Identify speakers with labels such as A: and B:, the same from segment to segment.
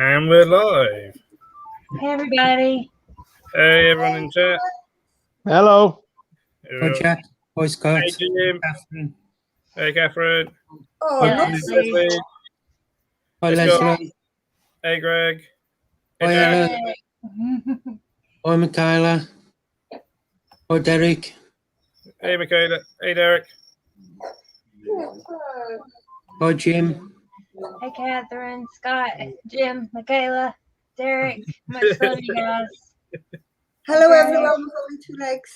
A: And we're live.
B: Hey, everybody.
A: Hey, everyone in chat.
C: Hello.
D: Hi, Jack. Hi, Scott.
A: Hey, Jim.
D: Catherine.
A: Hey, Catherine.
B: Oh,
A: Hey,
B: Leslie.
A: Leslie.
D: Hi,
A: Hey, Scott.
D: Leslie.
A: Hey, Greg. Hey,
D: Hi,
A: Jack.
D: Ellen. Hi, Michaela. Hi, Derek.
A: Hey, Michaela. Hey, Derek.
D: Hi, Jim.
B: Hey, Catherine, Scott, Jim, Michaela, Derek. Much love, you guys.
E: Hello,
B: Greg.
E: everyone with only 2 legs.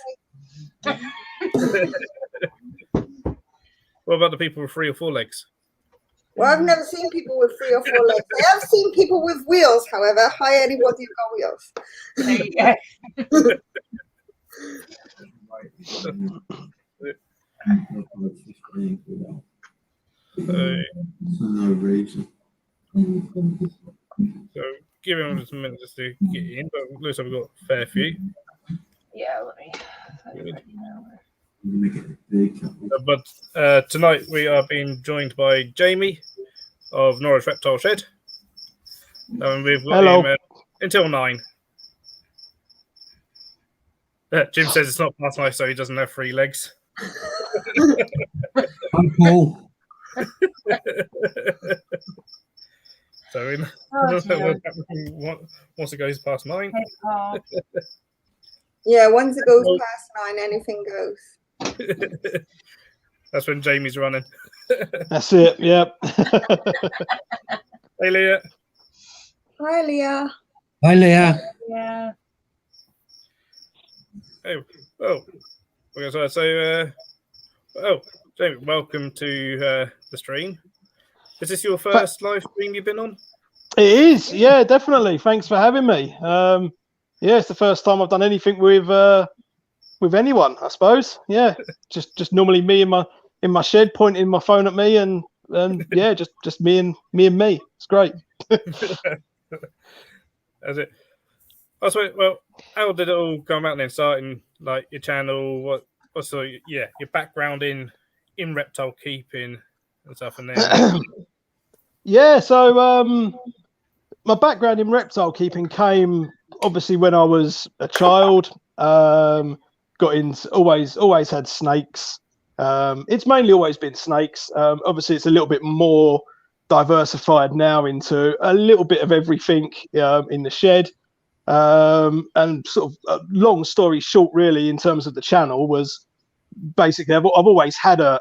A: What about the people with 3 or 4 legs?
E: Well, I've never seen people with 3 or 4 legs. I have seen people with wheels, however. Hi, anyone who's got wheels.
B: There you go.
F: No reason.
A: So give him just a minute just to get in, but it looks like we've got a fair few.
B: Yeah, let me.
A: But tonight we are being joined by Jamie of Norwich Reptile Shed. And we've got
C: Hello.
A: him until 9. Jim says it's not past 9, so he doesn't have 3 legs.
D: Hi, Paul.
A: So
B: Oh,
A: once it goes past 9.
B: Hey, Paul.
E: Yeah, once it goes past 9, anything goes.
A: That's when Jamie's running.
C: That's it. Yep.
A: Hey, Leah.
E: Hi, Leah.
D: Hi, Leah.
B: Yeah.
A: Oh, Jamie, welcome to the stream. Is this your first live stream you've been on?
C: It is. Yeah, definitely. Thanks for having me. Yeah, it's the first time I've done anything with anyone, I suppose. Yeah, just normally me in my shed pointing my phone at me and yeah, just me and me. It's great.
A: That's it. I suppose, well, how did it all come out then? Starting like your channel, what's your background in reptile keeping and stuff, and then
C: Yeah, so my background in reptile keeping came obviously when I was a child. Got into always had snakes. It's mainly always been snakes. Obviously, it's a little bit more diversified now into a little bit of everything in the shed. And sort of long story short, really, in terms of the channel, was basically I've always had a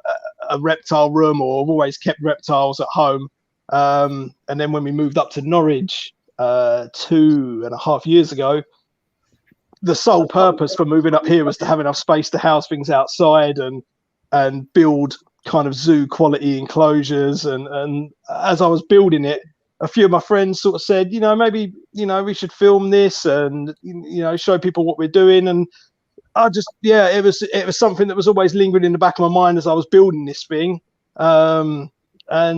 C: reptile room, or I've always kept reptiles at home. And then when we moved up to Norwich 2.5 years ago, the sole purpose for moving up here was to have enough space to house things outside and build kind of zoo quality enclosures. And as I was building it, a few of my friends sort of said, maybe, we should film this and, show people what we're doing. And I just, it was something that was always lingering in the back of my mind as I was building this thing. After I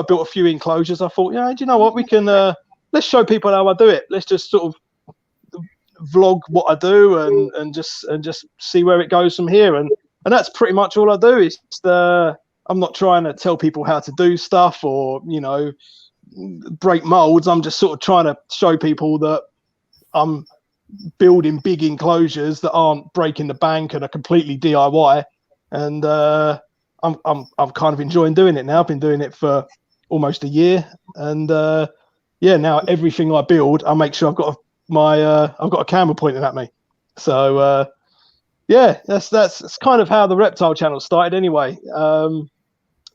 C: built a few enclosures, I thought, do you know what, we can, let's show people how I do it. Let's just sort of vlog what I do and just see where it goes from here. And that's pretty much all I do. Is I'm not trying to tell people how to do stuff or, break molds. I'm just sort of trying to show people that I'm building big enclosures that aren't breaking the bank and are completely DIY. And I'm kind of enjoying doing it now. I've been doing it for almost a year. And now everything I build, I make sure I've got a camera pointing at me. So that's kind of how the reptile channel started anyway.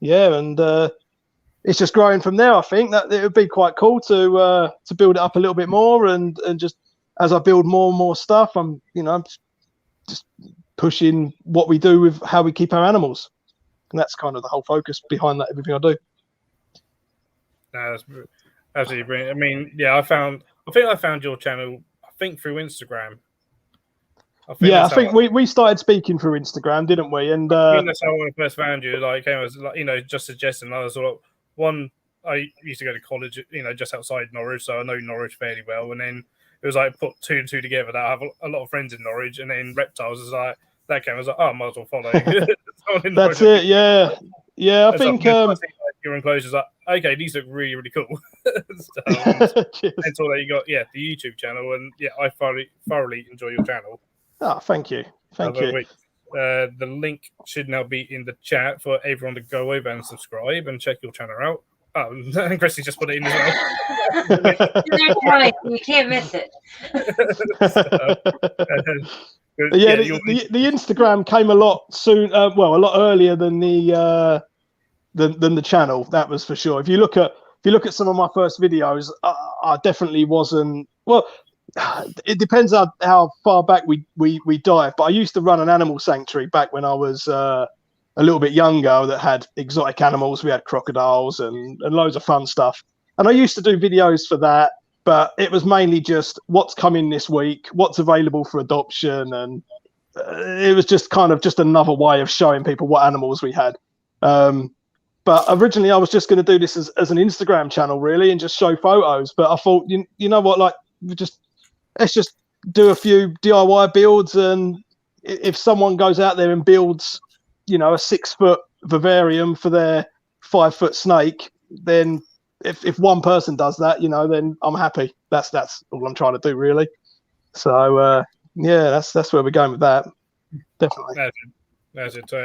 C: It's just growing from there. I think that it would be quite cool to build it up a little bit more and just as I build more and more stuff, I'm just pushing what we do with how we keep our animals, and that's kind of the whole focus behind that. Everything I do.
A: No, that's absolutely brilliant. I mean, yeah, I think I found your channel. I think through Instagram. I think
C: we started speaking through Instagram, didn't we? And
A: I think that's how I first found you. Like, I was just suggesting. I was sort of one. I used to go to college, just outside Norwich, so I know Norwich fairly well. And then it was like put 2 and 2 together. That I have a lot of friends in Norwich, and then reptiles is like that came. I was like, oh, I might as well follow.
C: That's it. Yeah. I think
A: your enclosures, like, okay, these look really, really cool. So,
C: Cheers.
A: until you got the YouTube channel, and I thoroughly enjoy your channel.
C: Oh, thank you. Thank you.
A: Wait, the link should now be in the chat for everyone to go over and subscribe and check your channel out. Oh, and Chrissy just put it in as well.
B: That's right. You can't miss it.
C: The Instagram came a lot soon. A lot earlier than the channel. That was for sure. If you look at some of my first videos, I definitely wasn't. Well, it depends how far back we dive. But I used to run an animal sanctuary back when I was a little bit younger that had exotic animals. We had crocodiles and loads of fun stuff. And I used to do videos for that, but it was mainly just what's coming this week, what's available for adoption, and it was just kind of just another way of showing people what animals we had. But originally I was just going to do this as an Instagram channel, really, and just show photos. But I thought, you know what, like, let's just do a few DIY builds, and if someone goes out there and builds, a 6-foot vivarium for their 5-foot snake, then if one person does that, then I'm happy. That's all I'm trying to do, really. So that's where we're going with that. Definitely.
A: That's it. So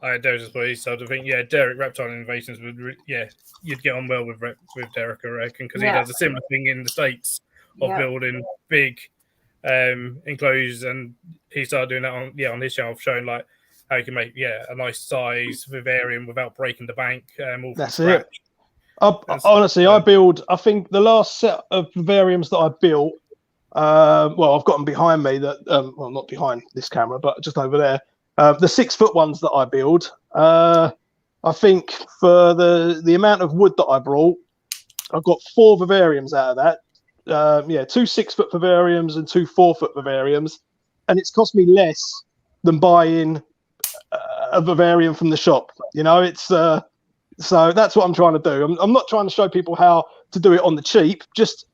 A: I just so to think, Derek Reptile Innovations would, you'd get on well with Derek, I reckon, because he does a similar thing in the States of building big enclosures, and he started doing that on his channel, showing like how you can make a nice size vivarium without breaking the bank.
C: That's it. Honestly, I think the last set of vivariums that I built, I've got them behind me. That not behind this camera, but just over there. The 6-foot ones that I build, I think for the amount of wood that I brought, I've got 4 vivariums out of that. 2 6-foot vivariums and 2 4-foot vivariums, and it's cost me less than buying a vivarium from the shop. It's so that's what I'm trying to do. I'm not trying to show people how to do it on the cheap. Just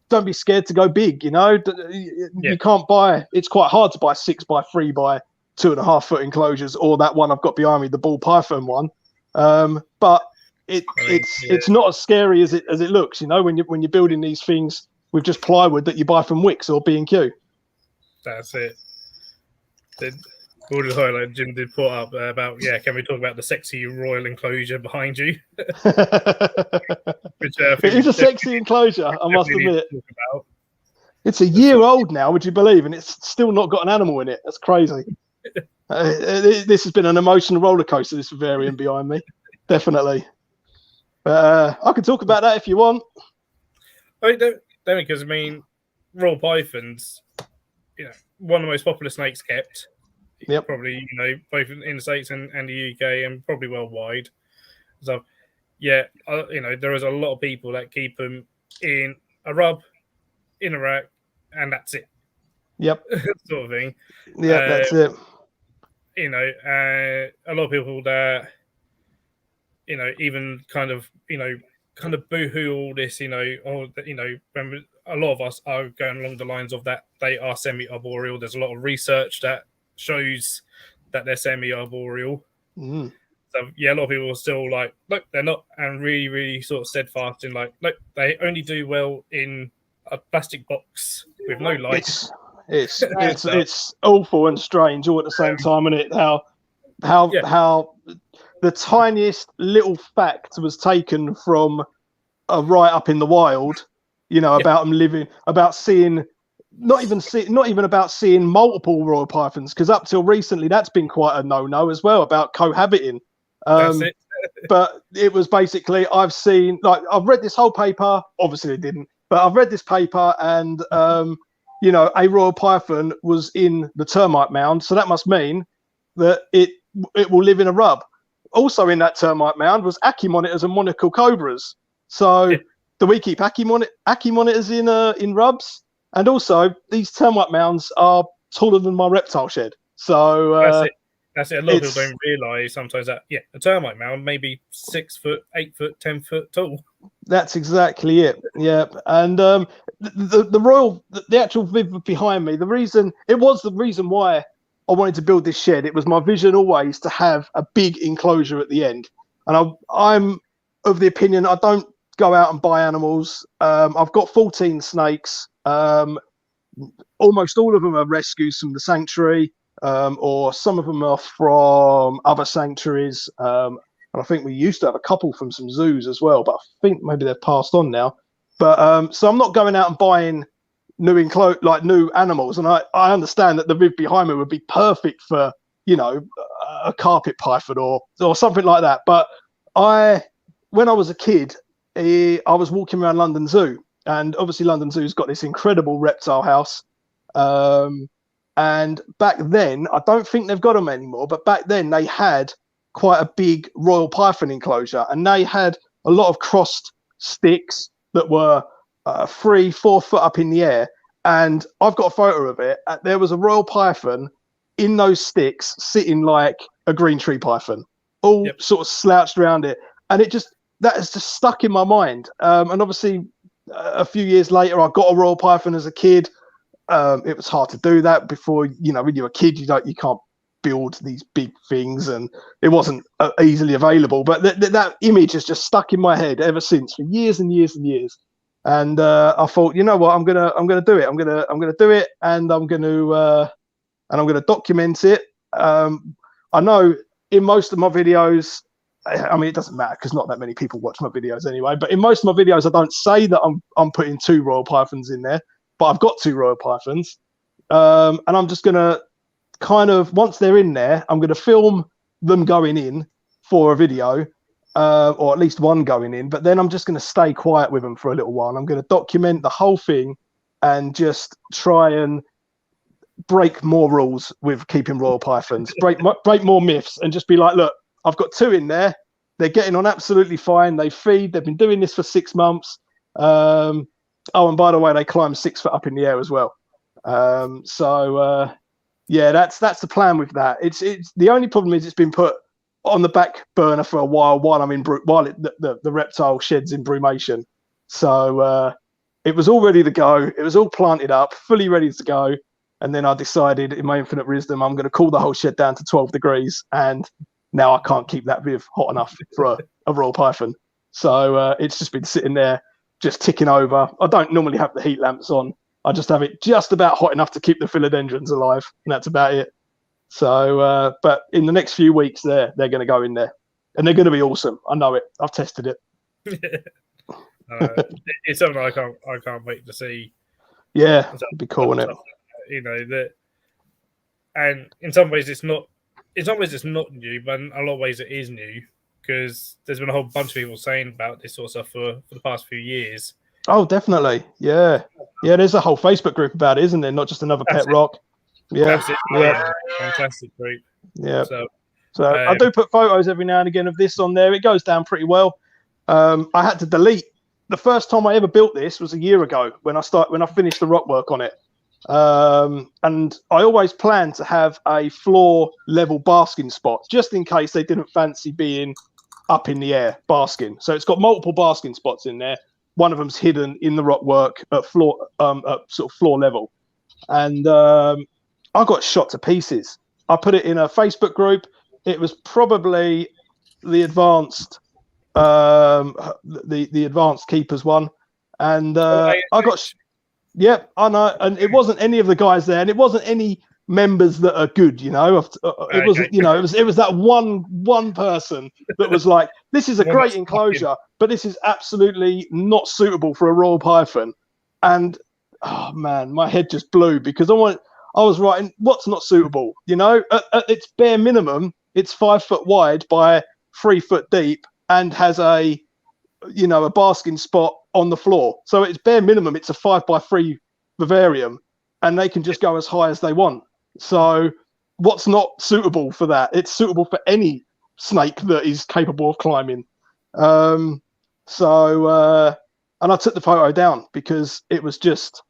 C: don't be scared to go big. You can't buy. It's quite hard to buy 6x3 by 2.5-foot enclosures, or that one I've got behind me, the ball python one. But it's not as scary as it looks. When you're building these things with just plywood that you buy from Wix or B&Q.
A: That's it. All the highlight Jim did put up about can we talk about the sexy royal enclosure behind you? Which,
C: it is a sexy enclosure, I must admit. It's a year old now, would you believe? And it's still not got an animal in it. That's crazy. This has been an emotional roller coaster, this vivarium behind me. Definitely. I can talk about that if you want.
A: Because royal pythons, one of the most popular snakes kept.
C: Yep.
A: Probably, both in the States and the UK, and probably worldwide. So, there is a lot of people that keep them in a rub, in a rack, and that's it.
C: Yep.
A: Sort of thing.
C: Yeah, that's it.
A: A lot of people that, even kind of boohoo all this, when a lot of us are going along the lines of that they are semi-arboreal. There's a lot of research that shows that they're semi-arboreal. So a lot of people are still like, look, they're not, and really, really sort of steadfast in like, look, they only do well in a plastic box with no light.
C: It's awful and strange all at the same time, isn't it? How the tiniest little fact was taken from right up in the wild, about them living, about seeing. Not even about seeing multiple royal pythons, because up till recently that's been quite a no-no as well about cohabiting.
A: That's it.
C: But it was basically I've read this whole paper. Obviously, I didn't, but I've read this paper, and a royal python was in the termite mound, so that must mean that it will live in a rub. Also in that termite mound was AKAC monitors and monocle cobras. So do we keep AKAC monitors in rubs? And also, these termite mounds are taller than my reptile shed. So
A: that's it. A lot of people don't realise sometimes that a termite mound may be 6 foot, 8 foot, 10 foot tall.
C: That's exactly it. Yeah, and the actual viv behind me. The reason why I wanted to build this shed, it was my vision always to have a big enclosure at the end. And I'm of the opinion I don't go out and buy animals. I've got 14 snakes. Almost all of them are rescues from the sanctuary, or some of them are from other sanctuaries. And I think we used to have a couple from some zoos as well, but I think maybe they've passed on now. But so I'm not going out and buying new animals, and I understand that the Viv behind me would be perfect for, you know, a carpet python or something like that. But when I was a kid, I was walking around London Zoo, and obviously London Zoo's got this incredible reptile house. And back then, I don't think they've got them anymore, but back then they had quite a big royal python enclosure, and they had a lot of crossed sticks that were 3-4 foot up in the air. And I've got a photo of it. There was a royal python in those sticks sitting like a green tree python, all sort of slouched around it. And that has just stuck in my mind. And obviously a few years later, I got a royal python as a kid. It was hard to do that before, you know, when you're a kid, you can't build these big things, and it wasn't easily available. But that image has just stuck in my head ever since, for years and years and years. And I thought, you know what, I'm gonna do it. I'm gonna do it, and I'm gonna document it. I know in most of my videos, I mean, it doesn't matter because not that many people watch my videos anyway. But in most of my videos, I don't say that I'm putting 2 royal pythons in there, but I've got 2 royal pythons, and I'm just gonna kind of, once they're in there, I'm gonna film them going in for a video. Or at least one going in, but then I'm just going to stay quiet with them for a little while. I'm going to document the whole thing and just try and break more rules with keeping royal pythons, break more myths, and just be like, look, I've got 2 in there. They're getting on absolutely fine. They feed. They've been doing this for 6 months. Oh, and by the way, they climb 6 foot up in the air as well. Yeah, that's the plan with that. It's the only problem is it's been put on the back burner for a while I'm in the reptile shed's in brumation. So it was all ready to go. It was all planted up, fully ready to go. And then I decided, in my infinite wisdom, I'm going to cool the whole shed down to 12 degrees. And now I can't keep that Viv hot enough for a royal python. So it's just been sitting there, just ticking over. I don't normally have the heat lamps on. I just have it just about hot enough to keep the philodendrons alive. And that's about it. So, but in the next few weeks, they're going to go in there, and they're going to be awesome. I know it. I've tested it.
A: It's something I can't wait to see.
C: Yeah, it'd be cool, isn't it?
A: You know that, and in some ways it's not new, but in a lot of ways it is new, because there's been a whole bunch of people saying about this sort of stuff for the past few years.
C: Oh, definitely. Yeah. There's a whole Facebook group about it, isn't there? Not just another pet rock. Yeah,
A: Fantastic group.
C: Yeah. So I do put photos every now and again of this on there. It goes down pretty well. I had to delete. The first time I ever built this was a year ago when I finished the rock work on it. And I always planned to have a floor level basking spot just in case they didn't fancy being up in the air basking. So it's got multiple basking spots in there. One of them's hidden in the rock work at sort of floor level. And I got shot to pieces. I put it in a Facebook group. It was probably the advanced the advanced keepers one, and I got I know, and it wasn't any of the guys there, and it wasn't any members that are good, you know. It wasn't, you know, it was that one person that was like, this is a great enclosure, but this is absolutely not suitable for a royal python. And oh man, my head just blew, because I was writing what's not suitable, you know. At its bare minimum, it's 5 foot wide by 3 foot deep and has a basking spot on the floor. So it's bare minimum, it's a 5x3 vivarium, and they can just go as high as they want. So what's not suitable for that? It's suitable for any snake that is capable of climbing. And I took the photo down because it was just,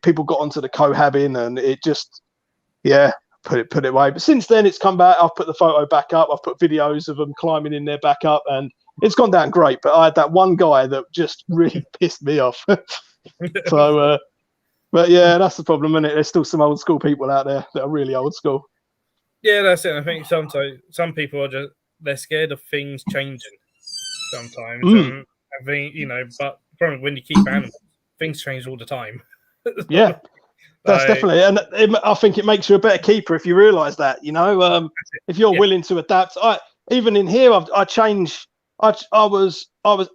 C: people got onto the cohabbing, and it just, put it away. But since then, it's come back. I've put the photo back up. I've put videos of them climbing in there back up, and it's gone down great. But I had that one guy that just really pissed me off. So But yeah, that's the problem, isn't it? There's still some old school people out there that are really old school.
A: Yeah, that's it. I think sometimes some people are they're scared of things changing sometimes. And I think, but probably when you keep animals, things change all the time.
C: Yeah, that's definitely, and I think it makes you a better keeper if you realise that. If you're willing to adapt. Even in here, I changed. I was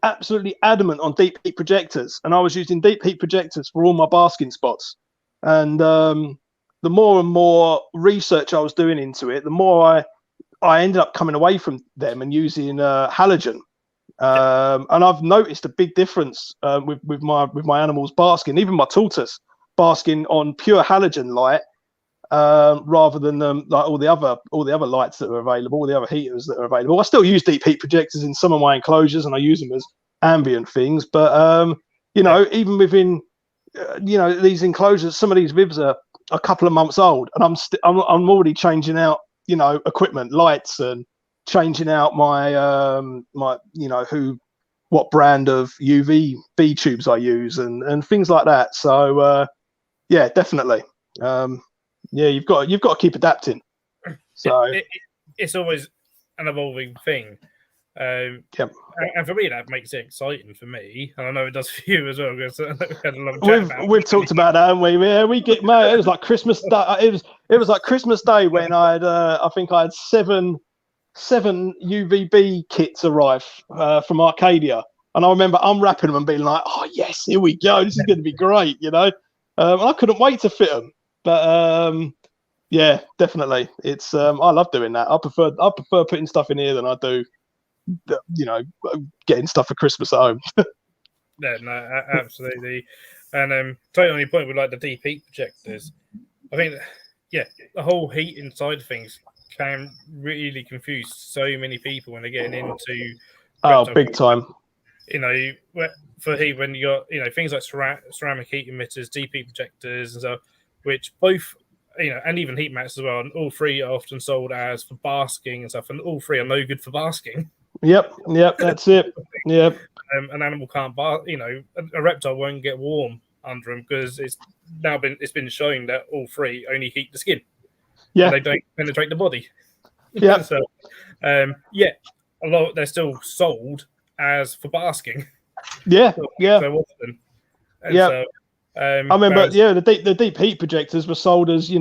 C: absolutely adamant on deep heat projectors, and I was using deep heat projectors for all my basking spots. And the more and more research I was doing into it, the more I ended up coming away from them and using halogen. And I've noticed a big difference with my animals basking, even my tortoise basking on pure halogen light rather than like all the other lights that are available, all the other heaters that are available. I still use deep heat projectors in some of my enclosures, and I use them as ambient things. But even within these enclosures, some of these vivs are a couple of months old, and I'm already changing out equipment, lights, and changing out my what brand of UVB tubes I use and things like that. So yeah, definitely. Yeah, you've got to keep adapting. So
A: it's always an evolving thing. And for me, that makes it exciting for me, and I know it does for you as well. Because
C: we've talked about that, haven't we? Yeah, we get mate. It was like Christmas Day. It was like Christmas Day when I think I had seven UVB kits arrive from Arcadia, and I remember unwrapping them and being like, "Oh yes, here we go. This is going to be great," I couldn't wait to fit them. But yeah, definitely, it's I love doing that. I prefer putting stuff in here than I do, getting stuff for Christmas at home.
A: Yeah, no, absolutely. And totally on your point with like the deep heat projectors, I think the whole heat inside of things can really confuse so many people when they're getting into
C: big time.
A: For heat, when you got things like ceramic heat emitters, deep heat projectors, and so, which both and even heat mats as well, and all three are often sold as for basking and stuff, and all three are no good for basking.
C: Yep, that's it. Yep.
A: An animal can't a reptile won't get warm under them because it's been shown that all three only heat the skin.
C: Yeah,
A: and they don't penetrate the body.
C: Yeah.
A: So a lot they're still sold as for basking.
C: Yeah,
A: so often. And
C: yeah.
A: So,
C: I remember, the deep heat projectors were sold as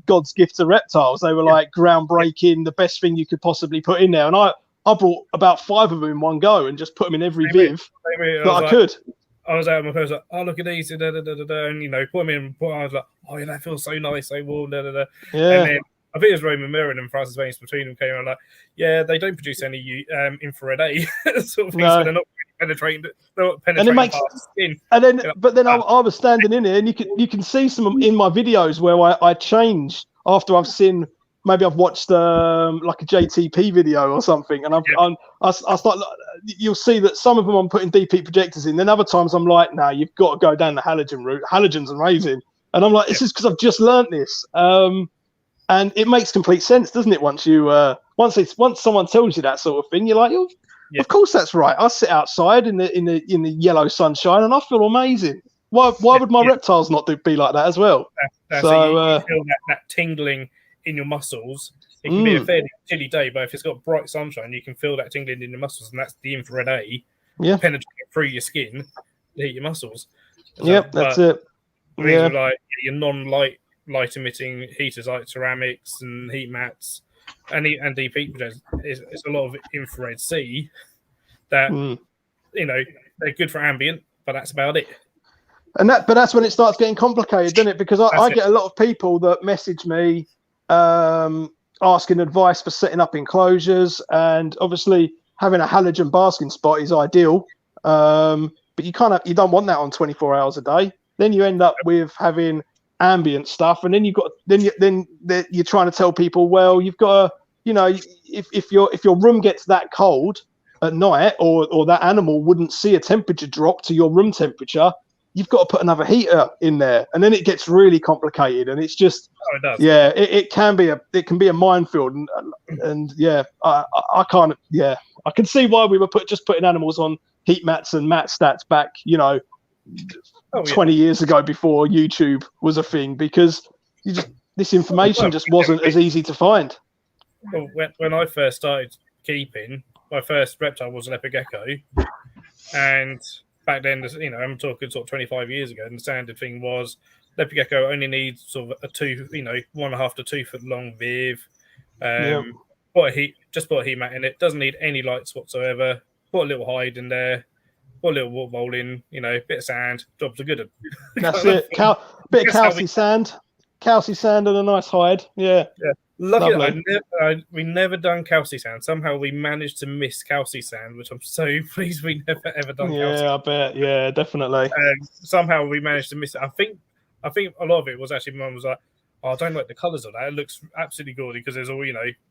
C: God's gift to reptiles. They were like groundbreaking, the best thing you could possibly put in there. And I brought about 5 of them in one go and just put them in every viv that I could.
A: I was out with my person, like, look at these, and put them in. I was like, oh, yeah, that feels so nice, so warm,
C: Yeah.
A: And then I think it was Roman Mirren and Francis Baines between them came around like, yeah, they don't produce any infrared A sort of things, so they're not penetrating. They're not penetrating past the skin.
C: And then, but then I was standing in here, and you can see some in my videos where I change after I've seen. Maybe I've watched like a JTP video or something, and I start. You'll see that some of them I'm putting deep heat projectors in. Then other times I'm like, no, you've got to go down the halogen route. Halogen's amazing, and I'm like, this is because I've just learnt this. And it makes complete sense, doesn't it? Once someone tells you that sort of thing, you're like, oh, of course that's right. I sit outside in the yellow sunshine, and I feel amazing. Why would my reptiles not be like that as well?
A: So you feel that tingling in your muscles. It can be a fairly chilly day, but if it's got bright sunshine, you can feel that tingling in your muscles, and that's the infrared A penetrating through your skin to hit your muscles.
C: That's it.
A: These are like your non-light emitting heaters like ceramics and heat mats and deep heat projectors. It's a lot of infrared C that they're good for ambient, but that's about it.
C: But that's when it starts getting complicated, doesn't it? Because I get a lot of people that message me asking advice for setting up enclosures, and obviously having a halogen basking spot is ideal, but you don't want that on 24 hours a day. Then you end up with having ambient stuff, and then you're trying to tell people, well, you've got to, if your room gets that cold at night, or that animal wouldn't see a temperature drop to your room temperature, you've got to put another heater in there, and then it gets really complicated, and it's just it can be a minefield, and I can see why we were putting animals on heat mats and mat stats back
A: Oh, yeah.
C: 20 years ago before YouTube was a thing, because this information just wasn't as easy to find.
A: Well, when I first started keeping, my first reptile was a leopard gecko, and back then, I'm talking sort of 25 years ago, and the standard thing was leopard gecko only needs sort of a 1.5 to 2 foot long viv. Put a heat mat in it. Doesn't need any lights whatsoever. Put a little hide in there. Put a little water bowl in. Bit of sand. Jobs are good.
C: That's it. Bit of calci sand. Calci sand and a nice hide. Yeah.
A: Lucky we never done calci sand. Somehow we managed to miss calci sand, which I'm so pleased we never ever done.
C: Yeah, I bet. Yeah, definitely.
A: Somehow we managed to miss it. I think a lot of it was actually Mum was like, "Oh, I don't like the colours of that. It looks absolutely gaudy because there's all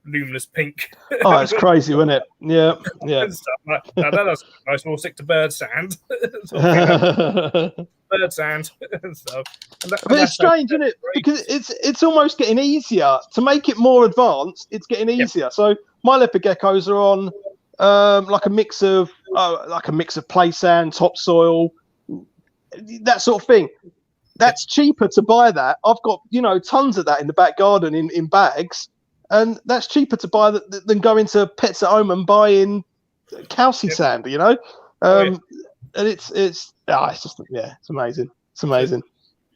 A: luminous pink."
C: Oh, it's crazy, isn't it? Yeah.
A: And stuff. That's nice. We'll stick to bird sand. Bird sand and stuff.
C: But it's strange, isn't it? Because it's almost getting easier to make it more advanced. It's getting easier. So my leopard geckos are on like a mix of play sand, topsoil, that sort of thing. That's cheaper to buy that. I've got tons of that in the back garden in bags, and that's cheaper to buy than going to Pets at Home and buying calci sand. And it's just it's amazing. It's amazing.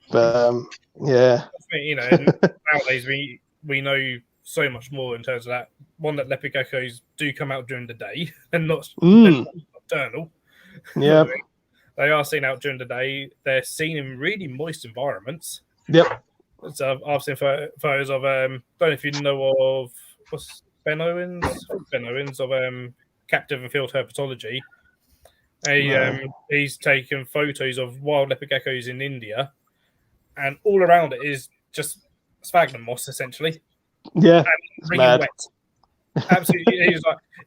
C: But
A: nowadays we know so much more in terms of that. One, that leopard geckos do come out during the day and not nocturnal.
C: Yeah.
A: They are seen out during the day. They're seen in really moist environments.
C: Yep.
A: So I've seen photos of don't know if you know of what's Ben Owens of Captive and Field Herpetology. He's taken photos of wild leopard geckos in India, and all around it is just sphagnum moss, essentially.
C: Yeah,
A: wet. Absolutely, he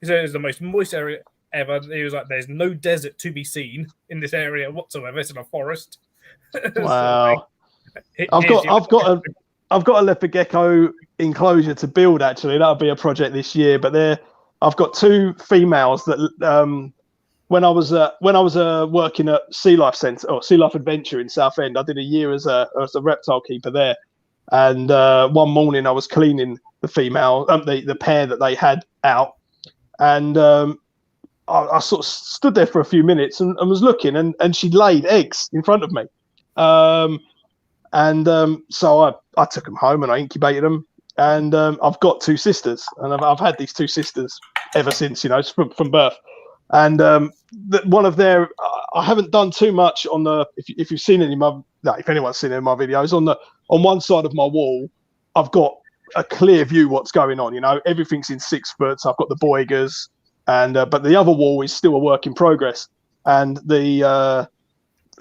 A: said it's the most moist area ever. He was like, "There's no desert to be seen in this area whatsoever. It's in a forest."
C: Wow. I've got a leopard gecko enclosure to build. Actually, that'll be a project this year. But I've got 2 females that when I was working at Sea Life Centre or Sea Life Adventure in Southend, I did a year as a reptile keeper there. And one morning I was cleaning the female, the pair that they had out, and I sort of stood there for a few minutes and was looking, and she laid eggs in front of me. So I took them home and I incubated them, and I've got 2 sisters, and I've had these 2 sisters ever since, from birth. And one of their, I haven't done too much on the. If you've seen any of my, if anyone's seen any of my videos, on one side of my wall, I've got a clear view what's going on. Everything's in 6 foot. So I've got the boigers, and but the other wall is still a work in progress. And the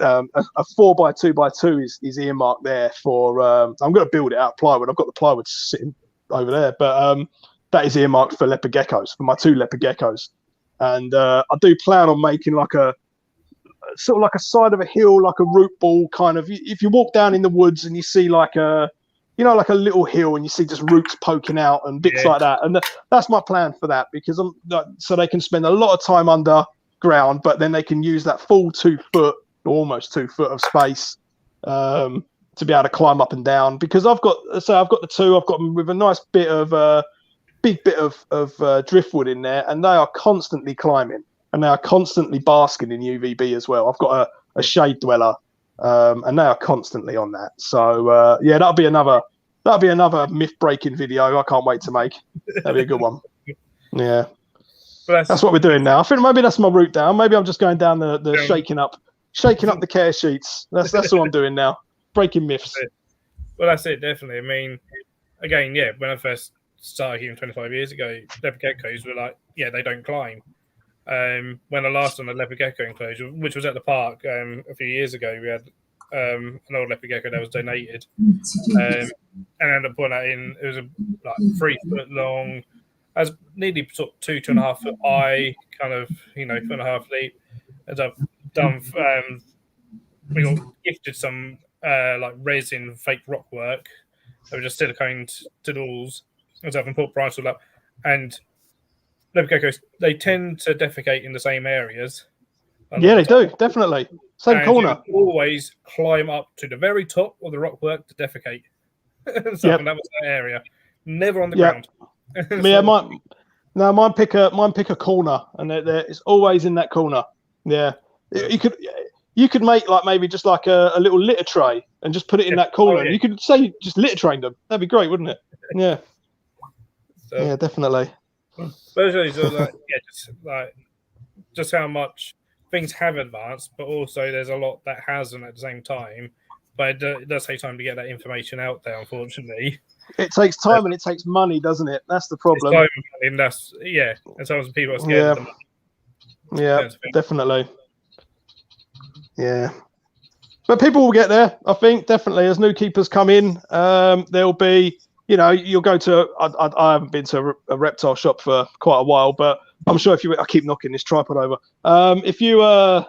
C: a 4x2x2 is earmarked there for. I'm going to build it out of plywood. I've got the plywood sitting over there, but that is earmarked for leopard geckos, for my 2 leopard geckos. And I do plan on making like a sort of like a side of a hill, like a root ball kind of. If you walk down in the woods and you see like a little hill and you see just roots poking out and bits like that. And that's my plan for that, because so they can spend a lot of time underground, but then they can use that full 2 foot, almost 2 foot of space to be able to climb up and down. Because I've got the 2. I've got them with a nice bit of big bit of driftwood in there, and they are constantly climbing, and they are constantly basking in UVB as well. I've got a shade dweller, and they are constantly on that. So that'll be another myth breaking video I can't wait to make. That'll be a good one. Yeah, that's what we're doing now. I think maybe that's my route down. Maybe I'm just going down the shaking up the care sheets. That's all I'm doing now. Breaking myths.
A: Well, that's it, definitely. I mean, again, when I first started even 25 years ago, leopard geckos were like, they don't climb. When I last on the leopard gecko enclosure, which was at the park a few years ago, we had an old leopard gecko that was donated, and ended up putting that in. It was like 3 foot long, as nearly sort of 2.5 foot high, kind of 4.5 feet. As I've done, we got gifted some like resin fake rock work. They were just siliconed to the walls. So I can put price all up, and leopard geckos, they tend to defecate in the same areas.
C: Yeah, they do, definitely. Same
A: and
C: corner.
A: you always climb up to the very top of the rockwork to defecate. And stuff,
C: Yep.
A: and that was that area. Never on the
C: Yep.
A: ground.
C: Yeah, mine pick a corner, and it's always in that corner. Yeah, you could make like maybe just like a little litter tray and just put it in that corner.
A: Oh, yeah.
C: You could say just litter train them. That'd be great, wouldn't it? Yeah.
A: So,
C: Yeah, definitely.
A: especially so like, just how much things have advanced, but also there's a lot that hasn't at the same time. But it does take time to get that information out there, unfortunately.
C: It takes time and it takes money, doesn't it? That's the problem.
A: Time, and that's and sometimes people are scared of them.
C: Yeah, definitely. Yeah. But people will get there, I think, definitely. As new keepers come in, there'll be, you'll go to, I haven't been to a reptile shop for quite a while, but I'm sure I keep knocking this tripod over. If you go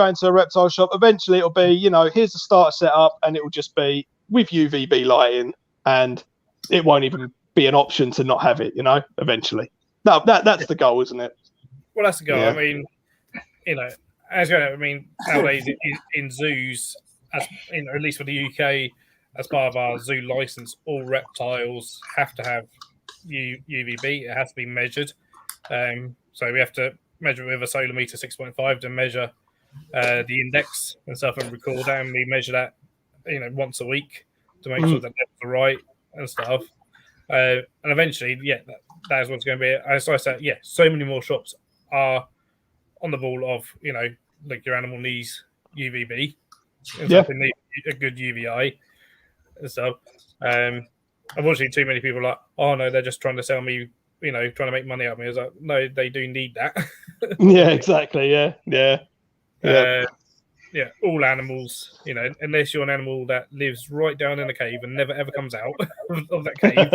C: into a reptile shop, eventually it'll be, here's the starter setup, and it will just be with UVB lighting, and it won't even be an option to not have it, eventually. That's the goal, isn't it?
A: Well, that's the goal.
C: Yeah.
A: I mean, nowadays in zoos, at least for the UK, as part of our zoo license, all reptiles have to have UVB. It has to be measured. So we have to measure it with a solar meter 6.5 to measure the index and stuff and record that, and we measure that, once a week to make sure that levels are right and stuff. And eventually, that is what's going to be. As I said, so many more shops are on the ball of, like your animal needs UVB. And stuff, they need a good UVI and stuff. Unfortunately, too many people are like, oh no, they're just trying to sell me, trying to make money out of me. I was like, no, they do need that.
C: Yeah, exactly. Yeah.
A: All animals, unless you're an animal that lives right down in a cave and never ever comes out of that cave.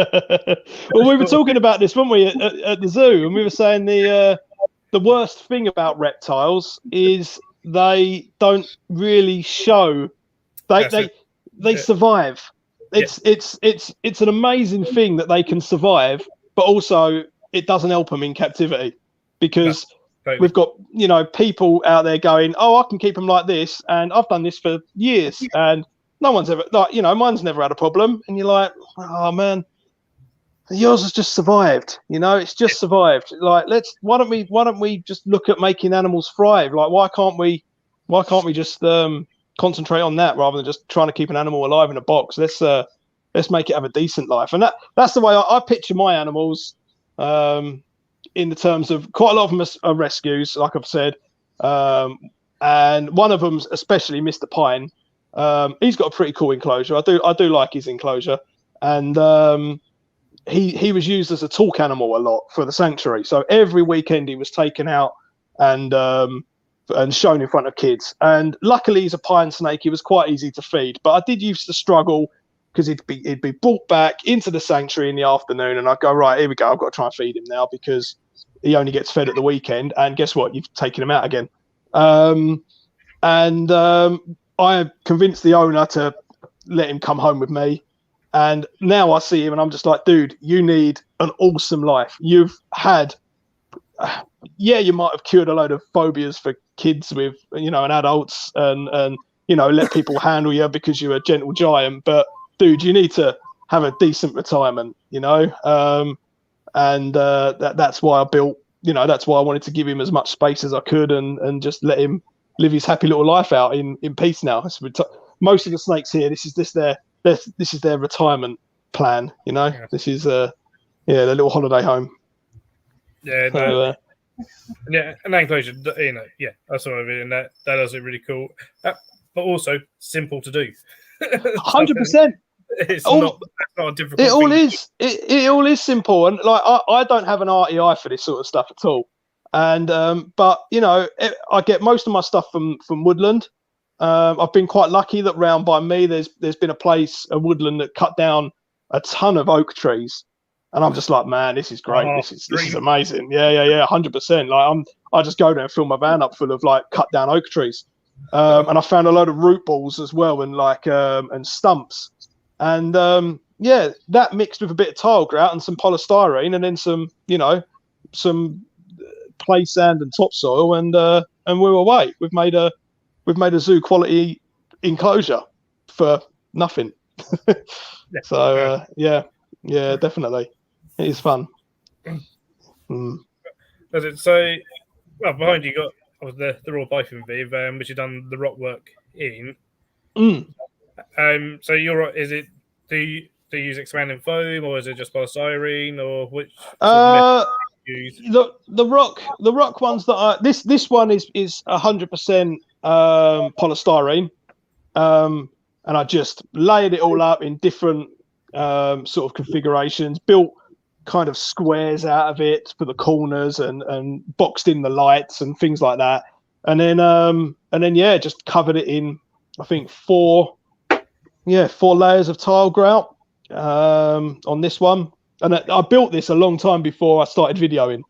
C: Well, we were talking about this, weren't we, at the zoo, and we were saying the worst thing about reptiles is they don't really show. They survive. It's an amazing thing that they can survive, but also it doesn't help them in captivity because. Totally. We've got, people out there going, oh, I can keep them like this. And I've done this for years and no one's ever mine's never had a problem. And you're like, oh man, yours has just survived. It's just survived. Like, why don't we just look at making animals thrive? Like, why can't we just concentrate on that rather than just trying to keep an animal alive in a box? Let's make it have a decent life. And that's the way I picture my animals. In the terms of quite a lot of them are rescues, like I've said, and one of them, especially Mr. Pine, he's got a pretty cool enclosure. I do like his enclosure, and he was used as a talk animal a lot for the sanctuary. So every weekend he was taken out and shown in front of kids. And luckily he's a pine snake. He was quite easy to feed, but I did used to struggle because he'd be brought back into the sanctuary in the afternoon, and I'd go, right, here we go, I've got to try and feed him now because he only gets fed at the weekend, and guess what? You've taken him out again. I convinced the owner to let him come home with me, and now I see him and I'm just like, dude, you need an awesome life. You've had, you might have cured a load of phobias for kids with, and adults, and let people handle you because you're a gentle giant, but dude, you need to have a decent retirement, and that's why I built, that's why I wanted to give him as much space as I could and just let him live his happy little life out in peace now. Most of the snakes here, this is their retirement plan, This is their little holiday home.
A: Yeah,
C: so,
A: and that enclosure, that's what I mean, and that does it really cool, but also simple to do.
C: 100%.
A: It's not a difficult.
C: It all is simple, and like I don't have an arty eye for this sort of stuff at all. And but I get most of my stuff from woodland. I've been quite lucky that round by me there's been a woodland that cut down a ton of oak trees, and I'm just like, man, this is great. This is amazing. Yeah, 100%. Like I just go there and fill my van up full of like cut down oak trees, and I found a load of root balls as well, and like and stumps. And that mixed with a bit of tile grout and some polystyrene, and then some play sand and topsoil, and and we're away. We've made a zoo quality enclosure for nothing. So yeah, definitely, it is fun.
A: Does it so? Well, behind you got the raw Python Viv, which you've done the rock work in. So is it? Do you use expanding foam, or is it just polystyrene, or which?
C: The rock ones that this one is 100% polystyrene, and I just layered it all up in different sort of configurations, built kind of squares out of it for the corners, and boxed in the lights and things like that, and then just covered it in, I think, four layers of tile grout on this one. And I built this a long time before I started videoing.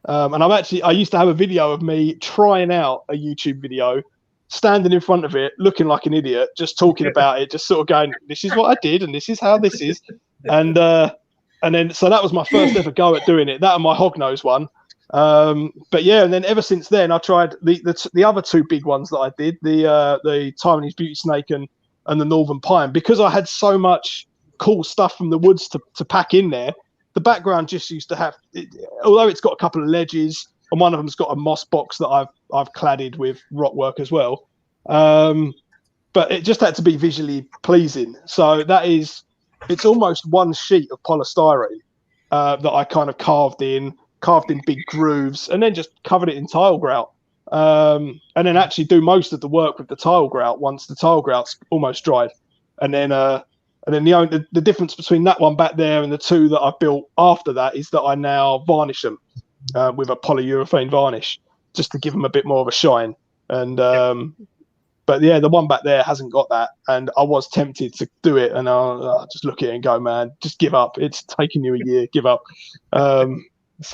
C: And I used to have a video of me trying out a YouTube video, standing in front of it, looking like an idiot, just talking about it, just sort of going, this is what I did, and this is how this is. And then, so that was my first ever go at doing it, that and my hognose one. But yeah, and then ever since then, I tried the other two big ones that I did, the Taiwanese beauty snake and the northern pine, because I had so much cool stuff from the woods to pack in there. The background just used to have, although it's got a couple of ledges, and one of them's got a moss box that I've cladded with rock work as well. But it just had to be visually pleasing. So it's almost one sheet of polystyrene that I kind of carved in big grooves, and then just covered it in tile grout. And then actually do most of the work with the tile grout once the tile grout's almost dried. And then the difference between that one back there and the two that I built after that is that I now varnish them with a polyurethane varnish, just to give them a bit more of a shine. And but yeah, the one back there hasn't got that, and I was tempted to do it, and I'll just look at it and go, man, just give up. It's taking you a year. Give up. That's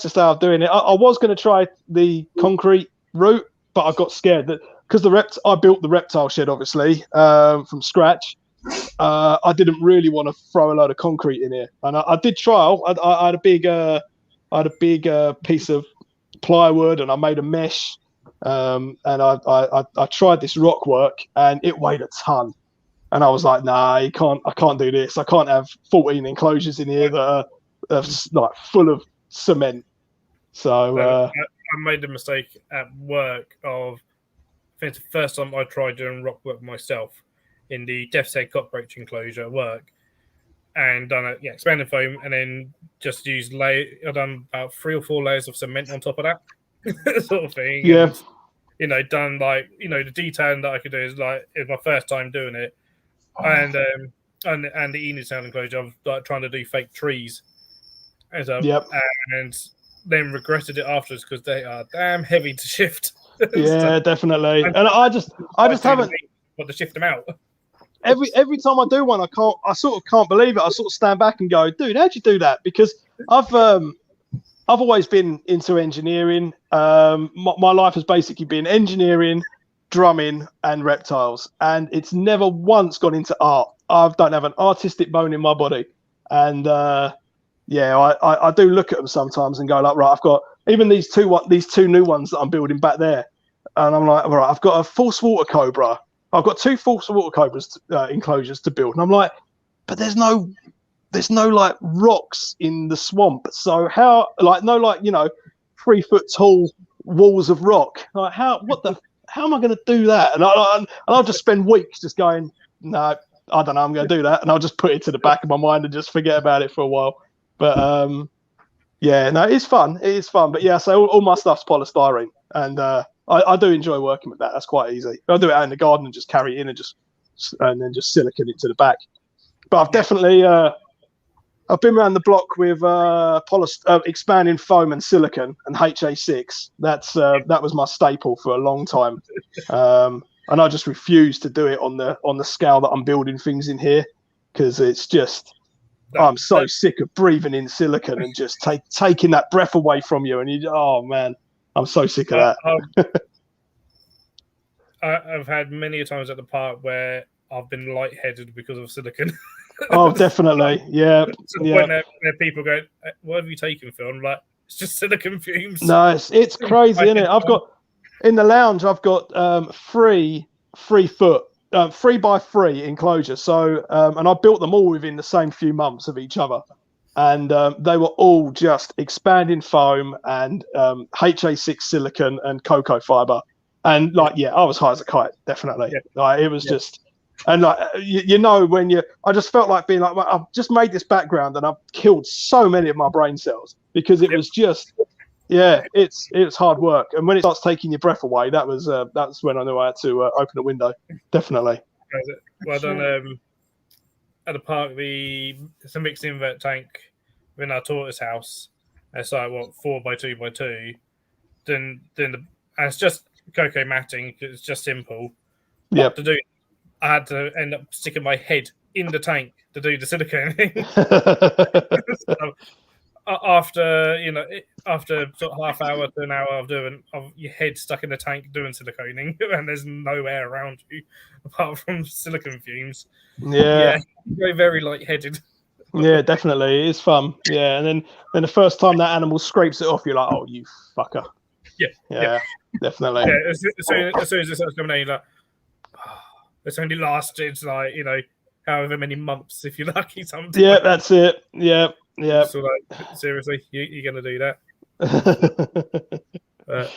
C: just how I'm doing it. I was going to try the concrete route, but I got scared that because I built the reptile shed, obviously, from scratch. I didn't really want to throw a load of concrete in here, and I did trial. I had a big piece of plywood, and I made a mesh, and I tried this rock work, and it weighed a ton, and I was like, nah, I can't do this. I can't have 14 enclosures in here that are like full of cement. So
A: I made the mistake at work of, I think it's the first time I tried doing rock work myself in the Death's Head cockroach enclosure at work, and done expanded foam, and then just used I've done about 3 or 4 layers of cement on top of that sort of thing.
C: Yeah.
A: And, done the detailing that I could do is it's my first time doing it, and the Enid Sound enclosure, I'm like trying to do fake trees, and then regretted it afterwards because they are damn heavy to shift.
C: Yeah, definitely. And I just haven't
A: got to shift them out.
C: Every time I do one, I sort of can't believe it. I sort of stand back and go, dude, how'd you do that? Because I've always been into engineering. My life has basically been engineering, drumming, and reptiles, and it's never once gone into art. I don't have an artistic bone in my body, and I do look at them sometimes and go like, right, I've got even these two new ones that I'm building back there, and I'm like, right, I've got a false water cobra. I've got 2 false water cobras enclosures to build, and I'm like, but there's no like rocks in the swamp, so how 3 foot tall walls of rock? Like how am I going to do that? And I'll just spend weeks just going, no, I don't know, I'm going to do that, and I'll just put it to the back of my mind and just forget about it for a while. But it's fun. It is fun. But yeah, so all my stuff's polystyrene, and I do enjoy working with that. That's quite easy. I'll do it out in the garden and just carry it in and then just silicone it to the back. But I've definitely I've been around the block with expanding foam and silicone and HA6. That was my staple for a long time, and I just refuse to do it on the scale that I'm building things in here, because it's just I'm so sick of breathing in silicone and just taking that breath away from you. And oh man, I'm so sick of that.
A: I've had many times at the park where I've been lightheaded because of silicone.
C: Oh, definitely. Yeah.
A: When people go, what have you taken, Phil? I'm like, It's just silicon fumes.
C: No, it's crazy, isn't it? I've got in the lounge. I've got 3 foot, 3x3 enclosures. So, and I built them all within the same few months of each other, and they were all just expanding foam and HA6 silicon and cocoa fiber, and like I was high as a kite, definitely.
A: Yeah.
C: Like it was just. And like you know, when I just felt like being like, well, I've just made this background and I've killed so many of my brain cells because it was just, it's hard work. And when it starts taking your breath away, that's when I knew I had to open a window. Definitely.
A: Well done. At the park, it's a mixed invert tank in our tortoise house. It's like 4x2x2. Then and it's just cocoa matting. It's just simple.
C: Yeah.
A: To do. I had to end up sticking my head in the tank to do the siliconing. So, after sort of half hour to an hour of your head stuck in the tank doing siliconing, and there's no air around you apart from silicon fumes.
C: Yeah,
A: very very lightheaded.
C: Yeah, definitely, it's fun. Yeah, and then the first time that animal scrapes it off, you're like, oh, you fucker. Yeah, definitely.
A: Yeah, as soon as it starts coming out, you're like. It's only lasted however many months if you're lucky. Sometimes.
C: Yeah, that's it. Yeah.
A: So seriously, you're gonna do that? So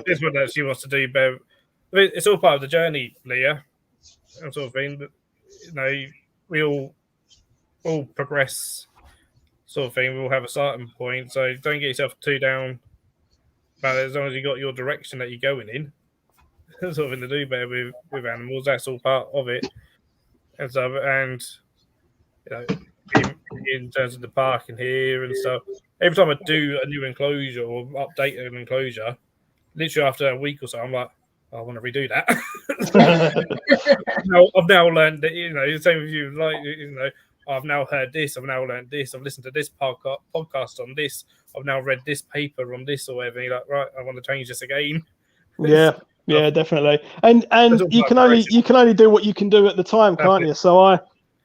A: this one that she wants to do, but it's all part of the journey, Leah. That sort of thing. That we all progress, sort of thing. We all have a starting point, so don't get yourself too down. But as long as you got your direction that you're going in. Sort of in the do better with animals, that's all part of it, and stuff. And in terms of the park and here and stuff, every time I do a new enclosure or update an enclosure, literally after a week or so, I'm like, I want to redo that. I've now learned that same with you, I've now heard this, I've now learned this, I've listened to this podcast on this, I've now read this paper on this or whatever. And you're like, right, I want to change this again.
C: Yeah, definitely. And you can only do what you can do at the time, can't you? So I've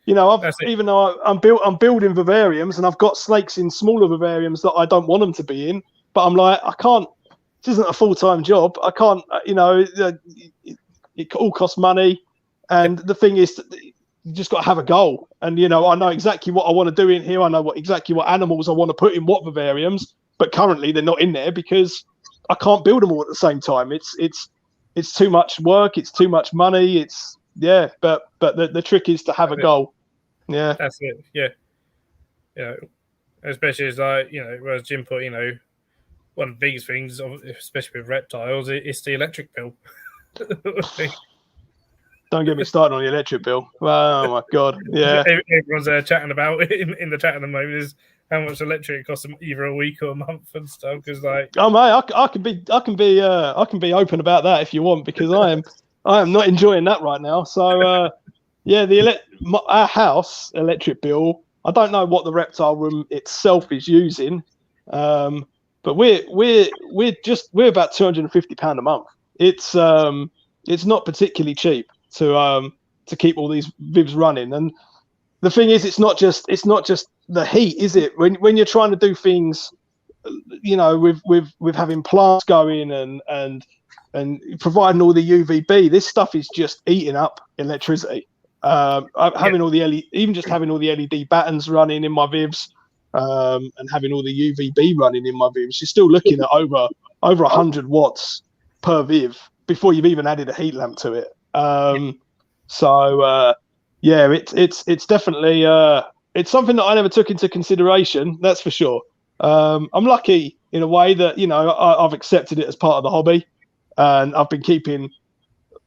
C: even though I'm building vivariums and I've got snakes in smaller vivariums that I don't want them to be in, but I'm like, I can't. This isn't a full-time job. I can't. It all costs money, and the thing is, you just got to have a goal. And I know exactly what I want to do in here. I know exactly what animals I want to put in what vivariums, but currently they're not in there because I can't build them all at the same time. It's too much work. It's too much money. But the trick is to have a goal. Yeah,
A: that's it. Yeah, especially as whereas Jim put, one of the biggest things, especially with reptiles, it's the electric bill.
C: Don't get me started on the electric bill. Oh my god, yeah.
A: Everyone's chatting about it in the chat at the moment is how much electric it costs them either a week or a month and stuff. Because
C: oh mate, I can be open about that if you want, because I am not enjoying that right now. So our house electric bill. I don't know what the reptile room itself is using, but we're about £250 a month. It's not particularly cheap to keep all these vivs running. And the thing is, it's not just the heat, is it? When you're trying to do things, with having plants going and providing all the UVB, this stuff is just eating up electricity. Having all the LED battens running in my vivs, and having all the UVB running in my vivs, you're still looking at over 100 watts per viv before you've even added a heat lamp to it. It's definitely it's something that I never took into consideration. That's for sure. I'm lucky in a way that I've accepted it as part of the hobby, and I've been keeping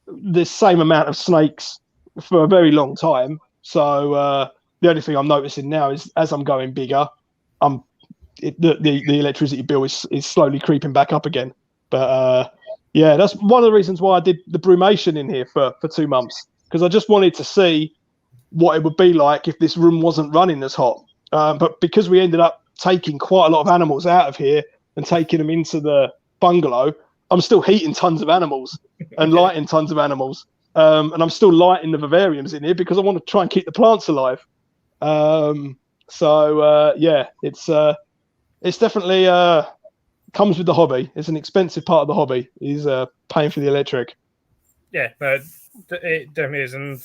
C: the same amount of snakes for a very long time. So the only thing I'm noticing now is as I'm going bigger, the electricity bill is slowly creeping back up again. But that's one of the reasons why I did the brumation in here for 2 months, because I just wanted to see what it would be like if this room wasn't running as hot. But because we ended up taking quite a lot of animals out of here and taking them into the bungalow, I'm still heating tons of animals and lighting tons of animals. And I'm still lighting the vivariums in here because I want to try and keep the plants alive. It's it's definitely comes with the hobby. It's an expensive part of the hobby. Is paying for the electric.
A: Yeah, no, it definitely is. And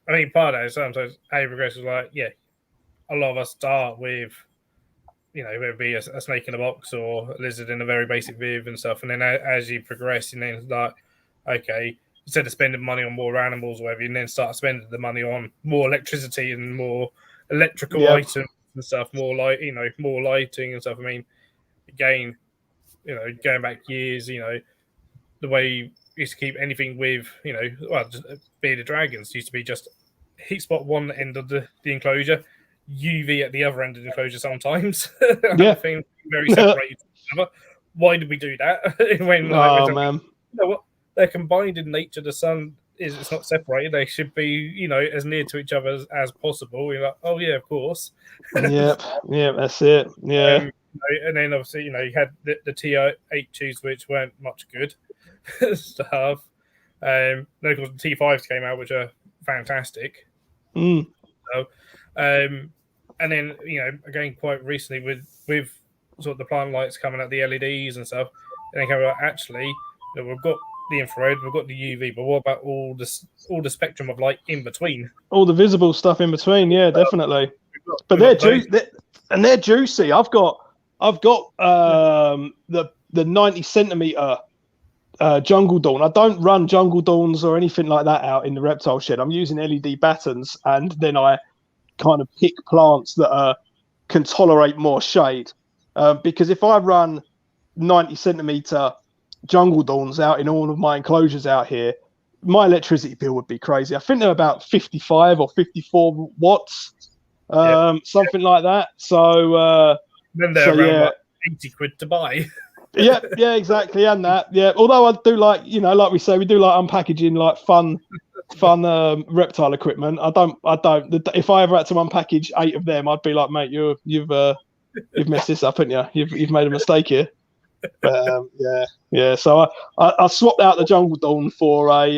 A: I mean, part of that is sometimes how you progress is like, yeah, a lot of us start with, whether it be a snake in a box or a lizard in a very basic viv and stuff. And then as you progress, and then it's like, okay, instead of spending money on more animals or whatever, you then start spending the money on more electricity and more electrical items and stuff, more more lighting and stuff. I mean, again, going back years, the way you used to keep anything with, just bearded dragons used to be just heat spot one end of the enclosure, UV at the other end of the enclosure sometimes. Thing very separated from each other. Why did we do that? when
C: man.
A: What? They're combined in nature. The sun it's not separated. They should be, as near to each other as possible. You're like, oh yeah, of course.
C: Yep, that's it. Yeah.
A: And then obviously, you had the T8s, which weren't much good stuff. Then of course the T5s came out, which are fantastic. So, and then again, quite recently with sort of the plant lights coming out, the LEDs and stuff, and they came out actually. We've got the infrared, we've got the UV, but what about all the spectrum of light in between?
C: All the visible stuff in between, yeah, definitely. But they're juicy. I've got the 90 centimeter jungle dawn. I don't run jungle dawns or anything like that out in the reptile shed. I'm using LED battens, and then I kind of pick plants that can tolerate more shade. Because if I run 90 centimeter jungle dawns out in all of my enclosures out here, my electricity bill would be crazy. I think they're about 55 or 54 watts, something like that. So
A: then they're around like 80 quid to buy.
C: yeah, exactly, and that. Yeah, although I do like, like we say, we do like unpackaging like fun reptile equipment. I don't. If I ever had to unpackage 8 of them, I'd be like, mate, you've messed this up, haven't you? You've made a mistake here. But so I swapped out the jungle dawn for a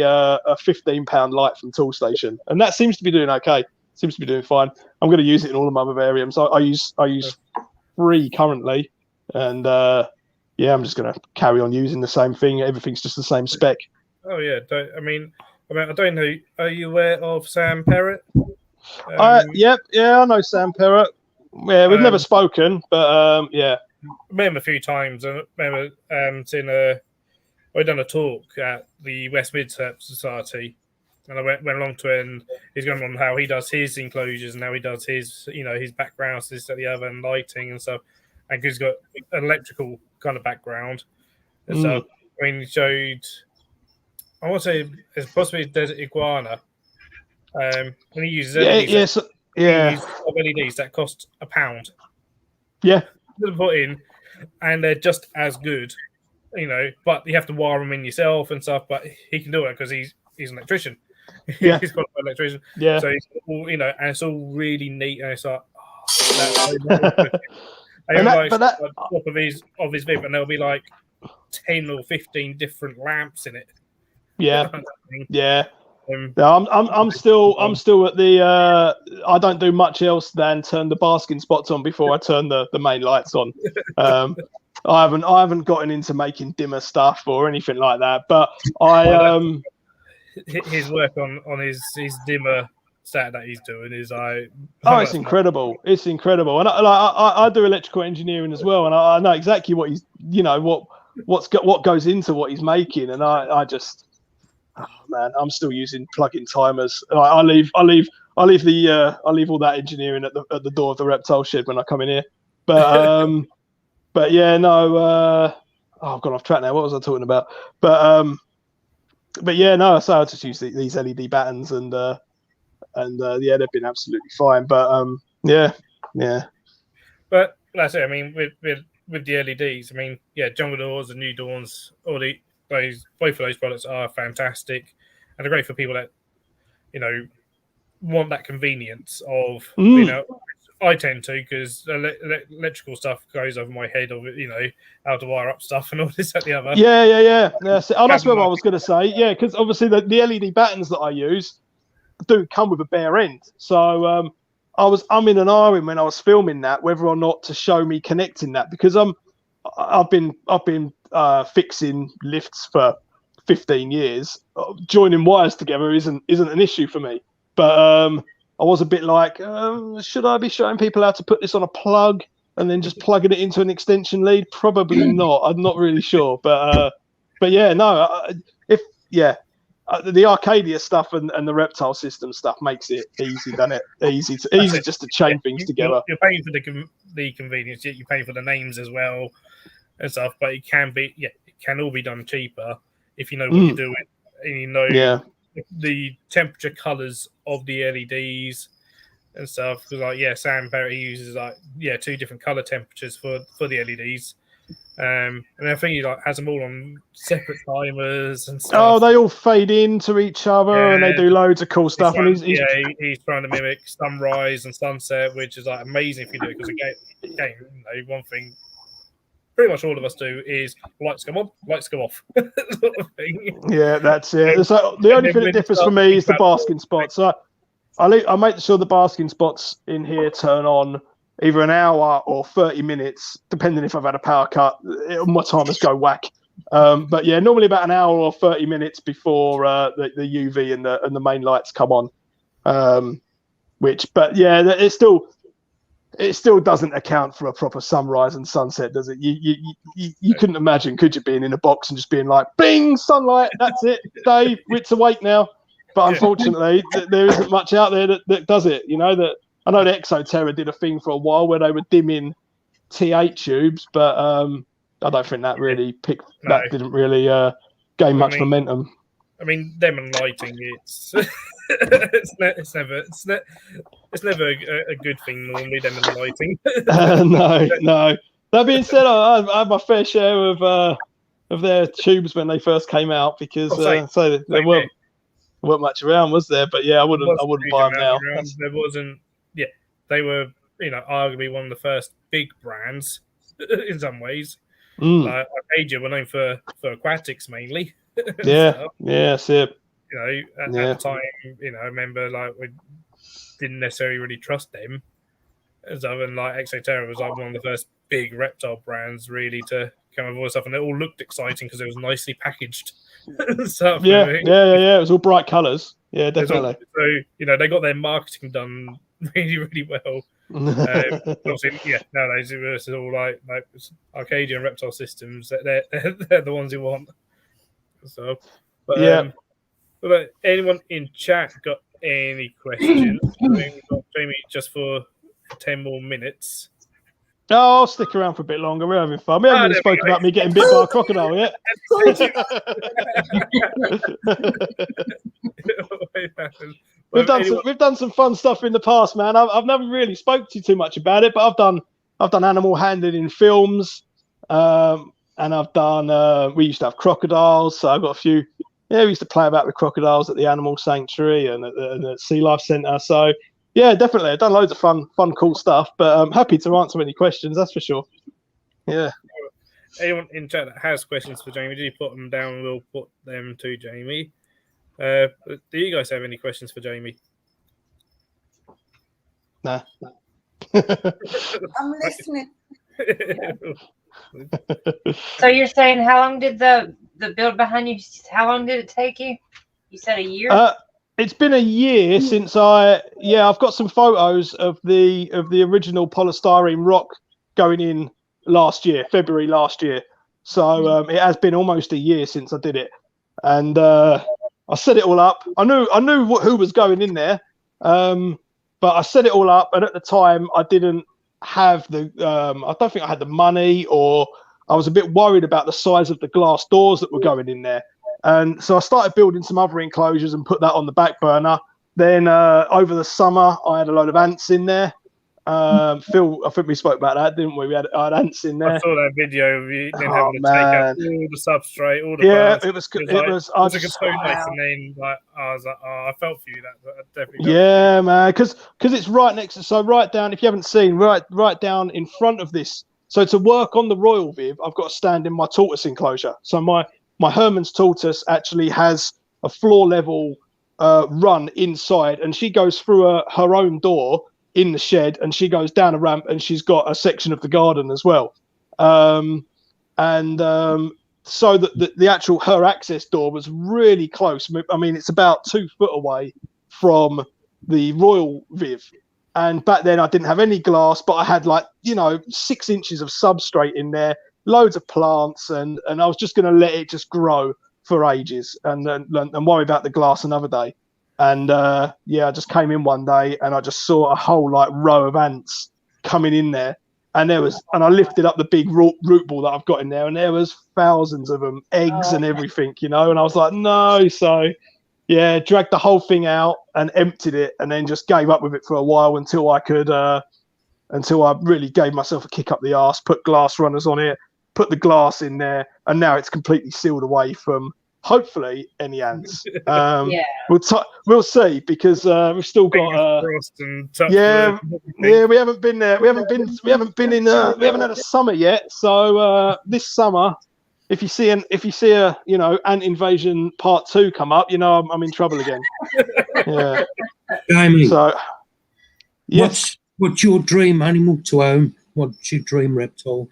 C: £15 light from Tool Station, and that seems to be doing okay. Seems to be doing fine. I'm going to use it in all of my vivariums. I use 3 currently, and I'm just going to carry on using the same thing. Everything's just the same spec.
A: Oh yeah, I mean, I don't know. Are you aware of Sam Parrott?
C: I know Sam Parrott. Yeah, we've never spoken, but yeah.
A: I met him a few times. I remember we'd done a talk at the West Mid Society, and I went along to it, and he's going on how he does his enclosures and how he does his, his backgrounds, this, that, the other, and lighting and stuff. And he's got an electrical kind of background. And so, I mean, he showed, I want to say it's possibly Desert Iguana. When he uses LEDs, he uses LEDs that cost £1.
C: Yeah.
A: Put in, and they're just as good, but you have to wire them in yourself and stuff. But he can do it because he's an electrician.
C: Yeah,
A: he's got an electrician.
C: Yeah,
A: so he's all, and it's all really neat. And it's like, that's so good. And top of his VIP, and there'll be like 10 or 15 different lamps in it.
C: Yeah, yeah. I'm still at the I don't do much else than turn the basking spots on before I turn the main lights on. I haven't gotten into making dimmer stuff or anything like that, but
A: his work on his dimmer set that he's doing is
C: it's incredible. It's incredible. And I do electrical engineering as well, and I know exactly what he's what goes into what he's making, and I just, oh man, I'm still using plug-in timers. I leave all that engineering at the door of the reptile shed when I come in here. But but yeah, no. I've gone off track now. What was I talking about? But yeah, no. So I just use these LED battens, and they've been absolutely fine. But yeah.
A: But that's it. I mean, with the LEDs, I mean, yeah, Jungle Doors and New Dawns, both of those products are fantastic, and they're great for people that want that convenience of I tend to, because electrical stuff goes over my head of how to wire up stuff and all this at the other.
C: Yeah. That's what I was going to say. Yeah, because obviously the LED battens that I use do come with a bare end, so was umming and ahhing when I was filming that whether or not to show me connecting that, because I've been fixing lifts for 15 years. Joining wires together isn't an issue for me, but I was a bit like, should I be showing people how to put this on a plug and then just plugging it into an extension lead? Probably not. I'm not really sure, but yeah, no. The Arcadia stuff and the Reptile system stuff makes it easy, doesn't it? Easy just to chain things together.
A: You're paying for the convenience, yet you're paying for the names as well and stuff. But it can all be done cheaper if you know what you're doing and you know the temperature colors of the LEDs and stuff. Because Sam Perry uses 2 different color temperatures for the LEDs. And I think he has them all on separate timers and stuff.
C: Oh, they all fade into each other and they do loads of cool stuff. And
A: he's trying to mimic sunrise and sunset, which is amazing if you do it. Because again, one thing pretty much all of us do is lights come on, lights go off. Sort of thing. Yeah,
C: that's it. So the only thing that differs for me is the basking spots. So I make sure the basking spots in here turn on either an hour or 30 minutes, depending if I've had a power cut. My timers go whack. But yeah, normally about an hour or 30 minutes before the UV and the main lights come on. It still doesn't account for a proper sunrise and sunset, does it? You couldn't imagine, could you, being in a box and just being like, bing, sunlight, that's it, Dave, Wit's awake now. But unfortunately, there isn't much out there that does it. I know the Exoterra did a thing for a while where they were dimming T8 tubes, but I don't think that really that didn't really gain much momentum.
A: I mean, them and lighting, it's it's never a good thing normally. Them and lighting.
C: No. That being said, I had my fair share of their tubes when they first came out, because there weren't much around, was there? But yeah, I wouldn't buy them now.
A: There wasn't. Yeah, they were arguably one of the first big brands in some ways. Like Arcadia were known for aquatics mainly.
C: That's it.
A: At the time, I remember we didn't necessarily really trust them. And Exoterra was one of the first big reptile brands really to come with all this stuff, and it all looked exciting because it was nicely packaged stuff.
C: Yeah. It was all bright colours. Yeah, definitely.
A: So they got their marketing done really, really well. Obviously, nowadays it's all like Arcadia and Reptile systems. They're the ones you want. So, but anyone in chat got any questions? I think we've got Jamie just for 10 more minutes.
C: Oh, I'll stick around for a bit longer. We're having fun. We haven't even spoken about me getting bit by a crocodile yet. We've done some fun stuff in the past, man. I've never really spoke to you too much about it, but I've done animal handling in films, and I've done. We used to have crocodiles, so I've got a few. Yeah, we used to play about with crocodiles at the animal sanctuary and at the Sea Life Centre. So yeah, definitely, I've done loads of fun, cool stuff. But I'm happy to answer any questions. That's for sure. Yeah.
A: Anyone in chat that has questions for Jamie, do put them down. We'll put them to Jamie. Do you guys have any questions for Jamie?
C: Nah.
E: I'm listening.
B: So you're saying, how long did the build behind you? How long did it take you? You said a year.
C: It's been a year since I've got some photos of the original polystyrene rock going in February last year. So it has been almost a year since I did it, and I set it all up. I knew who was going in there, but I set it all up, and at the time I didn't have I don't think I had the money, or I was a bit worried about the size of the glass doors that were going in there. And so I started building some other enclosures and put that on the back burner. Then over the summer, I had a load of ants in there. Phil, I think we spoke about that, didn't we? I had ants in there.
A: I saw that video of you then having to take out all the substrate, all the
C: plants.
A: It was so nice. And then I was like, I felt for you. That definitely.
C: Yeah, man, because it's right next to. So right down, if you haven't seen, right down in front of this. So to work on the Royal Viv, I've got to stand in my tortoise enclosure. So my Herman's tortoise actually has a floor level run inside, and she goes through her own door in the shed, and she goes down a ramp, and she's got a section of the garden as well. So that the actual her access door was really close. I mean, it's about 2 foot away from the Royal Viv. And back then I didn't have any glass, but I had 6 inches of substrate in there, loads of plants, and I was just going to let it just grow for ages and worry about the glass another day. And I just came in one day and I just saw a whole row of ants coming in there. And I lifted up the big root ball that I've got in there, and there was thousands of them, eggs and everything, and I was like, no. So, yeah, dragged the whole thing out and emptied it, and then just gave up with it for a while until I really gave myself a kick up the arse, put glass runners on it, put the glass in there, and now it's completely sealed away from hopefully any ants. We'll see, because we've still got we haven't been there. We haven't had a summer yet. So this summer, if you see a ant invasion part 2 come up, I'm in trouble again. Yeah.
D: Jamie,
C: So yes.
D: What's your dream animal to own? What's your dream reptile?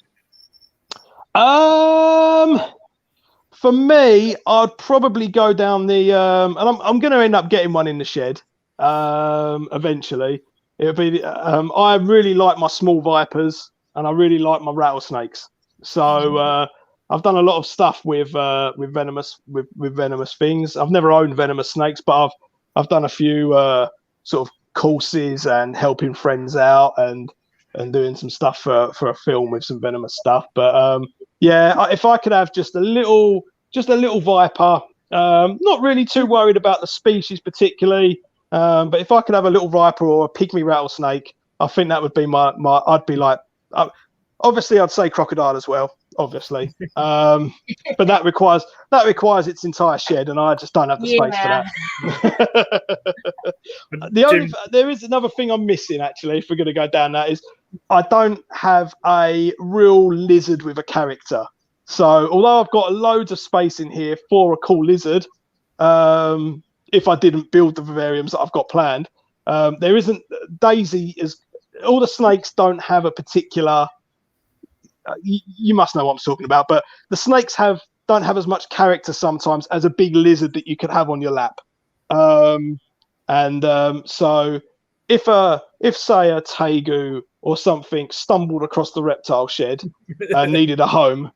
C: For me, I'd probably go down the and I'm going to end up getting one in the shed eventually. It'll be I really like my small vipers, and I really like my rattlesnakes. So I've done a lot of stuff with venomous things. I've never owned venomous snakes, but I've done a few sort of courses and helping friends out and doing some stuff for a film with some venomous stuff. But if I could have just a little viper, not really too worried about the species particularly, but if I could have a little viper or a pygmy rattlesnake, I think that would be my I'd be like, obviously I'd say crocodile as well, obviously, but that requires its entire shed, and I just don't have the space for that. There is another thing I'm missing, actually, if we're going to go down that, is I don't have a real lizard with a character. So although I've got loads of space in here for a cool lizard, if I didn't build the vivariums that I've got planned, there isn't. Daisy is, all the snakes don't have a particular, you must know what I'm talking about, but the snakes don't have as much character sometimes as a big lizard that you could have on your lap. So if say a tegu or something stumbled across the reptile shed and needed a home,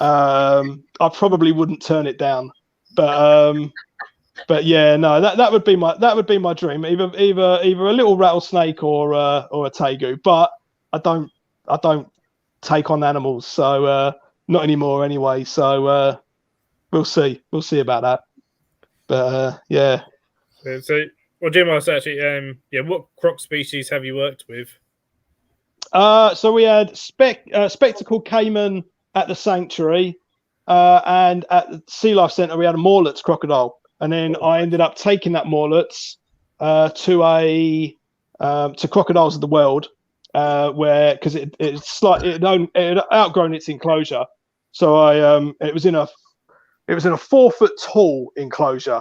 C: I probably wouldn't turn it down. But yeah, no, that would be my dream. Either a little rattlesnake or a tegu. But I don't take on animals, so not anymore anyway. So we'll see about that. But yeah.
A: So, well, Jim, I was actually, what croc species have you worked with?
C: So we had spectacled caiman at the sanctuary, and at the Sea Life Centre we had a Morlot's crocodile, and then I ended up taking that Morlot's to Crocodiles of the World, where, because it had outgrown its enclosure, so it was in a 4 foot tall enclosure,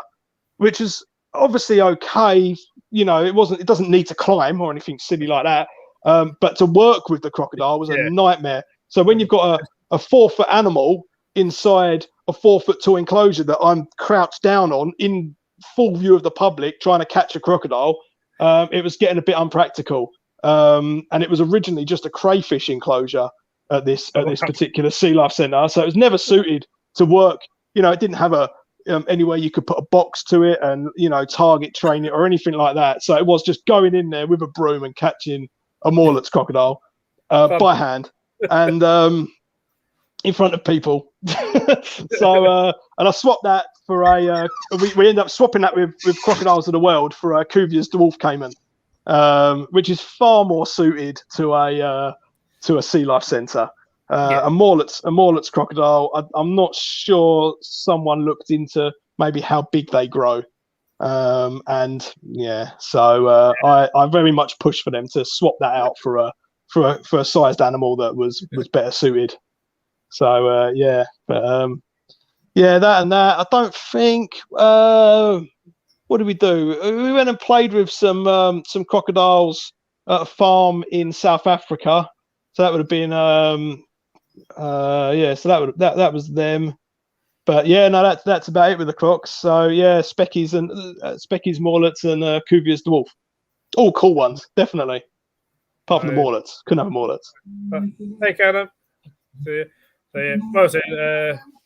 C: which is obviously okay. It doesn't need to climb or anything silly like that. But to work with the crocodile was a nightmare. So when you've got a 4 foot animal inside a 4 foot tall enclosure that I'm crouched down on in full view of the public trying to catch a crocodile, it was getting a bit unpractical. And it was originally just a crayfish enclosure at this particular Sea Life Centre, so it was never suited to work. It didn't have anywhere you could put a box to it and target train it or anything like that. So it was just going in there with a broom and catching a Morlot's crocodile by hand and in front of people. So and I swapped that for we ended up swapping that with Crocodiles of the World for a Cuvier's dwarf caiman, which is far more suited to a Sea Life Centre. A Morlot's crocodile, I'm not sure someone looked into maybe how big they grow. So I very much pushed for them to swap that out for a sized animal that was better suited. So that and that. I don't think. What did we do? We went and played with some crocodiles at a farm in South Africa. So that would have been yeah. So that was them. But yeah, no, that's about it with the Crocs. So yeah, Speckies and Speckies, Morlets, and Cuvier's Dwarf, all cool ones, definitely. Apart from the Morlets, couldn't have a Morlets.
A: Hey, Cannon. So yeah,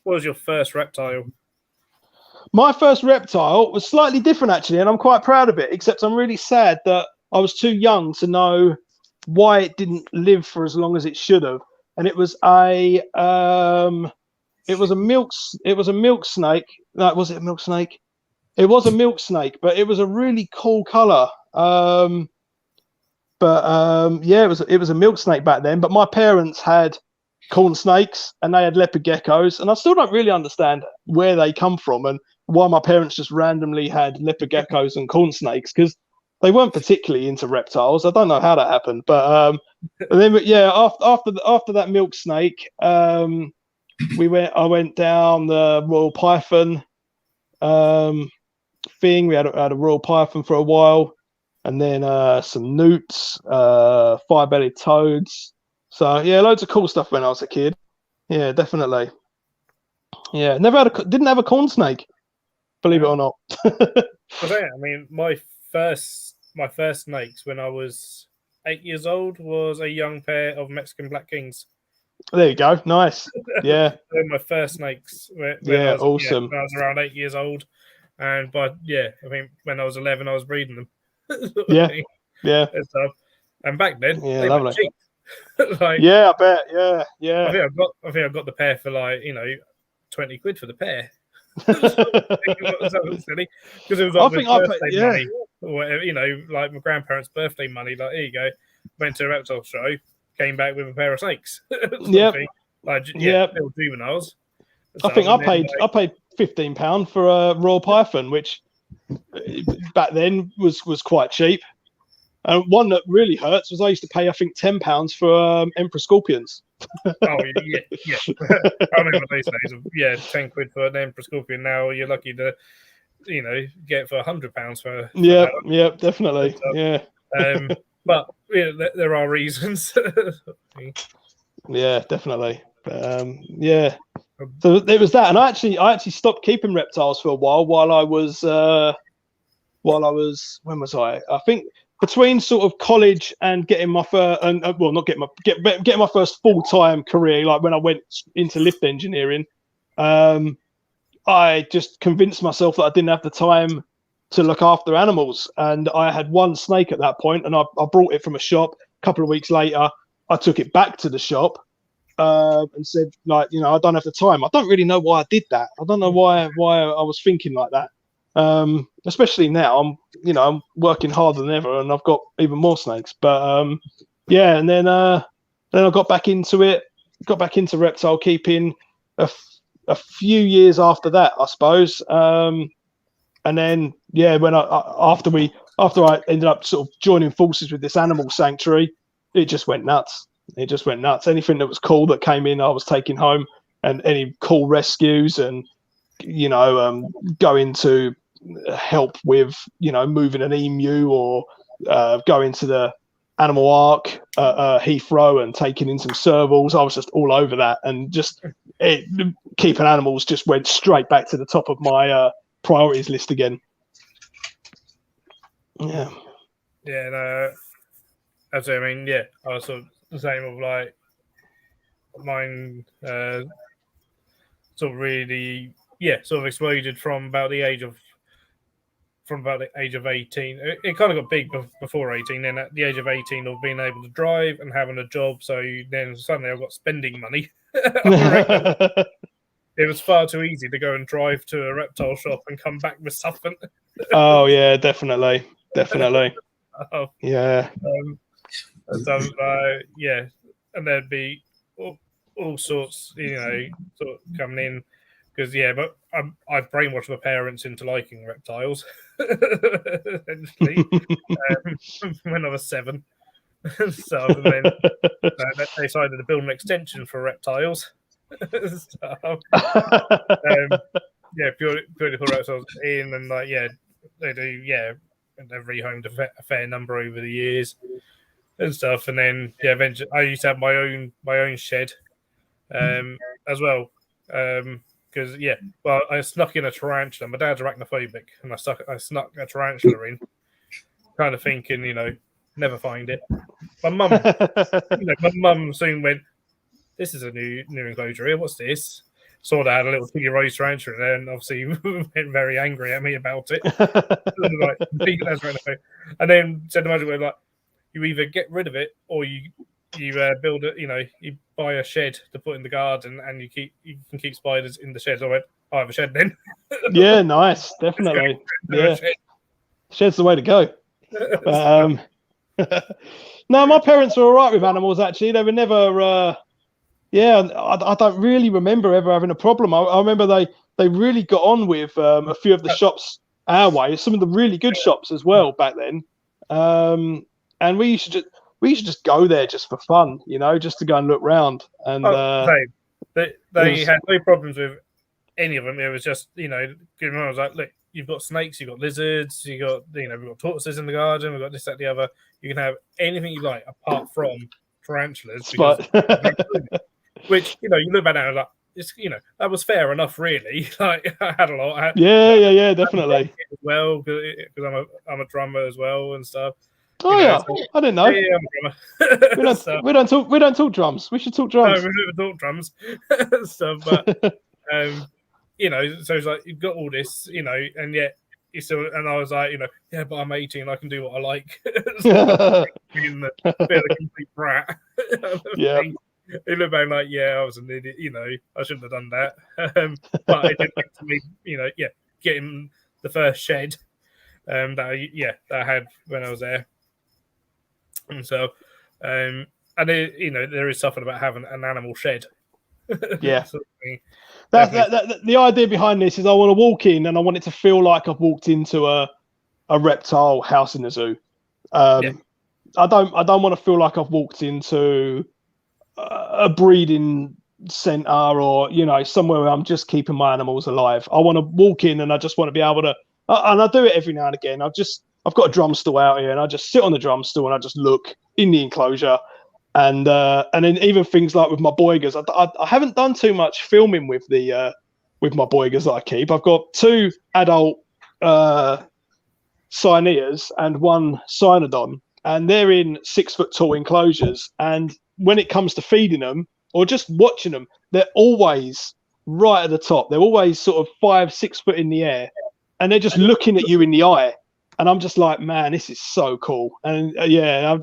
A: what was your first reptile?
C: My first reptile was slightly different actually, and I'm quite proud of it. Except I'm really sad that I was too young to know why it didn't live for as long as it should have. And it was a milk snake. No, was it a milk snake? It was a milk snake, but it was a really cool color. Yeah, it was a milk snake back then. But my parents had corn snakes and they had leopard geckos, and I still don't really understand where they come from and why my parents just randomly had leopard geckos and corn snakes, because they weren't particularly into reptiles. I don't know how that happened, but then yeah, after that milk snake, I went down the Royal Python thing. We had a Royal Python for a while, and then some newts, fire-bellied toads. So yeah, loads of cool stuff when I was a kid. Yeah, definitely. Yeah, didn't have a corn snake, believe it or not.
A: I mean, my first snakes when I was 8 years old was a young pair of Mexican Black Kings.
C: There you go. Nice. Yeah.
A: They were my first snakes.
C: Awesome.
A: When I was around 8 years old, and I mean, when I was 11, I was breeding them.
C: Yeah. Yeah.
A: And back then,
C: yeah,
A: they
C: lovely.
A: were cheap. Like,
C: yeah, I bet. Yeah, yeah.
A: I think I got the pair for like 20 quid for the pair. Because it was like birthday money, or whatever, like my grandparents' birthday money. Like, here you go. Went to a reptile show, came back with a pair of snakes.
C: Yeah,
A: little juveniles.
C: I think I paid £15 for a Royal Python, which back then was quite cheap. And one that really hurts was I used to pay, I think, £10 for Emperor Scorpions.
A: Oh yeah. I remember those days of 10 quid for an Emperor Scorpion. Now you're lucky to, get for £100 for.
C: Yeah, definitely. Yeah.
A: But there are reasons.
C: Yeah, definitely. Yeah. So it was that, and I actually stopped keeping reptiles for a while I was when was I? I think between sort of college and getting my first, getting my first full-time career, like when I went into lift engineering, I just convinced myself that I didn't have the time to look after animals. And I had one snake at that point, and I brought it from a shop. A couple of weeks later, I took it back to the shop and said, I don't have the time. I don't really know why I did that. I don't know why I was thinking like that. Especially now, I'm working harder than ever, and I've got even more snakes. But and then I got back into it. Got back into reptile keeping a few years after that, I suppose. And then when after I ended up sort of joining forces with this animal sanctuary, it just went nuts. Anything that was cool that came in, I was taking home, and any cool rescues, and going to help with moving an emu, or going to the animal ark at Heathrow and taking in some servals. I was just all over that, and just keeping animals just went straight back to the top of my priorities list again. Yeah.
A: Yeah, no, absolutely. I mean, I was sort of the same of like mine. Sort of really, sort of exploded from about the age of 18. It kind of got big before 18. Then at the age of 18, of being able to drive and having a job, so then suddenly I've got spending money. It was far too easy to go and drive to a reptile shop and come back with something.
C: Oh yeah, definitely. Yeah.
A: And there'd be all sorts, sort of coming in, because but I brainwashed my parents into liking reptiles, essentially, when I was 7. So then they decided to build an extension for reptiles. Beautiful reptiles in, and they do, and they've rehomed a fair number over the years. and stuff. And then eventually I used to have my own shed as well. Because I snuck in a tarantula. My dad's arachnophobic, and I snuck a tarantula in, kind of thinking, never find it. My mum soon went, "This is a new enclosure here. What's this?" Saw that I had a little piggy rose tarantula there, and obviously went very angry at me about it. And then said to my like, "You either get rid of it, or you build it. You buy a shed to put in the garden, and you can keep spiders in the shed." I went, "I have a shed then."
C: Yeah, nice, definitely. Yeah, shed's the way to go. No, my parents were all right with animals. Actually, they were never. I don't really remember ever having a problem. I remember they really got on with a few of the shops our way, some of the really good shops as well back then. And we used to just go there just for fun, just to go and look round. And
A: they had no problems with any of them. It was just, I was like, look, you've got snakes, you've got lizards, we've got tortoises in the garden, we've got this, that, the other. You can have anything you like apart from tarantulas. Which, you look back now, like, it's, that was fair enough, really. Like, I had a lot.
C: Yeah, definitely.
A: As well, because I'm a drummer as well and stuff.
C: I didn't know.
A: Yeah, I'm a drummer.
C: we don't talk drums. We should talk drums.
A: No, we never talk drums stuff, but so it's like you've got all this, and yet you still. And I was like, but I'm 18, I can do what I like. Being a bit of a complete brat.
C: Yeah.
A: They look back like, I was an idiot, I shouldn't have done that. But it did back to me, getting the first shed that I had when I was there. And so, and there is something about having an animal shed.
C: Yeah. The idea behind this is I want to walk in and I want it to feel like I've walked into a reptile house in the zoo. I don't want to feel like I've walked into a breeding center or somewhere where I'm just keeping my animals alive. I want to walk in and I just want to be able to, and I do it every now and again. I've got a drum stool out here and I just sit on the drum stool and I just look in the enclosure, and then even things like with my boigers. I haven't done too much filming with my boigers that I keep. I've got 2 adult cynias and 1 cynodon, and they're in 6 foot tall enclosures. And when it comes to feeding them or just watching them, they're always right at the top. They're always sort of 5-6 foot in the air, and they're just looking at you in the eye. And I'm just like, man, this is so cool. And I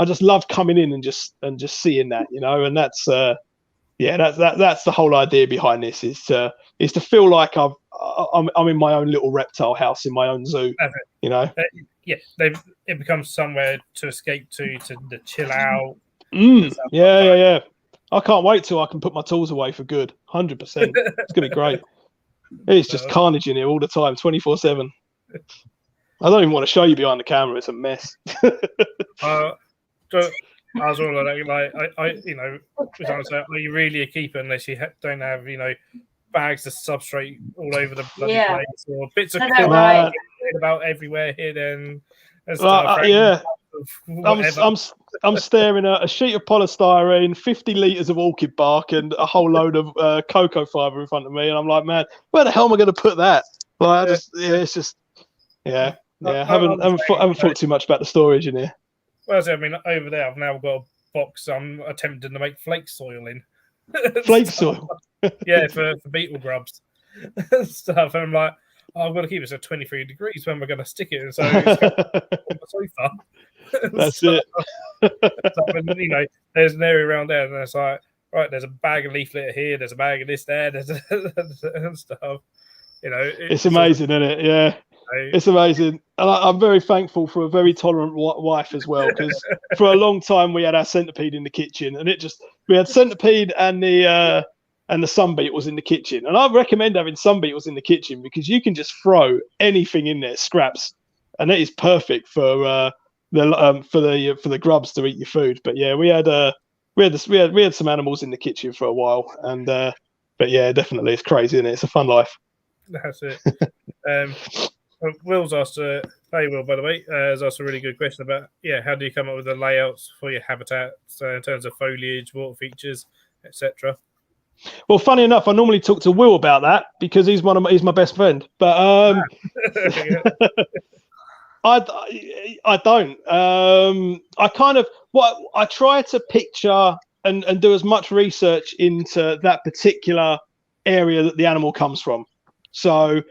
C: just love coming in and just seeing that, and that's that's the whole idea behind this is to feel like I'm in my own little reptile house in my own zoo,
A: it becomes somewhere to escape to chill out.
C: Yeah. I can't wait till I can put my tools away for good. 100%. It's gonna be great. It's just carnage in here all the time, 24/7. I don't even want to show you behind the camera. It's a mess.
A: I was all like, are you really a keeper unless you don't have, bags of substrate all over the bloody place or bits of cloth about everywhere hidden and stuff.
C: I'm staring at a sheet of polystyrene, 50 litres of orchid bark, and a whole load of cocoa fibre in front of me, and I'm like, man, where the hell am I going to put that? Like, I haven't thought too much about the storage in here.
A: Well, over there, I've now got a box I'm attempting to make flake soil in.
C: Flake soil?
A: Yeah, for beetle grubs and stuff. And I'm like, I've got to keep this at 23 degrees when we're going to stick it. And so it's on the sofa.
C: That's it.
A: There's an area around there, and it's like, right, there's a bag of leaf litter here, there's a bag of this there, and stuff.
C: It's amazing, isn't it? Yeah. It's amazing. And I'm very thankful for a very tolerant wife as well, because for a long time we had our centipede in the kitchen, and we had centipede and the sunbeat was in the kitchen. And I recommend having sunbeat was in the kitchen because you can just throw anything in there, scraps, and it is perfect for the grubs to eat your food. But yeah, we had some animals in the kitchen for a while, and but yeah, definitely it's crazy, isn't it? It's a fun life.
A: That's it. Will's asked, hey Will, by the way, has asked a really good question about, how do you come up with the layouts for your habitats in terms of foliage, water features, etc.
C: Well, funny enough, I normally talk to Will about that because he's my best friend. But I don't. I kind of I try to picture and do as much research into that particular area that the animal comes from. So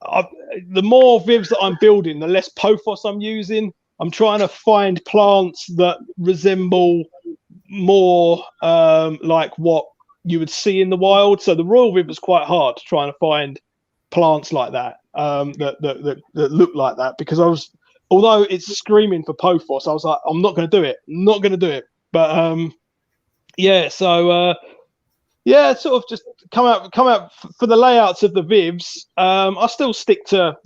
C: the more vivs that I'm building, the less pothos I'm using. I'm trying to find plants that resemble more like what you would see in the wild. So the royal viv was quite hard trying to find plants like that that look like that, because although it's screaming for pothos, I was like, I'm not going to do it. But sort of just come out for the layouts of the vivs. I still stick to,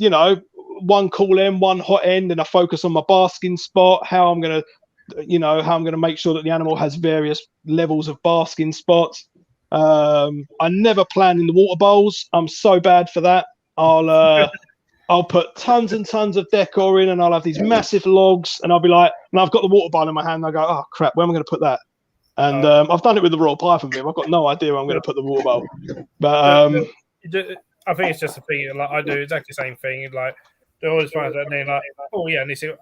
C: one cool end, one hot end, and I focus on my basking spot, how I'm going to make sure that the animal has various levels of basking spots. I never plan in the water bowls. I'm so bad for that. I'll put tons and tons of decor in, and I'll have these massive logs, and I'll be like, and I've got the water bowl in my hand, and I go, oh crap, where am I going to put that? And I've done it with the Royal Python viv. I've got no idea where I'm going to put the water bowl. But
A: I think it's just a thing. Like I do exactly the same thing. Like they always find that, and they're like, oh yeah, and they say,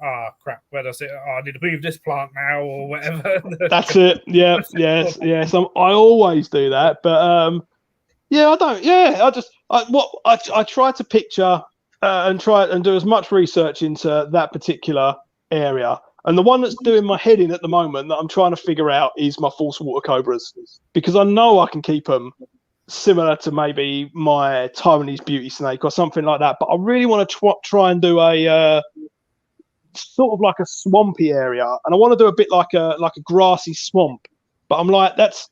A: crap, where does it? I need to move this plant now or whatever.
C: That's it. Yeah, yes. I always do that, but I don't. Yeah, I try to picture and try and do as much research into that particular area. And the one that's doing my head in at the moment that I'm trying to figure out is my false water cobras, because I know I can keep them similar to maybe my Taiwanese beauty snake or something like that. But I really want to try and do a sort of like a swampy area, and I want to do a bit like a grassy swamp. But I'm like, that's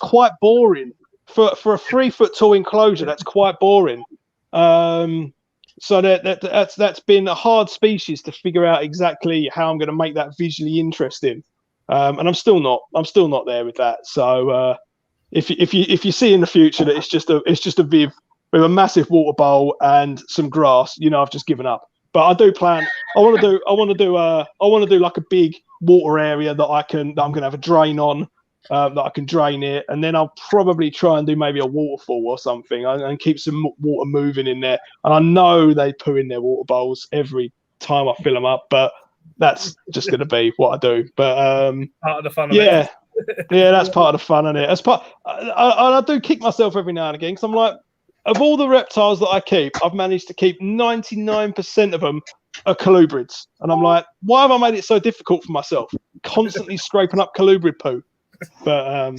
C: quite boring for a 3 foot tall enclosure. That's quite boring. So that's been a hard species to figure out exactly how I'm going to make that visually interesting, and I'm still not there with that. So if you see in the future that it's just a viv with a massive water bowl and some grass, I've just given up. But I do plan. I want to do like a big water area that I'm going to have a drain on. That I can drain it, and then I'll probably try and do maybe a waterfall or something, and keep some water moving in there. And I know they poo in their water bowls every time I fill them up, but that's just going to be what I do. But
A: part of the fun.
C: Yeah, that's part of the fun, isn't it? As part, I do kick myself every now and again, because I'm like, of all the reptiles that I keep, I've managed to keep 99% of them are colubrids, and I'm like, why have I made it so difficult for myself? Constantly scraping up colubrid poo. But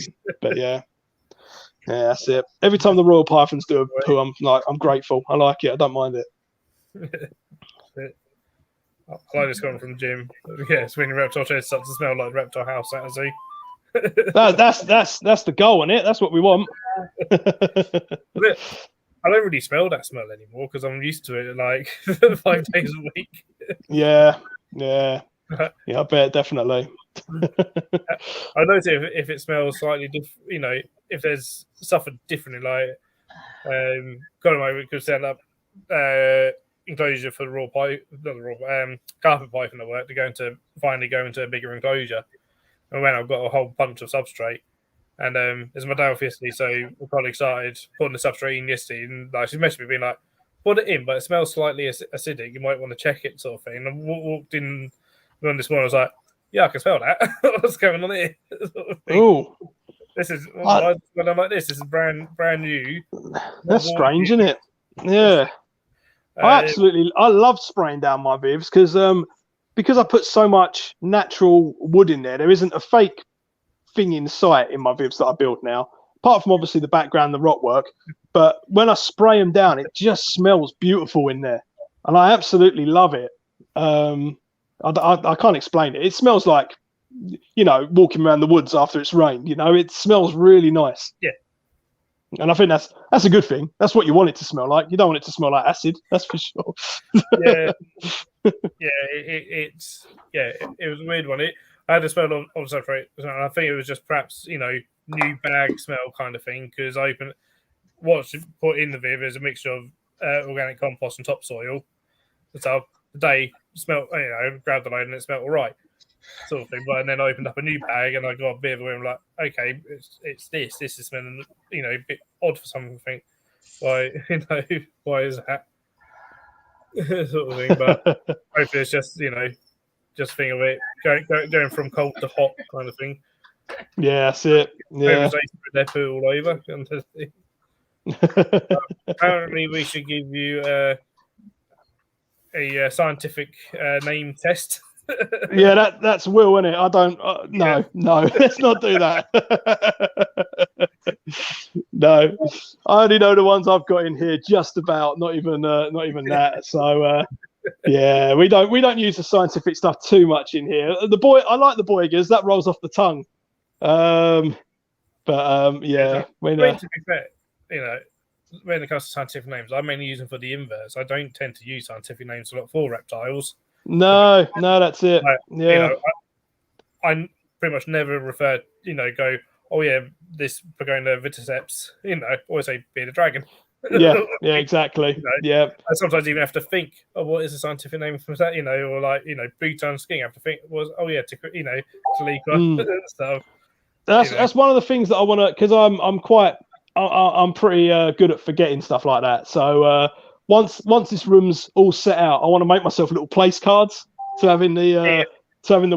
C: that's it. Every time the Royal Pythons do a poo, I'm grateful. I like it. I don't mind it.
A: I just got from Jim. Yeah, it's when your reptile chest starts to smell like reptile house at a zoo.
C: That's the goal, isn't it? That's what we want.
A: I don't really smell that smell anymore because I'm used to it like 5 days a week.
C: Yeah, I bet, definitely.
A: I notice if it smells slightly different, if there's suffered differently, like we could set up enclosure for the carpet python at work to finally go into a bigger enclosure, and when I've got a whole bunch of substrate, and it's my day off yesterday, so my colleague started putting the substrate in yesterday, and like she messaged me being like, put it in, but it smells slightly acidic, you might want to check it, sort of thing. And I walked in this morning, I was like, yeah, I can smell that. What's going on here?
C: Oh,
A: this is when I'm like this. This is brand new.
C: That's strange, isn't it? Yeah, I love spraying down my vivs because I put so much natural wood in there. There isn't a fake thing in sight in my vivs that I build now, apart from obviously the background, the rock work. But when I spray them down, it just smells beautiful in there, and I absolutely love it. I can't explain it. It smells like, walking around the woods after it's rained. It smells really nice.
A: Yeah.
C: And I think that's a good thing. That's what you want it to smell like. You don't want it to smell like acid. That's for sure.
A: Yeah. It was a weird one. I had a smell of substrate. I think it was just perhaps, new bag smell kind of thing, because what's put in the viv is a mixture of organic compost and topsoil. So the day smelled, grabbed the load and it smelled all right, sort of thing. But and then I opened up a new bag and I got a bit of it. I'm like, okay, it's this. This is smelling, a bit odd for something. Why, why is that? Sort of thing. But hopefully it's just, just think of it going from cold to hot kind of thing.
C: Yeah, that's it. Yeah.
A: Leopard all over. Apparently, we should give you a scientific name test.
C: Yeah, that's Will, isn't it? I don't. No, let's not do that. No, I only know the ones I've got in here. Just about, not even that. So yeah, we don't use the scientific stuff too much in here. I like the Boygers. That rolls off the tongue. Yeah,
A: to be fair, when it comes to scientific names, I mainly use them for the inverse. I don't tend to use scientific names a lot for reptiles.
C: No, that's it.
A: I pretty much never refer, go, oh yeah, this Pagoda viticeps, always say bearded dragon.
C: Yeah, exactly. Yeah.
A: I sometimes even have to think, oh, what is the scientific name for that? Or like, Bhutan skiing. I have to think, Talika and stuff.
C: That's one of the things that I want to, because I'm pretty good at forgetting stuff like that. So once this room's all set out, I want to make myself little place cards to have in the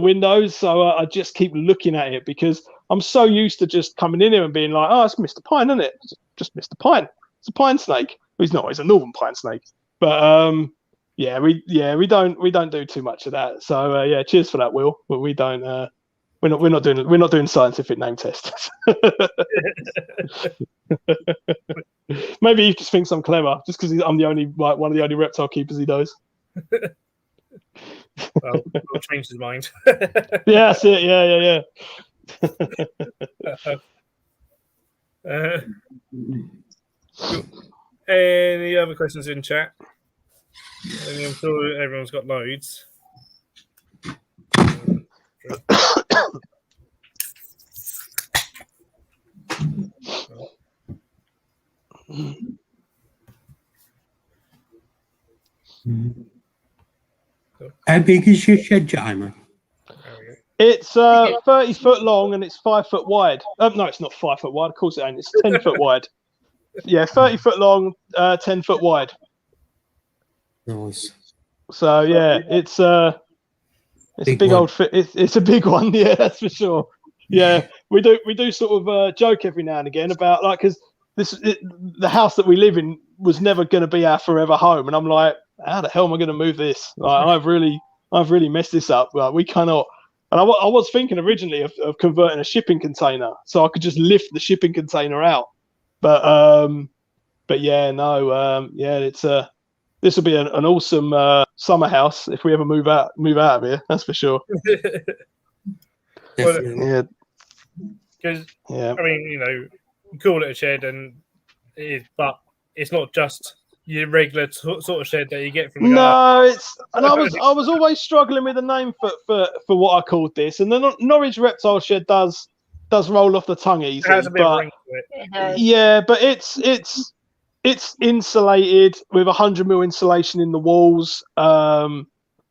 C: windows. So I just keep looking at it because I'm so used to just coming in here and being like, oh, it's Mr. Pine, isn't it? It's just Mr. Pine. It's a pine snake. Well, he's not. He's a northern pine snake. But we don't do too much of that. So yeah, cheers for that, Will. But we don't. We're not doing scientific name tests. Maybe he just thinks I'm clever, just because I'm the only one of the only reptile keepers he knows.
A: Well, we'll change his mind.
C: Yeah, that's it. Yeah.
A: Any other questions in chat? I'm sure everyone's got loads.
D: How big is your shed, Jamie?
C: It's 30 foot long and it's 5 foot wide. No, it's not 5 foot wide. Of course it ain't. It's 10 foot wide. Yeah, 30 foot long, 10 foot wide.
D: Nice.
C: So yeah, it's a big old fit. It's a big one. Yeah, that's for sure. Yeah, we do sort of joke every now and again about like, because the house that we live in was never going to be our forever home, and I'm like, how the hell am I going to move this? Like, I've really messed this up. Like, we cannot. And I was thinking originally of converting a shipping container so I could just lift the shipping container out. But yeah, no, yeah, it's this will be an awesome summer house if we ever move out of here. That's for sure. Yeah.
A: Because I mean, you call it a shed, and it is, but it's not just your regular sort of shed that you get from the garden.
C: And I was always struggling with a name for what I called this, and the Norwich Reptile Shed does roll off the tongue easy.
A: It has a bit of ring to it.
C: Yeah, but it's insulated with 100mm insulation in the walls.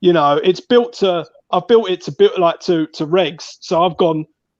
C: It's built I've built it to regs. So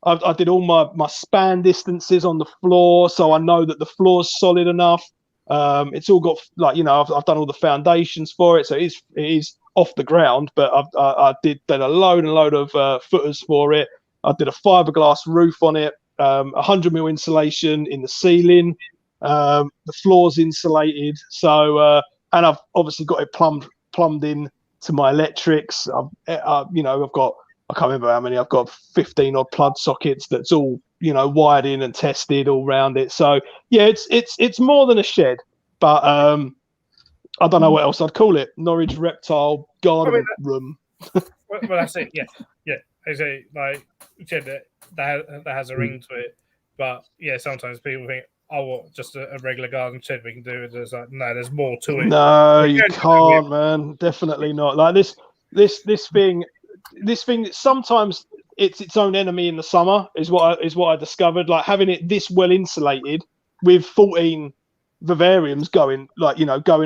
C: I did all my span distances on the floor, so I know that the floor's solid enough. It's all got I've done all the foundations for it, so it is off the ground. But I did a load of footers for it. I did a fiberglass roof on it, 100mm insulation in the ceiling. The floor's insulated, so and I've obviously got it plumbed in to my electrics. I've got, I can't remember how many. I've got 15 odd plug sockets that's all wired in and tested all around it. So yeah, it's more than a shed, but I don't know what else I'd call it. Norwich Reptile Garden Room.
A: Well, that's it. Yeah. It's a shed that has a ring to it, but yeah, sometimes people think, oh, what, just a regular garden shed we can do it. There's no, there's more to it.
C: No, you can't, man. Definitely not. Like this thing. Sometimes it's its own enemy in the summer. Is what I discovered. Like, having it this well insulated with 14 vivariums going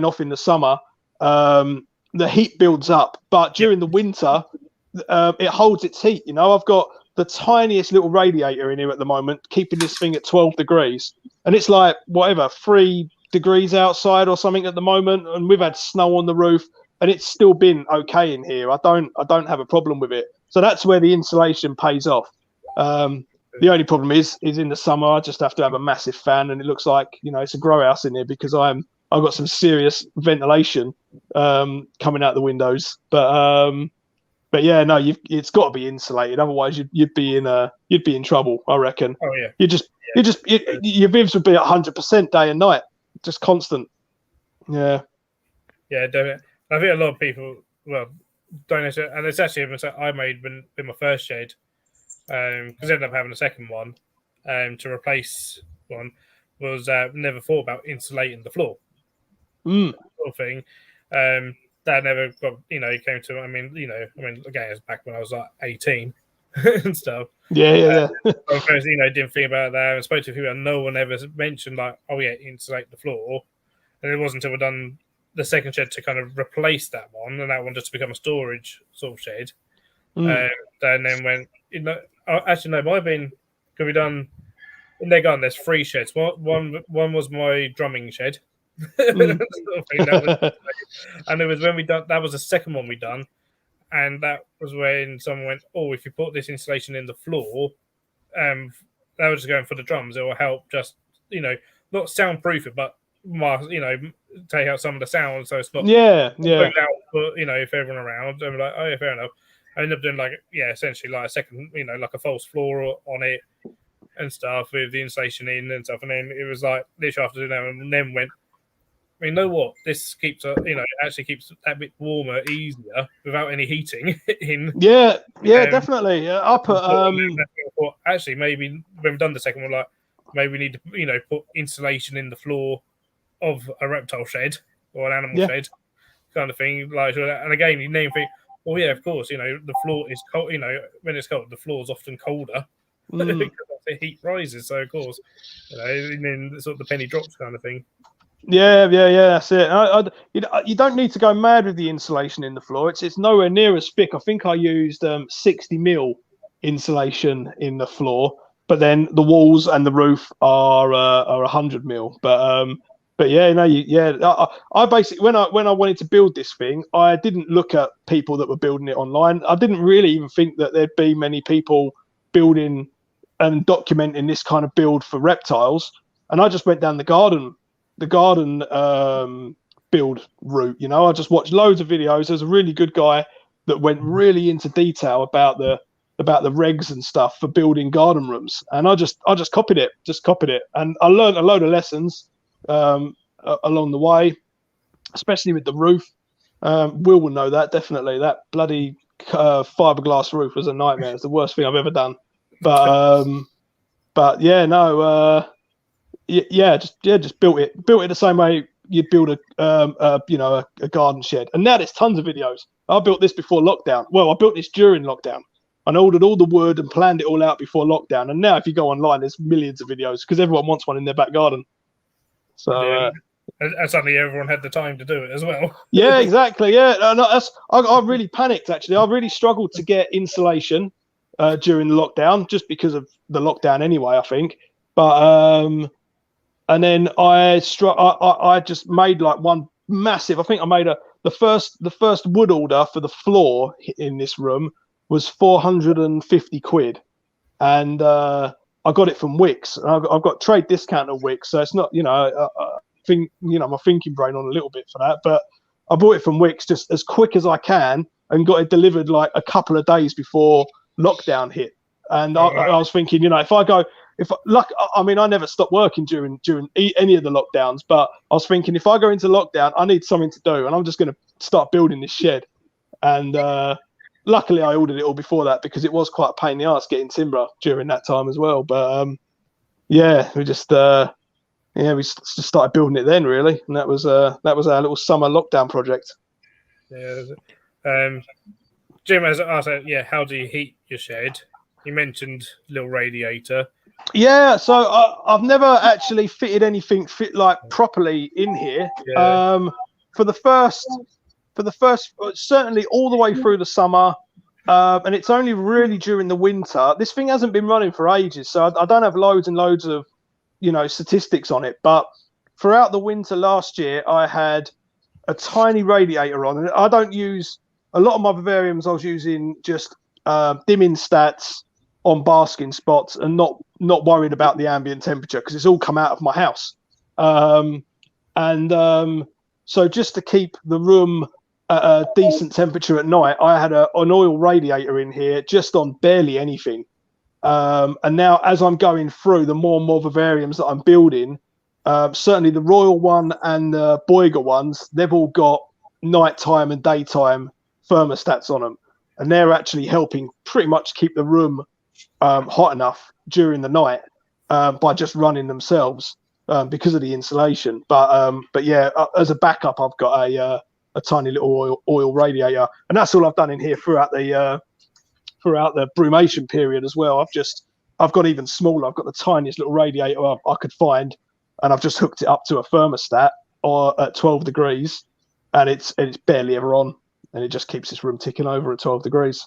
C: off in the summer. the heat builds up. But during the winter, it holds its heat. You know, I've got the tiniest little radiator in here at the moment, keeping this thing at 12 degrees, and it's like whatever 3 degrees outside or something at the moment, and we've had snow on the roof, and it's still been okay in here. I don't have a problem with it. So that's where the insulation pays off. The only problem is in the summer I just have to have a massive fan, and it looks like, you know, it's a grow house in here because I've got some serious ventilation coming out the windows. But yeah, no, it's got to be insulated. Otherwise, you'd be in trouble, I reckon.
A: Oh yeah.
C: Your vivs would be 100% day and night, just constant. Yeah.
A: Yeah, definitely. I think a lot of people, well, don't necessarily, and it's actually a mistake I made when in my first shed, because I ended up having a second one, to replace one, was never thought about insulating the floor. Sort of thing. That never got, it came to, again, it's back when I was like 18 and stuff.
C: Yeah.
A: Of course, didn't think about that. I spoke to people, and no one ever mentioned, like, oh, yeah, insulate the floor. And it wasn't until we'd done the second shed to kind of replace that one, and that one just to become a storage sort of shed. And then when, actually, no, it might have been, could be done in their garden. There's 3 sheds. One was my drumming shed. Sort of thing. And it was when we done that was the second one we done, and that was when someone went, oh, if you put this insulation in the floor, that was just going for the drums, it will help just not soundproof it, but take out some of the sound so it's not
C: yeah
A: out for if everyone around. And we're like, oh yeah, fair enough. I ended up doing essentially like a second, like a false floor on it and stuff with the insulation in and stuff, and then it was like literally after doing that, and then went, you know what? This keeps actually keeps that bit warmer, easier without any heating in.
C: Yeah, definitely. I put
A: actually maybe when we've done the second one, like maybe we need to put insulation in the floor of a reptile shed or an animal shed, kind of thing. Like, and again, you name think, well, yeah, of course, the floor is cold. When it's cold, the floor is often colder because the heat rises. So of course, and then sort of the penny drops kind of thing.
C: Yeah, that's it. You don't need to go mad with the insulation in the floor. It's nowhere near as thick. I think I used 60mm insulation in the floor, but then the walls and the roof are 100mm. But yeah, no, I basically when I wanted to build this thing, I didn't look at people that were building it online. I didn't really even think that there'd be many people building and documenting this kind of build for reptiles, and I just went down the garden build route. I just watched loads of videos. There's a really good guy that went really into detail about the regs and stuff for building garden rooms, and I just copied it, and I learned a load of lessons along the way, especially with the roof. Will know that definitely. That bloody fiberglass roof was a nightmare. It's the worst thing I've ever done. But yeah, no. Just built it the same way you'd build a garden shed. And now there's tons of videos. I built this before lockdown. Well, I built this during lockdown. I ordered all the wood and planned it all out before lockdown. And now if you go online, there's millions of videos because everyone wants one in their back garden. So
A: and suddenly everyone had the time to do it as well.
C: Yeah, exactly. Yeah, I really panicked actually. I really struggled to get insulation during the lockdown just because of the lockdown anyway, I think. But and then I just made like one massive. I think I made the first wood order for the floor in this room was 450 quid, and I got it from Wix. I've got trade discount at Wix, so it's not I think my thinking brain on a little bit for that, but I bought it from Wix just as quick as I can and got it delivered like a couple of days before lockdown hit. And I was thinking, I never stopped working during any of the lockdowns, but I was thinking if I go into lockdown, I need something to do, and I'm just going to start building this shed. And luckily, I ordered it all before that because it was quite a pain in the ass getting timber during that time as well. But we just started building it then, really, and that was our little summer lockdown project.
A: Yeah. Jim has asked, how do you heat your shed? You mentioned little radiator.
C: Yeah, so I've never actually fitted anything properly in here.
A: Yeah.
C: For the first for the first, certainly all the way through the summer. And it's only really during the winter. This thing hasn't been running for ages, so I don't have loads and loads of, statistics on it. But throughout the winter last year, I had a tiny radiator on, and I don't use a lot of my vivariums. I was using just dimming stats on basking spots and not worried about the ambient temperature because it's all come out of my house. So just to keep the room at a decent temperature at night, I had an oil radiator in here just on barely anything. And now as I'm going through the more and more vivariums that I'm building, certainly the Royal one and the Boiger ones, they've all got nighttime and daytime thermostats on them. And they're actually helping pretty much keep the room hot enough during the night by just running themselves because of the insulation. But yeah, as a backup, I've got a tiny little oil radiator, and that's all I've done in here throughout the brumation period as well. I've got even smaller. I've got the tiniest little radiator I could find, and I've just hooked it up to a thermostat at 12 degrees, and it's barely ever on, and it just keeps this room ticking over at 12 degrees.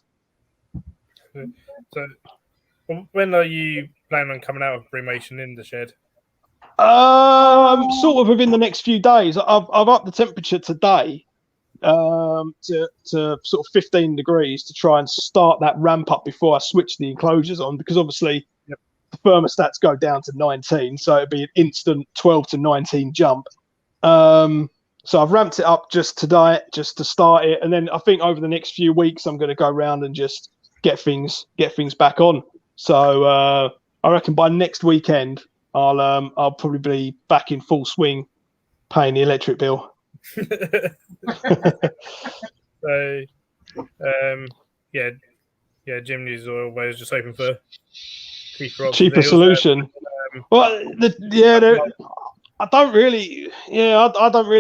A: So, when are you planning on coming out of brumation in the shed?
C: Sort of within the next few days. I've upped the temperature today to sort of 15 degrees to try and start that ramp up before I switch the enclosures on, because obviously the thermostats go down to 19, so it'd be an instant 12 to 19 jump. So I've ramped it up just today, just to start it, and then I think over the next few weeks I'm going to go around and just get things back on. So I reckon by next weekend I'll probably be back in full swing paying the electric bill.
A: So Jim News always just hoping for cheaper
C: solution. I don't really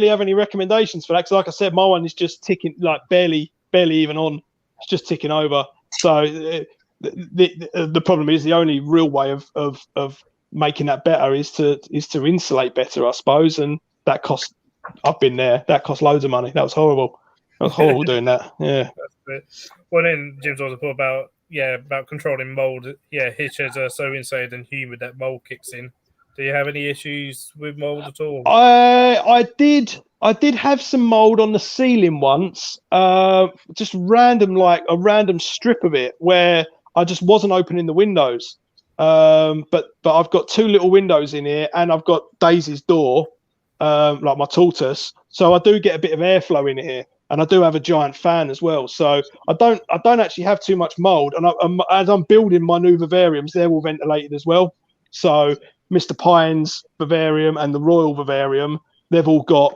C: have any recommendations for that, because like I said, my one is just ticking, like barely even on. It's just ticking over. So the problem is the only real way of making that better is to insulate better, I suppose, and that costs. I've been there. That cost loads of money. That was horrible. That was horrible doing that. Yeah.
A: Well, then Jim's also thought about controlling mold. Yeah, his sheds are so insulated and humid that mold kicks in. Do you have any issues with mold at all?
C: I did have some mold on the ceiling once. Just random, like a random strip of it where I just wasn't opening the windows. But I've got two little windows in here, and I've got Daisy's door. Like my tortoise, so I do get a bit of airflow in here, and I do have a giant fan as well. So I don't actually have too much mold, and as I'm building my new vivariums, they're all ventilated as well. So Mr. Pine's vivarium and the Royal vivarium, they've all got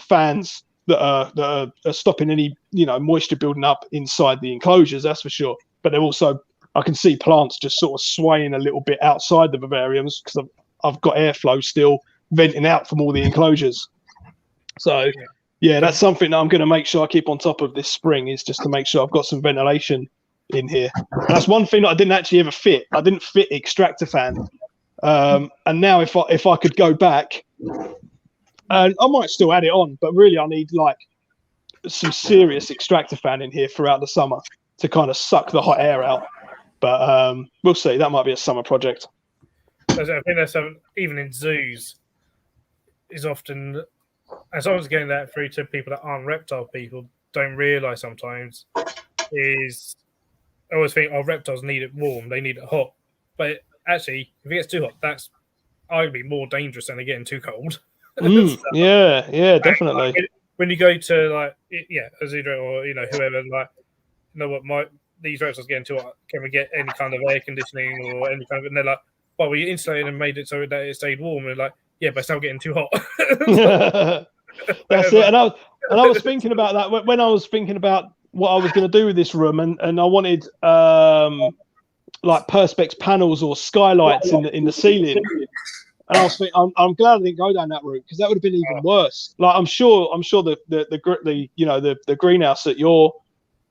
C: fans that are stopping any moisture building up inside the enclosures. That's for sure. But they're also, I can see plants just sort of swaying a little bit outside the vivariums because I've got airflow still venting out from all the enclosures. So yeah, that's something that I'm going to make sure I keep on top of this spring, is just to make sure I've got some ventilation in here. That's one thing that I didn't actually ever fit. I didn't fit extractor fan. And now if I could go back, and I might still add it on, but really I need like some serious extractor fan in here throughout the summer to kind of suck the hot air out. But we'll see. That might be a summer project.
A: I think that's even in zoos is often, as I was getting that through to people that aren't reptile people, don't realise sometimes, is I always think, reptiles need it warm, they need it hot. But actually, if it gets too hot, that's arguably more dangerous than it getting too cold.
C: Yeah, definitely.
A: When you go to a zoo or whoever, these reptiles getting too hot, can we get any kind of air conditioning or any kind of? And they're like, well, we insulated and made it so that it stayed warm. And like, yeah, but it's now getting too hot.
C: That's it. And I was thinking about that when I was thinking about what I was going to do with this room, and I wanted like perspex panels or skylights in the ceiling. And I was thinking, I'm glad I didn't go down that route, because that would have been even worse. Like I'm sure the greenhouse at your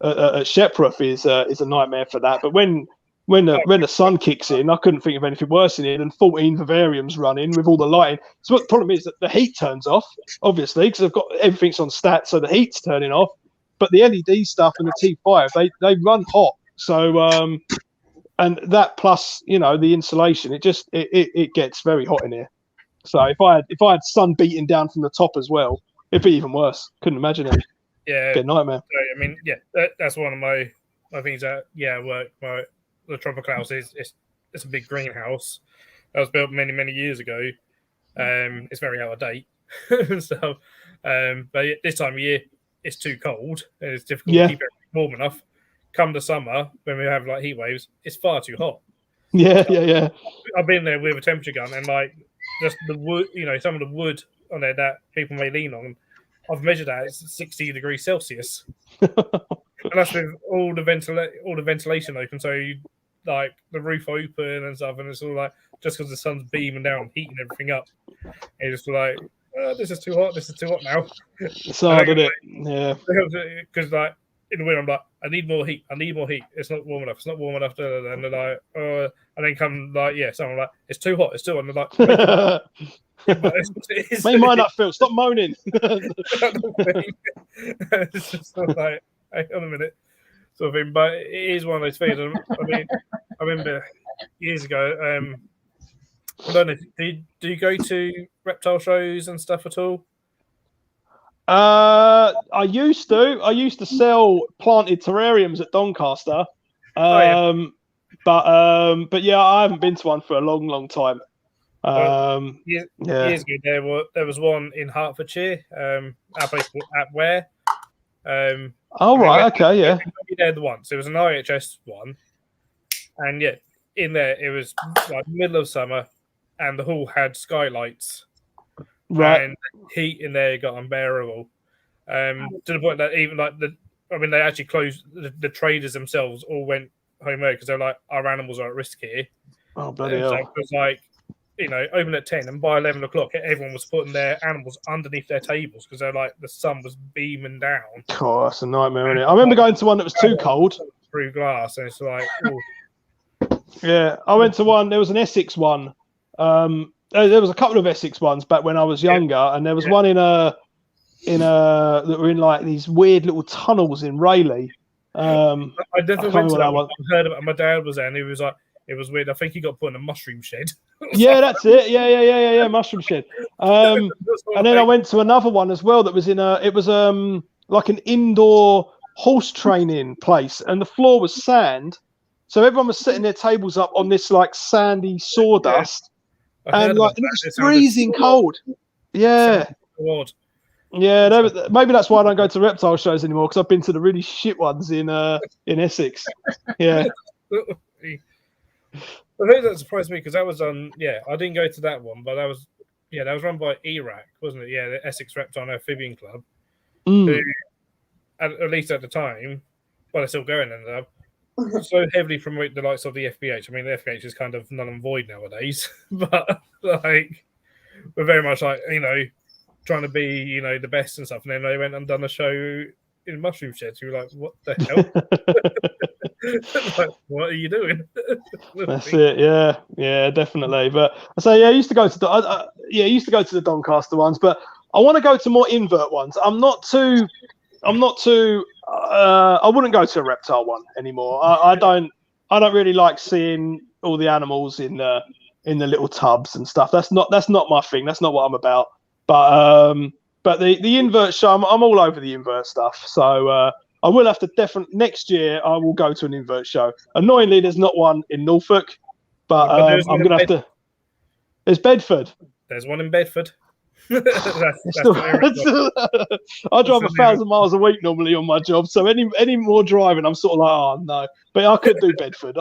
C: at Sheproof is a nightmare for that. But when when the sun kicks in, I couldn't think of anything worse in here than 14 vivariums running with all the lighting. So what the problem is that the heat turns off, obviously, because I've got everything's on stats, so the heat's turning off. But the LED stuff and the T5, they run hot. So and that plus, you know, the insulation, it gets very hot in here. So if I had sun beating down from the top as well, it'd be even worse. Couldn't imagine it.
A: Yeah,
C: be a nightmare.
A: I mean, yeah, that's one of my things that work. The tropical house it's a big greenhouse that was built many years ago. It's very out of date. So, but this time of year it's too cold and it's difficult to keep it warm enough. Come the summer when we have like heat waves, it's far too hot.
C: Yeah.
A: I've been there with a temperature gun and like just the wood, you know, some of the wood on there that people may lean on. I've measured that it's 60 degrees Celsius, and that's with all the ventilation open. So you like the roof open and stuff, and it's all like just because the sun's beaming down, heating everything up. And you're just like, this is too hot. This is too hot now.
C: So I did it. Yeah.
A: Because like in the winter, I'm like, I need more heat. It's not warm enough. It's not warm enough. And they're like, and then come like, someone like, it's too hot. It's too hot. And they're like,
C: Make mine up, Phil. Stop moaning.
A: It's just like, hey, hold a minute, sort of thing. But it is one of those things. I mean, I remember years ago. I don't know. Do you go to reptile shows and stuff at all?
C: I used to sell planted terrariums at Doncaster. But yeah, I haven't been to one for a long time.
A: Years ago, there was one in Hertfordshire, our place called at Ware.
C: Okay, yeah.
A: We there once. It was an IHS one, and in there it was like middle of summer, and the hall had skylights.
C: Right.
A: And heat in there got unbearable. To the point that even like they actually closed. The traders themselves all went home early because they're like, our animals are at risk here.
C: Oh bloody hell!
A: So it was like, you know, open at 10, and by 11 o'clock, everyone was putting their animals underneath their tables because they're like the sun was beaming down.
C: Oh, that's a nightmare, isn't it? I remember going to one that was too cold
A: through glass, and it's like,
C: yeah. I went to one. There was an Essex one. There was a couple of Essex ones back when I was younger, and there was one in a that were in like these weird little tunnels in Rayleigh.
A: I definitely went to that one. I heard about it. My dad was there, and he was like, it was weird. I think he got put in a mushroom shed.
C: Yeah, that's it. Yeah, mushroom shed. And then I went to another one as well that was like an indoor horse training place, and the floor was sand, so everyone was setting their tables up on this like sandy sawdust, and like it was freezing cold. Yeah. Yeah, maybe that's why I don't go to reptile shows anymore, because I've been to the really shit ones in Essex. Yeah.
A: I think that surprised me because that was I didn't go to that one, but that was run by AKAC, wasn't it? Yeah, the Essex Reptile Amphibian Club, who, at least at the time, well, they're still going ended up, so heavily promote the likes of the FBH. I mean, the FBH is kind of null and void nowadays, but like we're very much like, you know, trying to be, you know, the best and stuff. And then they went and done a show in mushroom sheds. You were like, what the hell? Like, what are you doing?
C: That's it. Yeah, definitely. But I say, I used to go to the Doncaster ones, but I want to go to more invert ones. I wouldn't go to a reptile one anymore. I don't really like seeing all the animals in the little tubs and stuff. That's not my thing. That's not what I'm about. But the invert show, I'm all over the invert stuff. So I will have to definitely next year. I will go to an invert show. Annoyingly, there's not one in Norfolk, but I'm gonna have to. There's Bedford.
A: There's one in Bedford. I
C: drive 1,000 miles a week normally on my job, so any more driving, I'm sort of like, oh no. But I could do Bedford.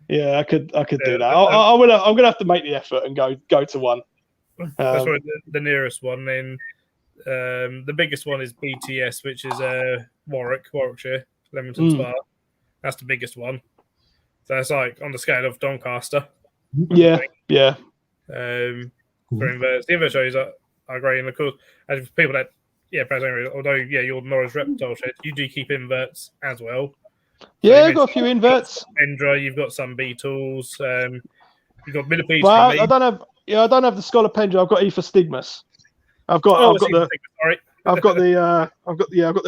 C: Yeah, I could do that. I'm gonna have to make the effort and go to one.
A: That's right, the nearest one. Then the biggest one is BTS, which is Warwickshire, Leamington Spa. That's the biggest one. So it's like on the scale of Doncaster.
C: Yeah.
A: For inverts, the invert shows are great, and of course, as people that although you're Norwich Reptile shed, you do keep inverts as well.
C: Yeah, I've got a few inverts.
A: Endra, you've got some beetles. You've got millipedes.
C: Well, I don't have. Yeah, I don't have the Scolopendra. I've got Ephastigmus. I've got the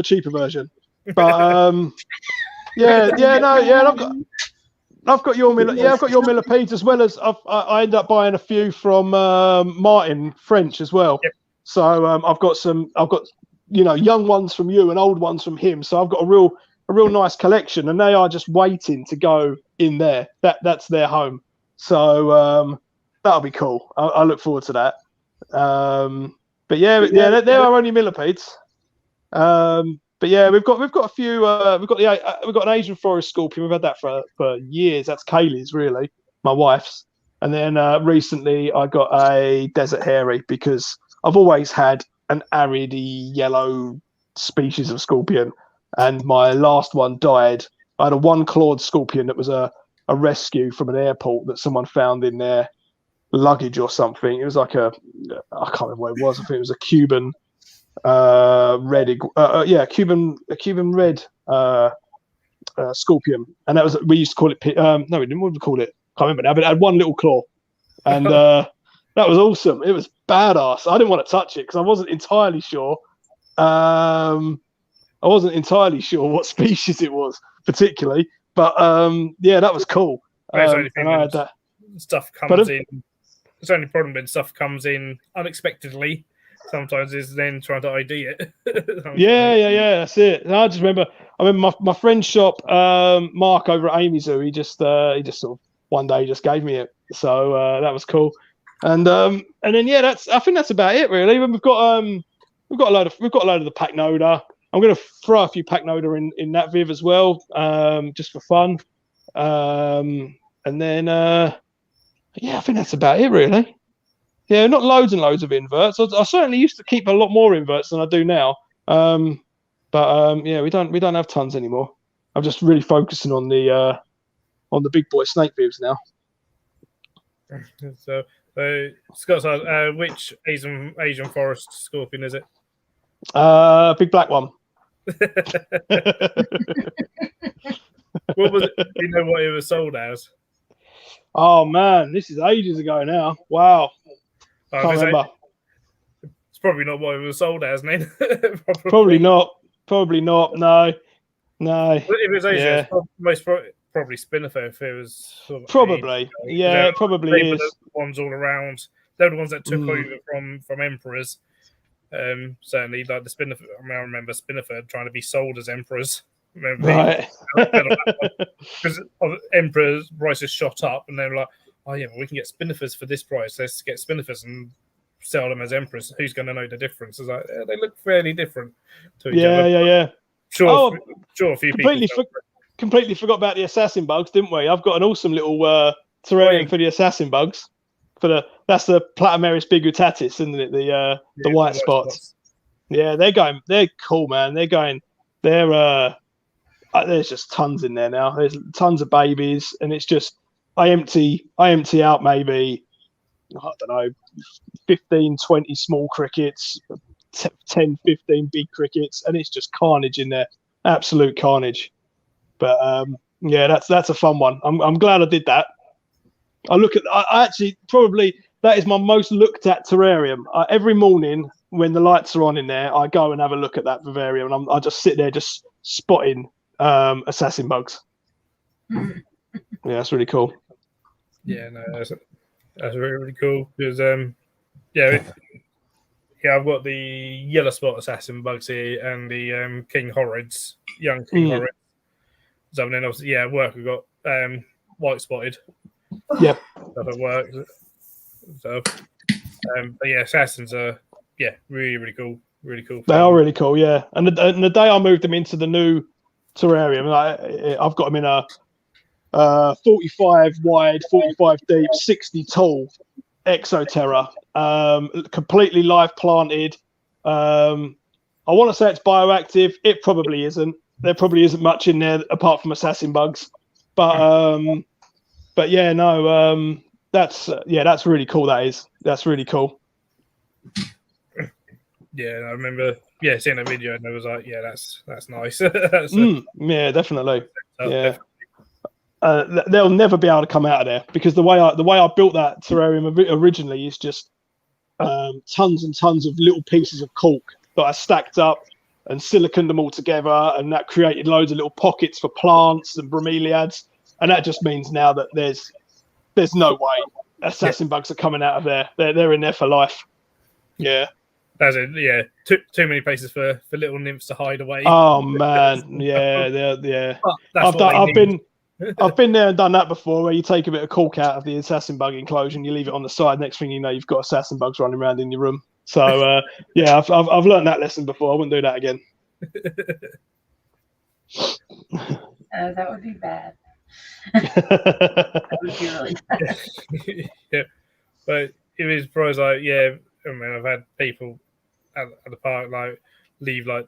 C: cheaper version. But I've got your millipedes as well as I end up buying a few from Martin French as well.
A: Yep.
C: So I've got young ones from you and old ones from him. So I've got a real nice collection, and they are just waiting to go in there. That's their home. So that'll be cool. I look forward to that. But there are only millipedes. But yeah, we've got a few. We've got an Asian forest scorpion. We've had that for years. That's Kaylee's, really, my wife's. And then recently I got a desert hairy because I've always had an aridy yellow species of scorpion, and my last one died. I had a one-clawed scorpion that was a rescue from an airport that someone found in their luggage or something. It was like I can't remember what it was. I think it was a Cuban Cuban red scorpion, and that was, we used to call it no, we didn't. What did we call it? Can't remember now, but it had one little claw, and that was awesome. It was badass. I didn't want to touch it because I wasn't entirely sure. I wasn't entirely sure what species it was particularly, but that was cool. And I had that.
A: Stuff comes in. It's only problem when stuff comes in unexpectedly. Sometimes is then trying to ID it.
C: That's it. And I remember my friend's shop, Mark over at Amy Zoo. He just sort of one day just gave me it, so that was cool. And then I think that's about it really. We've got a load of the Pacnoda. I'm going to throw a few Pacnoda in that Viv as well, just for fun. And then I think that's about it really. Yeah, not loads and loads of inverts. I certainly used to keep a lot more inverts than I do now. We don't have tons anymore. I'm just really focusing on the big boy snake views now.
A: So Scott, which Asian forest scorpion is it?
C: Big black one.
A: What was it? Do you know what it was sold as?
C: Oh man, this is ages ago now. Wow. Can't remember.
A: It's probably not what it was sold as, then.
C: Probably not. No.
A: If it was Asia, it's probably Spinnifer. If it was
C: probably, it probably is.
A: The ones all around. They're the ones that took over from emperors. Certainly, like the Spinnifer. I remember Spinnifer trying to be sold as emperors.
C: Right.
A: Because emperors' prices shot up, and they were like, "Oh yeah, well, we can get Spinnifers for this price. Let's get Spinnifers and sell them as emperors. Who's going to know the difference?" It's like they look fairly different to each other.
C: Yeah.
A: Sure, a few
C: completely forgot about the assassin bugs, didn't we? I've got an awesome little terrarium for the assassin bugs. That's the Platameris bigutatis, isn't it? The white spots. Yeah, they're cool, man. There's just tons in there now. There's tons of babies, and it's just I empty out maybe, I don't know, 15, 20 small crickets, 10, 15 big crickets, and it's just carnage in there. Absolute carnage. But that's a fun one. I'm glad I did that. I actually probably that is my most looked at terrarium. Every morning when the lights are on in there, I go and have a look at that vivarium, and I just sit there just spotting assassin bugs. Yeah, that's really cool.
A: Yeah, no, that's really, really cool because I've got the yellow spot assassin bugs here and the King Horrids, young King Horrids. So then obviously, at work we've got white spotted.
C: Yep.
A: Stuff at work. So, but yeah, assassins are really, really cool. Really cool.
C: They are really cool, yeah. And the day I moved them into the new terrarium, I've got them in a 45 wide, 45 deep, 60 tall Exoterra, completely live planted. I want to say it's bioactive. It probably isn't. There probably isn't much in there apart from assassin bugs. But that's really cool. That's really cool.
A: Yeah, I remember seeing a video and it was like, yeah, that's nice. So,
C: yeah, definitely. Yeah.
A: definitely.
C: They'll never be able to come out of there because the way I built that terrarium originally is just tons and tons of little pieces of cork that I stacked up and siliconed them all together, and that created loads of little pockets for plants and bromeliads, and that just means now that there's no way assassin bugs are coming out of there. They're in there for life. Yeah.
A: That's it. Yeah, too many places for little nymphs to hide away.
C: Oh man, yeah.
A: But that's
C: I've been there and done that before, where you take a bit of cork out of the assassin bug enclosure, you leave it on the side. Next thing you know, you've got assassin bugs running around in your room. So yeah, I've learned that lesson before. I wouldn't do that again.
B: That would be bad. That would be really bad.
A: Yeah, but it was probably like, yeah. I mean, I've had people at the park like leave like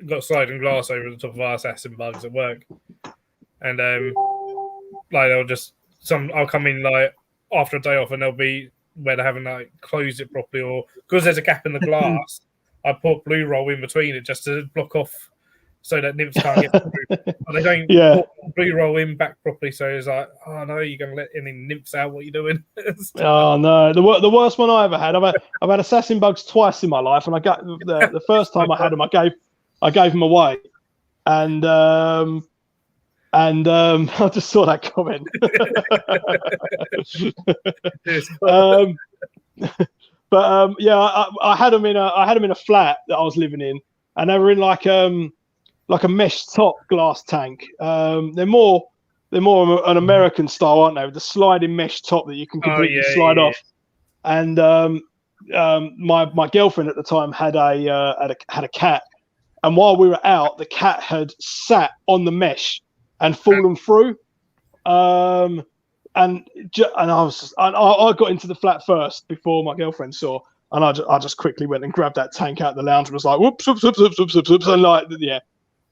A: got sliding glass over the top of our assassin bugs at work, and like I'll come in like after a day off and they'll be where they haven't like closed it properly, or because there's a gap in the glass, I put blue roll in between it just to block off so that nymphs can't get through. But they don't put blue roll in back properly, so it's like, oh no, you're gonna let any nymphs out? What are you doing?
C: Oh no, the worst one I ever had. I've had assassin bugs twice in my life, and I got the first time I had them, I gave them away, and I just saw that comment. Yeah, I had them in a flat that I was living in, and they were in like a mesh top glass tank. They're more an American style, aren't they? With the sliding mesh top that you can completely slide off. And my girlfriend at the time had a cat, and while we were out, the cat had sat on the mesh and fallen through. And I got into the flat first before my girlfriend saw, and I just quickly went and grabbed that tank out of the lounge and was like, whoops, and like, yeah.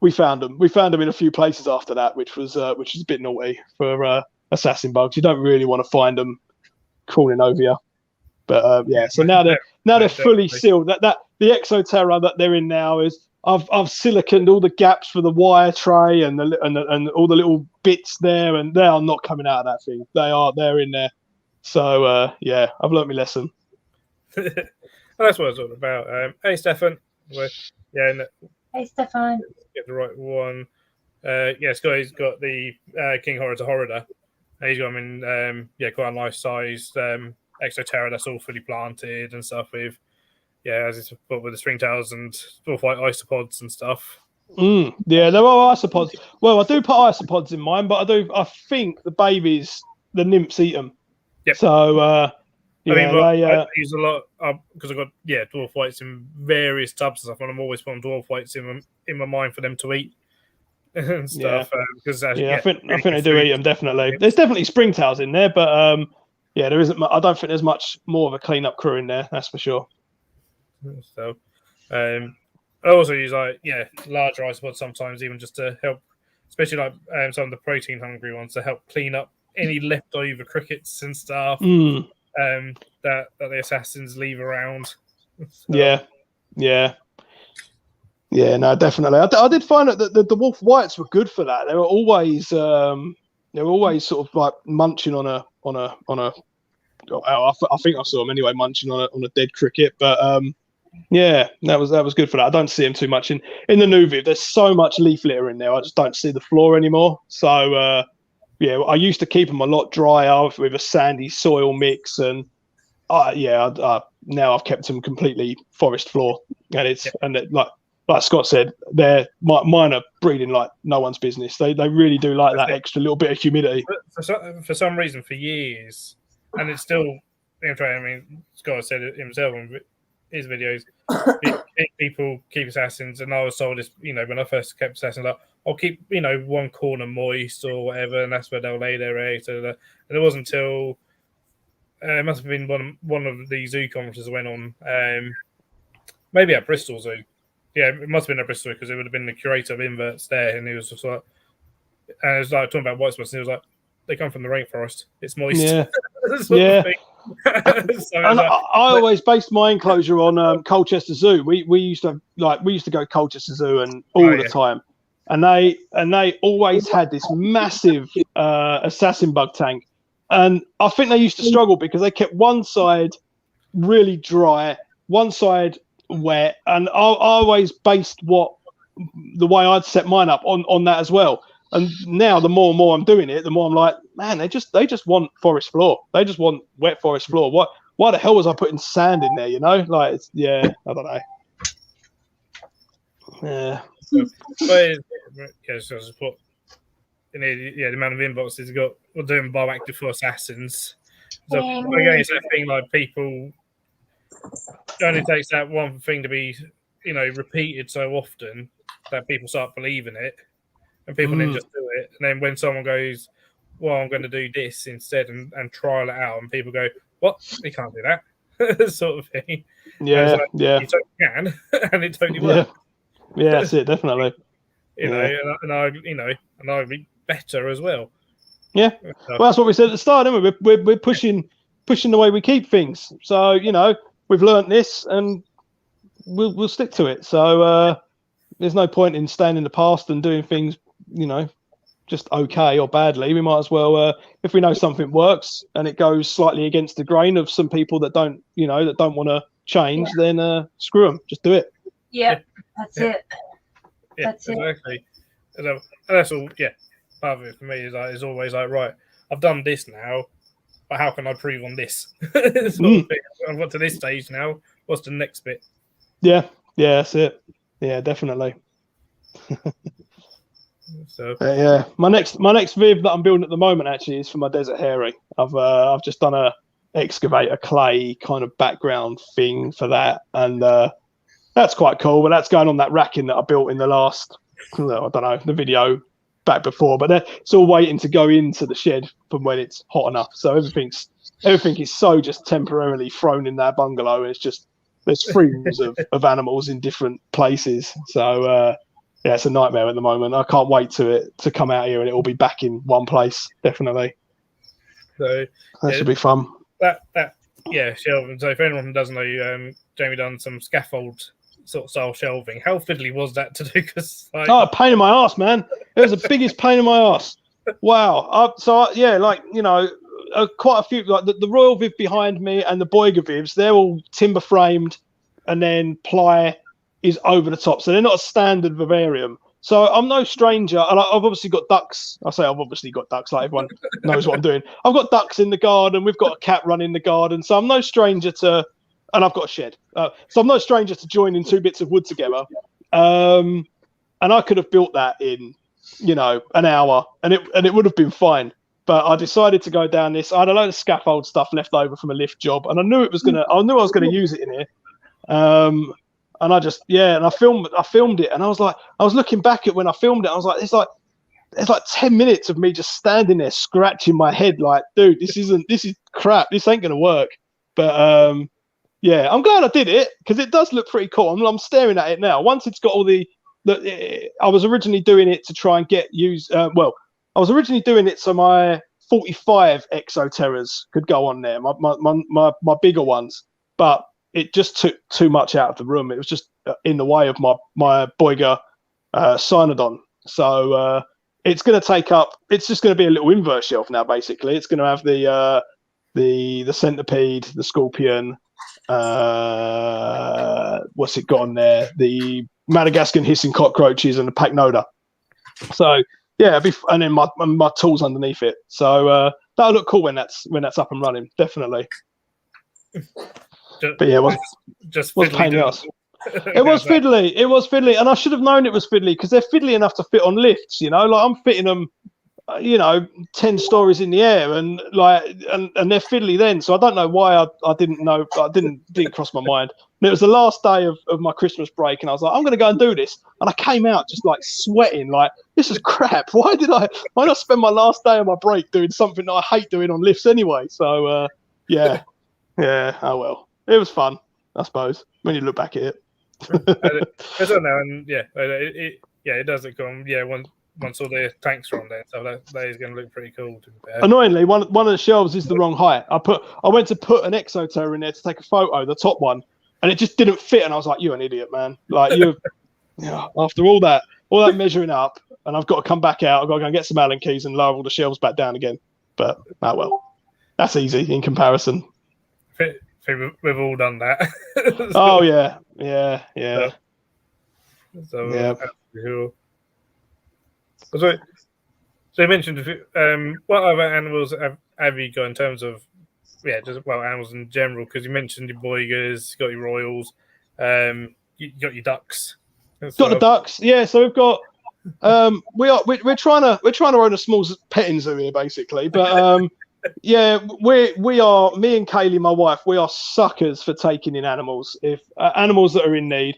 C: We found them. We found them in a few places after that, which was a bit naughty for assassin bugs. You don't really want to find them crawling over you. But yeah, so now they're fully sealed. That the Exoterra that they're in now is I've siliconed all the gaps for the wire tray and all the little bits there, and they are not coming out of that thing. They're in there. So yeah, I've learnt my lesson.
A: That's what it's all about. Hey, Stefan.
B: Hey, Stefan.
A: Get the right one. Scotty's got the King Horror to Horror. He's got him in quite a nice sized Exoterra that's all fully planted and stuff with as it's put with the stringtails and dwarf white isopods and stuff.
C: Yeah, there are isopods. Well, I do put isopods in mine, but I think the nymphs eat them.
A: Yep.
C: So I
A: use a lot because I've got dwarf whites in various tubs and stuff, and I'm always putting dwarf whites in my mind for them to eat and stuff. I think they do eat them definitely. There's definitely springtails in there, but there isn't. I don't think there's much more of a cleanup crew in there. That's for sure. So, I also use larger isopods sometimes, even just to help, especially like some of the protein hungry ones, to help clean up any leftover crickets and stuff. That the assassins leave around. So. Yeah, no, definitely. I did find that the dwarf whites were good for that. They were always sort of like munching on a. I think I saw them anyway, munching on a dead cricket. But that was good for that. I don't see them too much in the new Viv. There's so much leaf litter in there. I just don't see the floor anymore. So. I used to keep them a lot drier with a sandy soil mix, and now I've kept them completely forest floor, and like Scott said, mine are breeding like no one's business. They really do like that extra little bit of humidity. For some reason, for years, and it's still. I mean, Scott said it himself in his videos. People keep assassins, and I was told this. When I first kept assassins, like, I'll keep one corner moist or whatever, and that's where they'll lay their eggs. And it wasn't until it must have been one of the zoo conferences I went on, maybe at Bristol Zoo. Yeah, it must have been at Bristol because it would have been the curator of inverts there, and he was just like, and it was like talking about white spots, and he was like, they come from the rainforest. It's moist.
C: Yeah. And I always based my enclosure on Colchester Zoo. We used to go to Colchester Zoo and all the time, and they always had this massive assassin bug tank, and I think they used to struggle because they kept one side really dry, one side wet, and I always based the way I'd set mine up on that as well. And now the more and more I'm doing it, the more I'm like, man, they just want forest floor. They just want wet forest floor. Why the hell was I putting sand in there? You know, like I don't know. Yeah.
A: So just put the amount of inboxes we're doing bioactive for assassins. So again, it's that thing like people. It only takes that one thing to be, repeated so often that people start believing it, and people then just do it. And then when someone goes, "Well, I'm going to do this instead," and trial it out, and people go, "What? You can't do that," sort of thing.
C: Yeah,
A: You totally can, and it totally works.
C: Yeah, that's it, definitely.
A: And I'd be better as well.
C: Yeah, well, that's what we said at the start, isn't we? We're pushing the way we keep things. So we've learnt this, and we'll stick to it. So there's no point in staying in the past and doing things, just okay or badly. We might as well, if we know something works and it goes slightly against the grain of some people that don't want to change, then screw them. Just do it.
B: Yeah, that's it.
A: Yeah,
B: that's it.
A: Exactly. And that's all. Yeah, part of it for me is always like, right, I've done this now, but how can I prove on this? Sort of thing. I've got to this stage now. What's the next bit?
C: Yeah, that's it. Yeah, definitely.
A: So
C: my next viv that I'm building at the moment actually is for my Desert Hairy. I've just done a excavator clay kind of background thing for that, and that's quite cool. But that's going on that racking that I built in the last, I don't know, the video back before. But it's all waiting to go into the shed from when it's hot enough. So everything is so just temporarily thrown in that bungalow. And it's just there's streams of animals in different places. So it's a nightmare at the moment. I can't wait to come out here and it will be back in one place. Definitely.
A: So
C: that should be fun.
A: Shelving. So if anyone doesn't know, Jamie done some scaffold sort of style shelving. How fiddly was that to do? Because
C: a pain in my ass, man. It was the biggest pain in my ass. Wow. Quite a few, like the Royal Viv behind me and the Boyga Vivs, they're all timber framed, and then ply is over the top. So they're not a standard vivarium. So I'm no stranger, and I've obviously got ducks. I say I've obviously got ducks, like everyone knows what I'm doing. I've got ducks in the garden. We've got a cat running the garden. So I'm no stranger to, and I've got a shed. So I'm no stranger to joining two bits of wood together. And I could have built that in, an hour, and it would have been fine. But I decided to go down this. I had a load of scaffold stuff left over from a lift job, and I knew I was gonna use it in here. And I filmed it, and I was looking back at when I filmed it. I was like, it's like 10 minutes of me just standing there scratching my head, like, dude, this is crap. This ain't gonna work. But I'm glad I did it because it does look pretty cool. I'm staring at it now. Once it's got all I was originally doing it to try and I was originally doing it so my 45 Exoterras could go on there, my bigger ones, but it just took too much out of the room. It was just in the way of my Boyga Cynodon. So it's going to take up. It's just going to be a little inverse shelf now. Basically, it's going to have the centipede, the scorpion. What's it got on there? The Madagascan hissing cockroaches and the Pacnoda. So. Yeah, and then my tools underneath it. So that'll look cool when that's up and running, definitely. But yeah, it was pain in the ass. It was fiddly, and I should have known it was fiddly because they're fiddly enough to fit on lifts. Like I'm fitting them, 10 stories in the air, and they're fiddly then. So I don't know why I didn't know. I didn't cross my mind. And it was the last day of my Christmas break, and I was like, I'm going to go and do this. And I came out just like sweating, like, this is crap. Why not spend my last day of my break doing something that I hate doing on lifts anyway? So, oh well. It was fun, I suppose, when you look back at it.
A: I don't know, and it does look cool. Yeah, once all the tanks are on there. So that is going to look pretty cool. To be fair.
C: Annoyingly, one of the shelves is the wrong height. I went to put an Exoterror in there to take a photo, the top one, and it just didn't fit. And I was like, "You're an idiot, man! Like after all that measuring up, and I've got to come back out. I've got to go and get some Allen keys and lower all the shelves back down again." But well, that's easy in comparison.
A: We've all done that.
C: Oh yeah.
A: So
C: yeah.
A: Cool. So you mentioned what other animals have you got in terms of animals in general? Because you mentioned your Boigers, you got your Royals, you got your ducks.
C: Got the ducks, yeah. So we've got we're trying to own a small petting zoo here, basically. But yeah, we are, me and Kaylee, my wife, we are suckers for taking in animals. If animals that are in need,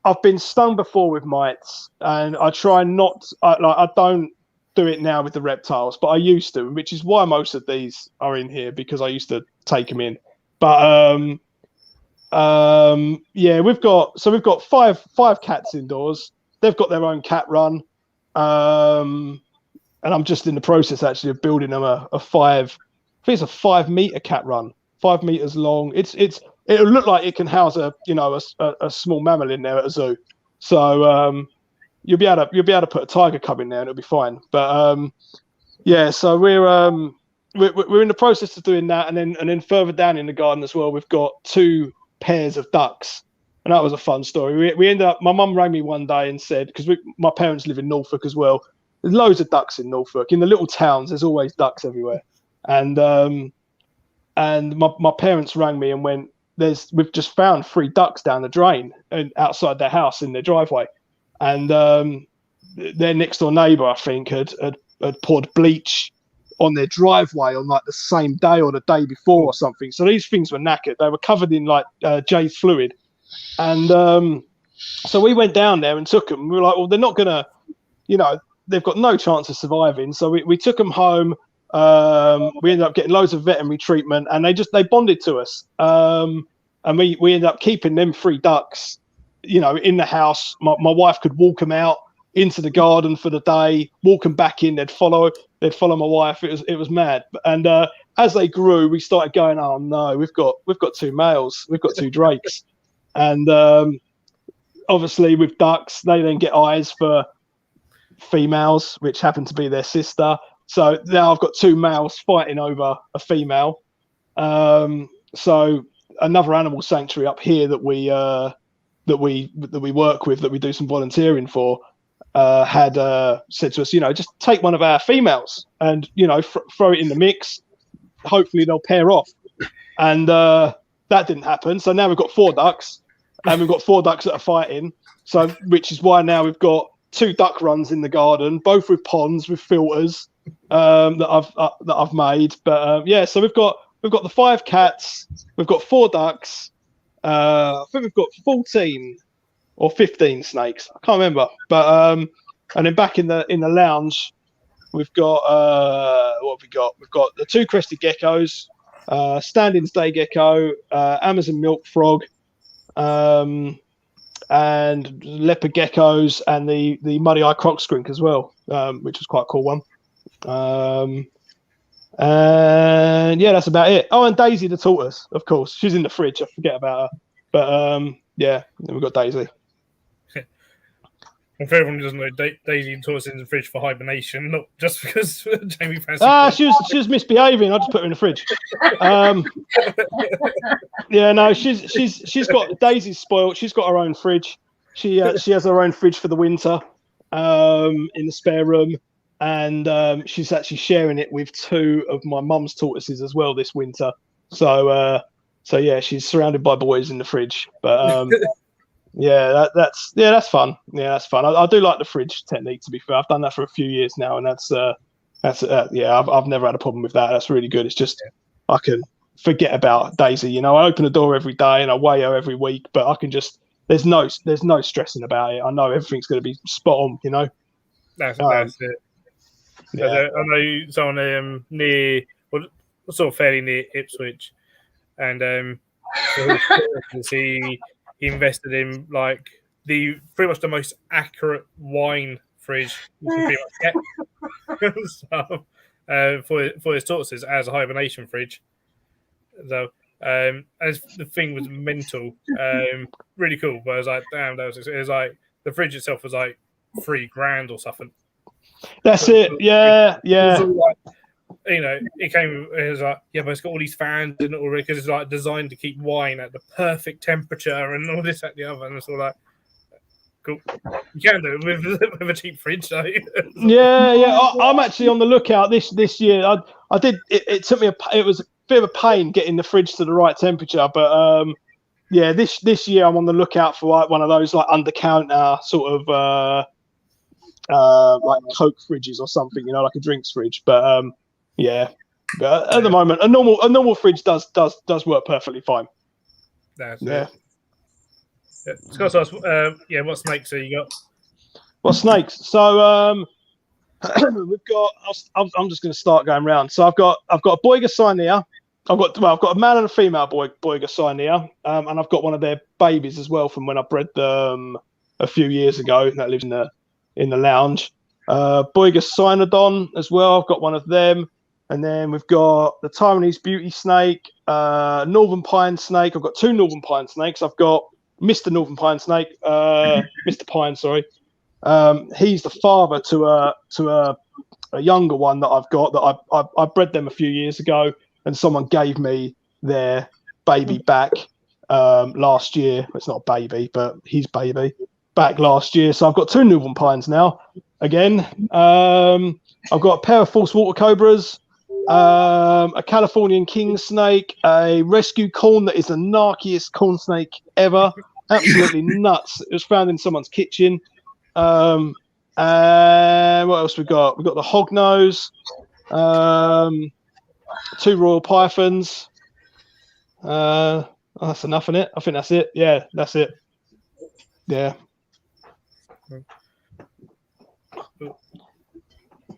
C: I've been stung before with mites, and I try not. I don't do it now with the reptiles, but I used to, which is why most of these are in here, because I used to take them in. But yeah, we've got five cats indoors. They've got their own cat run, and I'm just in the process actually of building them a 5 meter cat run, 5 meters long. It'll look like it can house a small mammal in there at a zoo. So you'll be able to put a tiger cub in there and it'll be fine. But yeah, so we're in the process of doing that, and then further down in the garden as well, we've got 2 pairs of ducks, and that was a fun story. We ended up. My mum rang me one day and said, because my parents live in Norfolk as well. There's loads of ducks in Norfolk. In the little towns, there's always ducks everywhere. And my parents rang me and went, we've just found 3 ducks down the drain and outside their house in their driveway. And their next door neighbour, I think, had poured bleach on their driveway on like the same day or the day before or something. So these things were knackered. They were covered in like Jay's fluid. And so we went down there and took them. We were like, well, they're not going to, they've got no chance of surviving. So we took them home. We ended up getting loads of veterinary treatment, and they bonded to us. And we ended up keeping them 3 ducks, in the house. My wife could walk them out into the garden for the day, walk them back in. They'd follow my wife. It was mad. And as they grew, we started going, oh no, we've got 2 males, we've got 2 drakes. And obviously with ducks, they then get eyes for females, which happen to be their sister. So now I've got 2 males fighting over a female. So another animal sanctuary up here that we work with, that we do some volunteering for, had said to us, just take one of our females and throw it in the mix. Hopefully they'll pair off. And that didn't happen. So now we've got 4 ducks, and we've got 4 ducks that are fighting. So which is why now we've got 2 duck runs in the garden, both with ponds with filters that I've made. But yeah, so we've got the 5 cats, we've got 4 ducks. I think we've got 14 or 15 snakes. I can't remember. But and then back in the lounge, we've got what have we got? We've got the 2 Crested Geckos, standing day gecko, Amazon milk frog, and Leopard Geckos, and the muddy eye Croc skink as well, which was quite a cool one. And yeah, that's about it. Oh, and Daisy the tortoise, of course. She's in the fridge. I forget about her. But yeah, then we've got Daisy.
A: And for everyone who doesn't know, Daisy and tortoise in the fridge for hibernation, not just because Jamie fancied.
C: She was misbehaving. I just put her in the fridge. Yeah, no, she's got, Daisy's spoiled. She's got her own fridge. She has her own fridge for the winter, in the spare room, and she's actually sharing it with 2 of my mum's tortoises as well this winter. So yeah, she's surrounded by boys in the fridge. But yeah, that's fun. Yeah, that's fun. I do like the fridge technique. To be fair, I've done that for a few years now, and that's yeah, I've never had a problem with that. That's really good. It's just I can forget about Daisy. I open the door every day and I weigh her every week, but I can just there's no stressing about it. I know everything's going to be spot on.
A: That's it.
C: Yeah.
A: I know someone near, well, sort of fairly near Ipswich, and he invested in like pretty much the most accurate wine fridge you can pretty much get. For his tortoises as a hibernation fridge. So as the thing was mental, really cool. But I was like, damn, it was like the fridge itself was like $3,000 or something.
C: That's it. Yeah.
A: It was all like, it was like, yeah, but it's got all these fans in it already because it's like designed to keep wine at the perfect temperature and all this, that, the other. And it's all like, cool. You can do it with a cheap fridge, though.
C: Yeah. I'm actually on the lookout this year. I did. It took me it was a bit of a pain getting the fridge to the right temperature, but yeah, this year I'm on the lookout for like one of those like under counter sort of like Coke fridges or something, like a drinks fridge. But yeah, but at the moment a normal fridge does work perfectly fine.
A: That's
C: yeah.
A: Scott, what snakes have you got?
C: Well, snakes. So we've got. I'm just going to start going round. So I've got a Boiga Cynea. I've got a male and a female Boiga Cynea, and I've got one of their babies as well from when I bred them a few years ago. That lives in the lounge. Boiga Cynodon as well. I've got one of them, and then we've got the Taiwanese beauty snake, Northern Pine snake. I've got 2 Northern Pine snakes. I've got Mr. Northern Pine snake, Mr. Pine, sorry. He's the father to a younger one that I've got that I bred them a few years ago, and someone gave me their baby back last year. It's not a baby, but his baby back last year. So I've got 2 Northern Pines now. Again, I've got a pair of false water cobras, a Californian king snake, a rescue corn that is the narkiest corn snake ever. Absolutely nuts. It was found in someone's kitchen. And what else we got? We've got the hognose, 2 royal pythons. That's enough in it. I think that's it. Yeah, that's it. Yeah.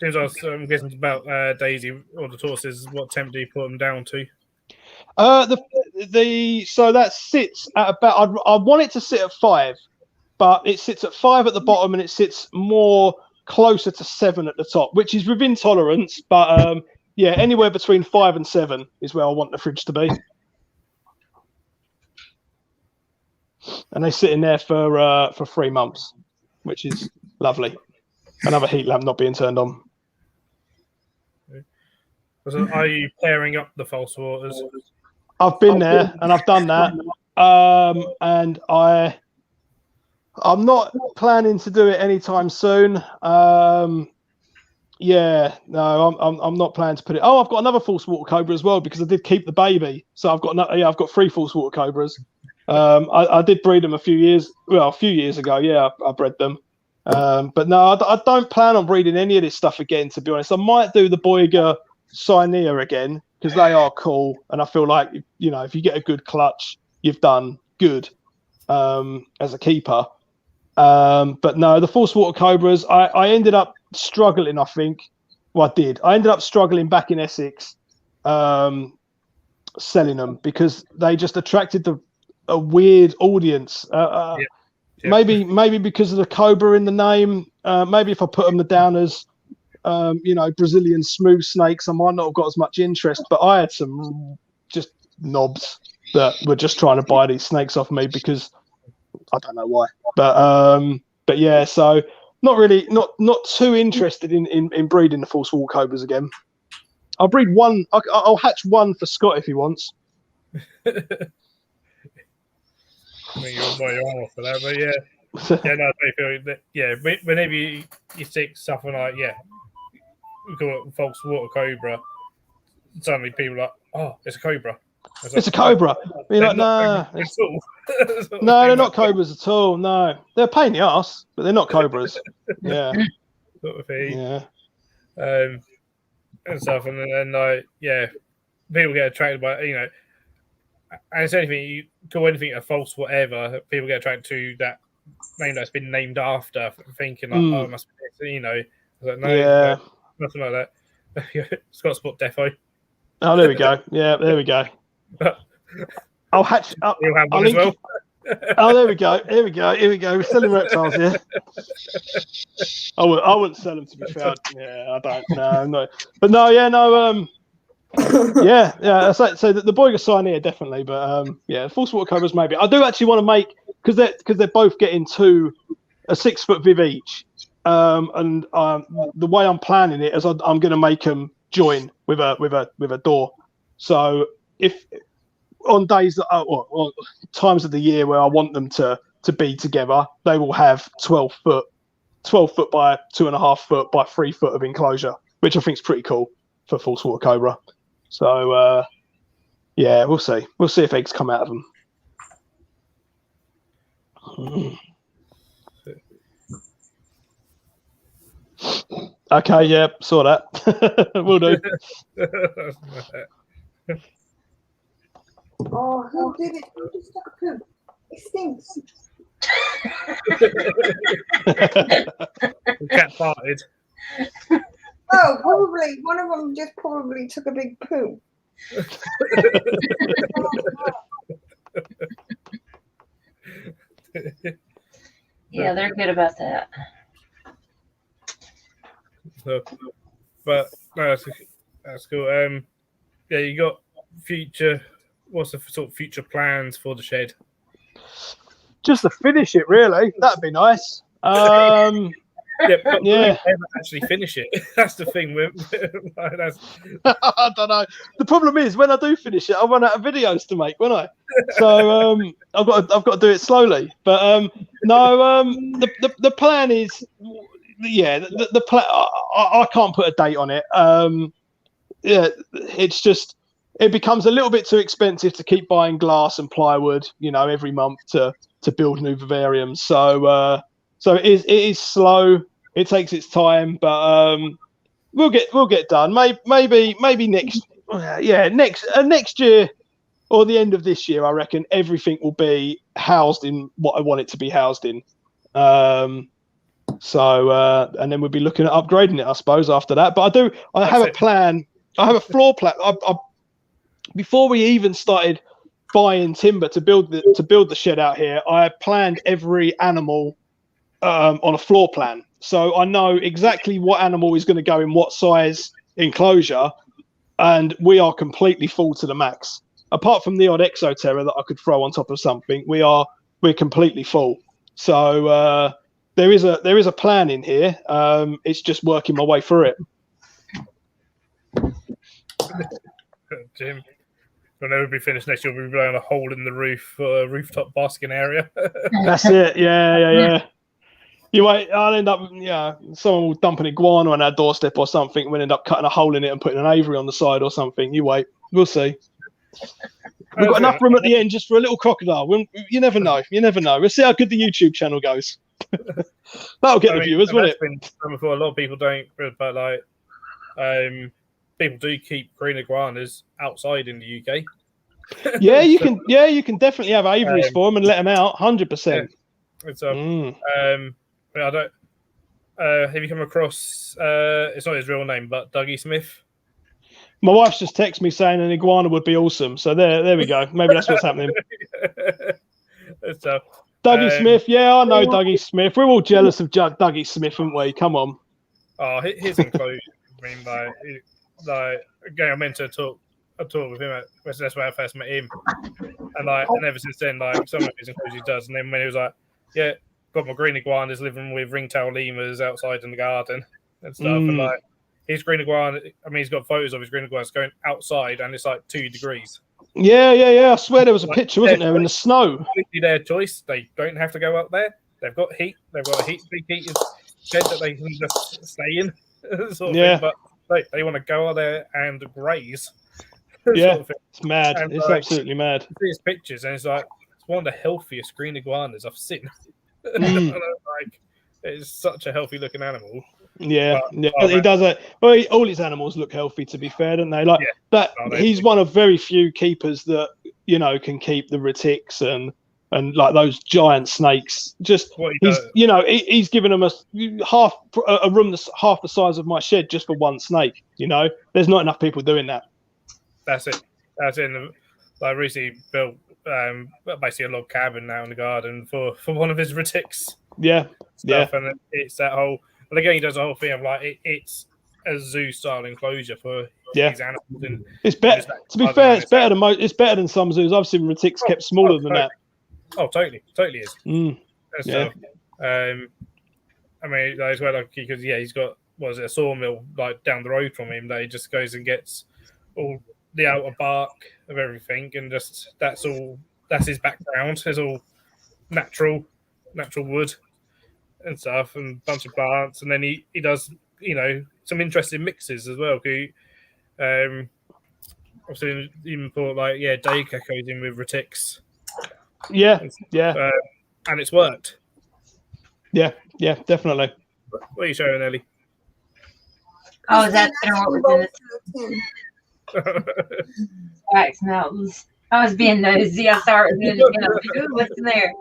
A: Seems I'm guessing it's about Daisy or the tortoises. What temp do you put them down to?
C: So that sits at about. I want it to sit at 5, but it sits at 5 at the bottom, and it sits more closer to 7 at the top, which is within tolerance. But yeah, anywhere between 5 and 7 is where I want the fridge to be. And they sit in there for 3 months, which is lovely. Another heat lamp not being turned on.
A: So are you pairing up the false waters?
C: I've been there and I've done that. And I'm not planning to do it anytime soon. Yeah, no, I'm not planning to put it. Oh, I've got another false water cobra as well because I did keep the baby. So I've got 3 false water cobras. I did breed them a few years ago. Yeah, I bred them. But no, I don't plan on breeding any of this stuff again, to be honest. I might do the Boiga Cynea again because they are cool, and I feel like if you get a good clutch, you've done good as a keeper. But no, the false water cobras, I ended up struggling. I think, well, I did. I ended up struggling back in Essex, selling them because they just attracted a weird audience. Maybe because of the cobra in the name. Maybe if I put them down as Brazilian smooth snakes, I might not have got as much interest. But I had some just knobs that were just trying to buy these snakes off me because I don't know why. But yeah, so not too interested in breeding the false water cobras again. I'll breed one. I'll hatch one for Scott if he wants.
A: I mean, you'll buy your arm off for that, but yeah, no, I feel that, yeah. Whenever you stick something like we call it false water cobra, suddenly people are like, oh, it's a cobra.
C: It's a cobra. You're like, nah. No, they're not cobras at all. No, they're a pain in the ass, but they're not cobras. Yeah.
A: Sort of thing.
C: Yeah.
A: And stuff, and then people get attracted by and it's anything you call anything a false whatever. People get attracted to that name that's been named after, thinking like, oh, it must be this, I was like, no, nothing like that. Scott Spot Defo.
C: Oh, there we go. Yeah, there we go. I'll hatch. I'll Oh, there we go. Here we go. We're selling reptiles here. I wouldn't sell them, to be fair. Yeah, I don't. No. But no, yeah, no. Yeah. So the Boiga Cyanea definitely, but yeah, false water cobras maybe. I do actually want to make because they're both getting a 6 foot viv each. And the way I'm planning it is I'm going to make them join with a door. So if on days that or times of the year where I want them to be together, they will have 12 foot by 2.5 foot by 3 foot of enclosure, which I think is pretty cool for false water cobra. So yeah, we'll see if eggs come out of them. Okay, yeah, saw that. Will do.
E: Oh, who did it? Who just took a poop? It stinks.
A: Cat farted.
E: Oh, probably one of them just probably took a big poo.
B: Yeah, they're good about that.
A: But no, that's cool. Yeah, you got what's the sort of future plans for the shed?
C: Just to finish it, really. That'd be nice.
A: Yeah, but
C: yeah.
A: will you ever actually finish it? That's the thing.
C: I don't know. The problem is when I do finish it, I run out of videos to make, won't I? So I've got to do it slowly. But no, the plan is, yeah, the plan. I can't put a date on it. Yeah, it's just it becomes a little bit too expensive to keep buying glass and plywood, every month to build new vivariums. So it is slow. It takes its time, but we'll get done. Maybe next year or the end of this year. I reckon everything will be housed in what I want it to be housed in. So and then we'll be looking at upgrading it, I suppose, after that. But I have a plan. I have a floor plan. Before we even started buying timber to build the shed out here, I planned every animal on a floor plan, so I know exactly what animal is going to go in what size enclosure, and we are completely full to the max. Apart from the odd exoterra that I could throw on top of something, we're completely full. So there is a plan in here. It's just working my way through it.
A: Jim, when we'll be finished next year, we'll be blowing a hole in the roof for a rooftop basking area.
C: That's it. Yeah. You wait, I'll end up, someone will dump an iguana on our doorstep or something. We'll end up cutting a hole in it and putting an aviary on the side or something. You wait. We'll see. We've got enough room at the end just for a little crocodile. You never know. We'll see how good the YouTube channel goes. That'll get the viewers, won't it?
A: Before, a lot of people don't, but people do keep green iguanas outside in the UK.
C: Yeah, you can. Yeah, you can definitely have aviaries for them and let them out. 100%.
A: I don't. Have you come across? It's not his real name, but Dougie Smith.
C: My wife's just texted me saying an iguana would be awesome. So there we go. Maybe that's what's happening. Dougie Smith, yeah, I know Dougie Smith. We're all jealous of Dougie Smith, aren't we? Come on.
A: Oh, his enclosure. I mean, again, I meant to talk with him. That's where I first met him, and ever since then, some of his enclosures he does. And then when he was like, yeah. Got my green iguanas living with ringtail lemurs outside in the garden and stuff. And his green iguana, I mean, he's got photos of his green iguanas going outside and it's 2 degrees. Yeah. I swear there was a picture, wasn't there, in the snow? Completely their choice. They don't have to go up there. They've got heat. They've got a big heated shed that they can just stay in. Sort of thing. But they want to go out there and graze.
C: Yeah, sort of it's mad. And it's absolutely mad.
A: You see his pictures and it's one of the healthiest green iguanas I've seen. It's such a healthy looking animal.
C: Yeah, he does it. Well, all his animals look healthy, to be fair, don't they? He's one of very few keepers that can keep the retics and those giant snakes. Just he's given them a room that's half the size of my shed just for one snake. There's not enough people doing that.
A: That's it. I recently built basically a log cabin now in the garden for one of his retics
C: Yeah.
A: stuff, and it's that whole. Well, again, he does the whole thing of like it's a zoo style enclosure for his animals. And
C: It's better. To be fair, it's better than it's better than some zoos. I've seen retics kept smaller than that.
A: Oh, totally is.
C: Mm.
A: So, I mean, as well, like, because he's got a sawmill like down the road from him that he just goes and gets all the outer bark of everything, and just that's his background. It's all natural wood and stuff, and a bunch of plants, and then he does some interesting mixes as well. Obviously even put day geckos in with retics. And it's worked.
C: Yeah, definitely.
A: What are you showing, Ellie?
B: Oh, that's what was in the wax mountains. I was being nosy. I saw it and ooh, what's in there?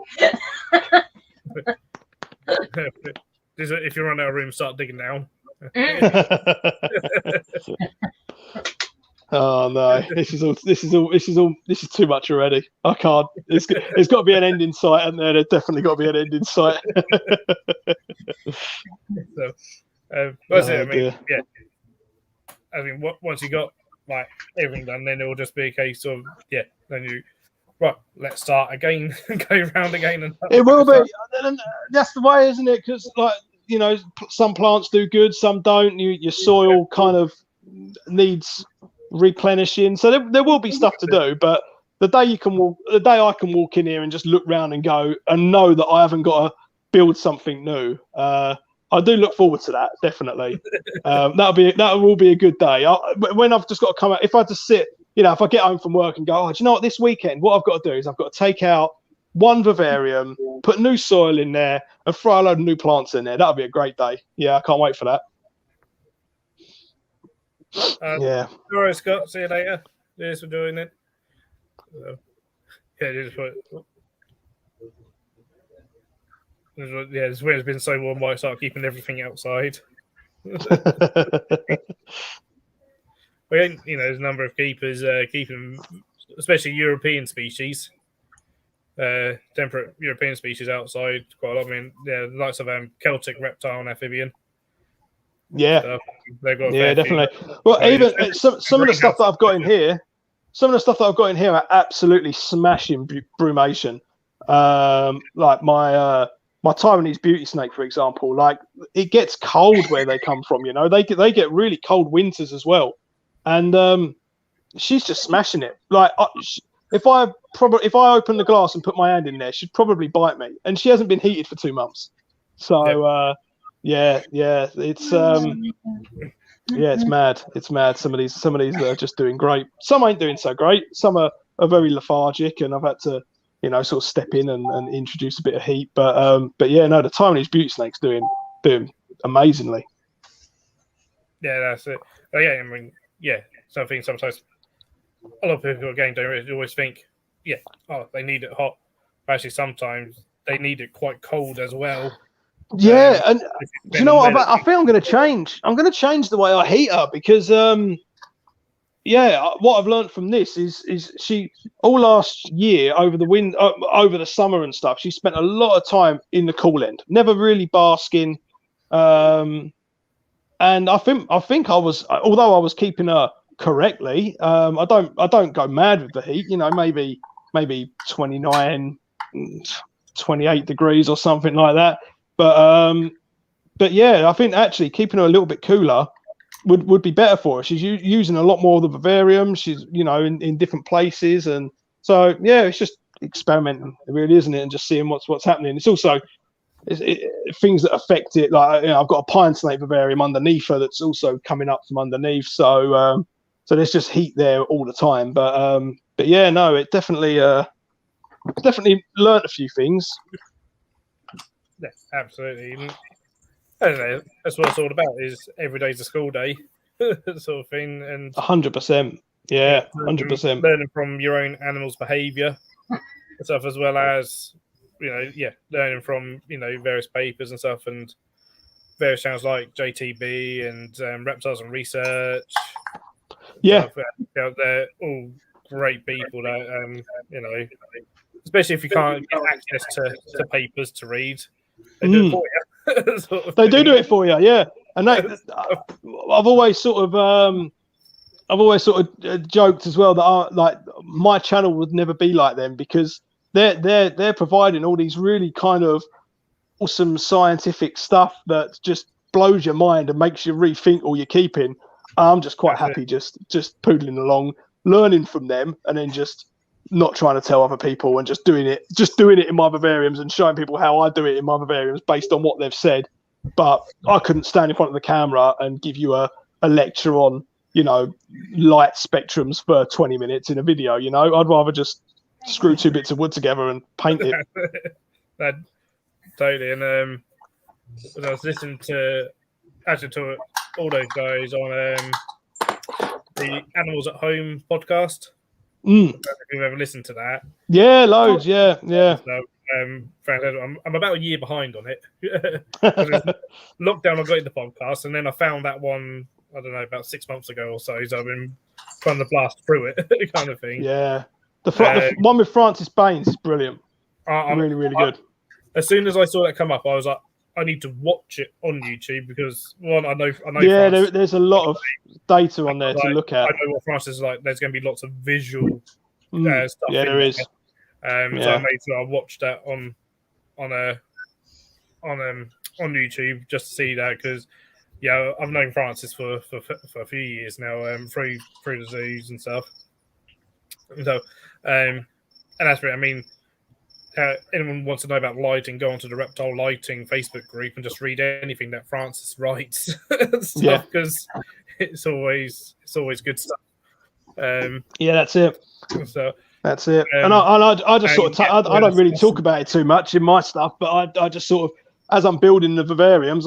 A: If you run out of room, start digging down.
C: Oh no! This is too much already. I can't. It's got to be an end in sight, hasn't there? There's definitely got to be an end in sight.
A: That's it. I mean, once you got like everything done, then it will just be a case of then you let's start again, go round again, and
C: it will be. And that's the way, isn't it? Because some plants do good, some don't. Your soil kind of needs replenishing, so there will be stuff to do. But the day I can walk in here and just look round and go and know that I haven't got to build something new, I do look forward to that, definitely. That will be a good day. When I've just got to come out, if I just sit, if I get home from work and go, do you know what, this weekend what I've got to do is I've got to take out one vivarium, put new soil in there, and throw a load of new plants in there. That'll be a great day. Yeah, I can't wait for that.
A: All right, Scott. See you later. Cheers for doing it. This weather's been so warm, I start keeping everything outside. There's a number of keepers keeping, especially European species, temperate European species outside quite a lot. I mean, the likes of Celtic reptile and amphibian.
C: Yeah,
A: they've got
C: definitely. Well, even some of the stuff that I've got in here, are absolutely smashing brumation. Like my Taiwanese beauty snake, for example. Like, it gets cold where they come from. They get really cold winters as well, and she's just smashing it. Like, if I open the glass and put my hand in there, she'd probably bite me. And she hasn't been heated for 2 months, so. It's mad. It's mad. Some of these are just doing great. Some ain't doing so great. Some are very lethargic, and I've had to, sort of step in and introduce a bit of heat. But the Taiwanese beauty snake's doing amazingly.
A: Yeah, that's it. I mean, something sometimes a lot of people again don't always think, they need it hot. But actually, sometimes they need it quite cold as well.
C: Yeah, and do you know what? I think I'm going to change. I'm going to change the way I heat her, because what I've learned from this is she all last year over the summer and stuff, she spent a lot of time in the cool end, never really basking. And I think I was, although I was keeping her correctly, I don't go mad with the heat. Maybe 29, 28 degrees or something like that. But I think actually keeping her a little bit cooler would be better for her. She's using a lot more of the vivarium. She's in different places, and so it's just experimenting, really, isn't it? And just seeing what's happening. It's also things that affect it. Like, I've got a pine snake vivarium underneath her that's also coming up from underneath. So there's just heat there all the time. But it definitely learnt a few things.
A: Yeah, absolutely. I don't know. That's what it's all about. Is every day's a school day, sort of thing. And
C: 100%. Yeah, 100%.
A: Learning from your own animal's behaviour and stuff, as well as learning from various papers and stuff, and various channels like JTB and Reptiles and Research.
C: Yeah,
A: they're all great people that you know, especially if you can't get access to papers to read, they do it for you. Sort of
C: They do
A: thing.
C: it for you, yeah. And I've always sort of joked as well that like my channel would never be like them, because they're providing all these really kind of awesome scientific stuff that just blows your mind and makes you rethink all your keeping. I'm just quite happy just poodling along, learning from them, and then just not trying to tell other people, and just doing it in my vivariums and showing people how I do it in my vivariums based on what they've said. But I couldn't stand in front of the camera and give you a lecture on, you know, light spectrums for 20 minutes in a video. You know, I'd rather just screw two bits of wood together and paint it.
A: Totally. And I was listening to all those guys on the Animals at Home podcast. I don't know if you've ever listened to that.
C: Yeah, loads. Yeah.
A: So, I'm about a year behind on it. Lockdown, I got into the podcast, and then I found that one, I don't know, about 6 months ago or so. So I've been trying to blast through it, kind of thing.
C: Yeah. The one with Francis Baines is brilliant. Really, really good.
A: As soon as I saw that come up, I was like, I need to watch it on YouTube, because one, I know.
C: Yeah, there's a lot of data on there to look at.
A: I know what Francis is like. There's going to be lots of visual stuff.
C: Yeah, there is.
A: So I made sure I watched that on YouTube just to see that, because I've known Francis for a few years now, through the zoos and stuff. So and that's it. I mean, anyone wants to know about lighting, go onto the Reptile Lighting Facebook group and just read anything that Francis writes, because it's always good stuff.
C: That's it.
A: So
C: that's it. And I just sort of I don't really talk about it too much in my stuff, but I just sort of, as I'm building the vivariums,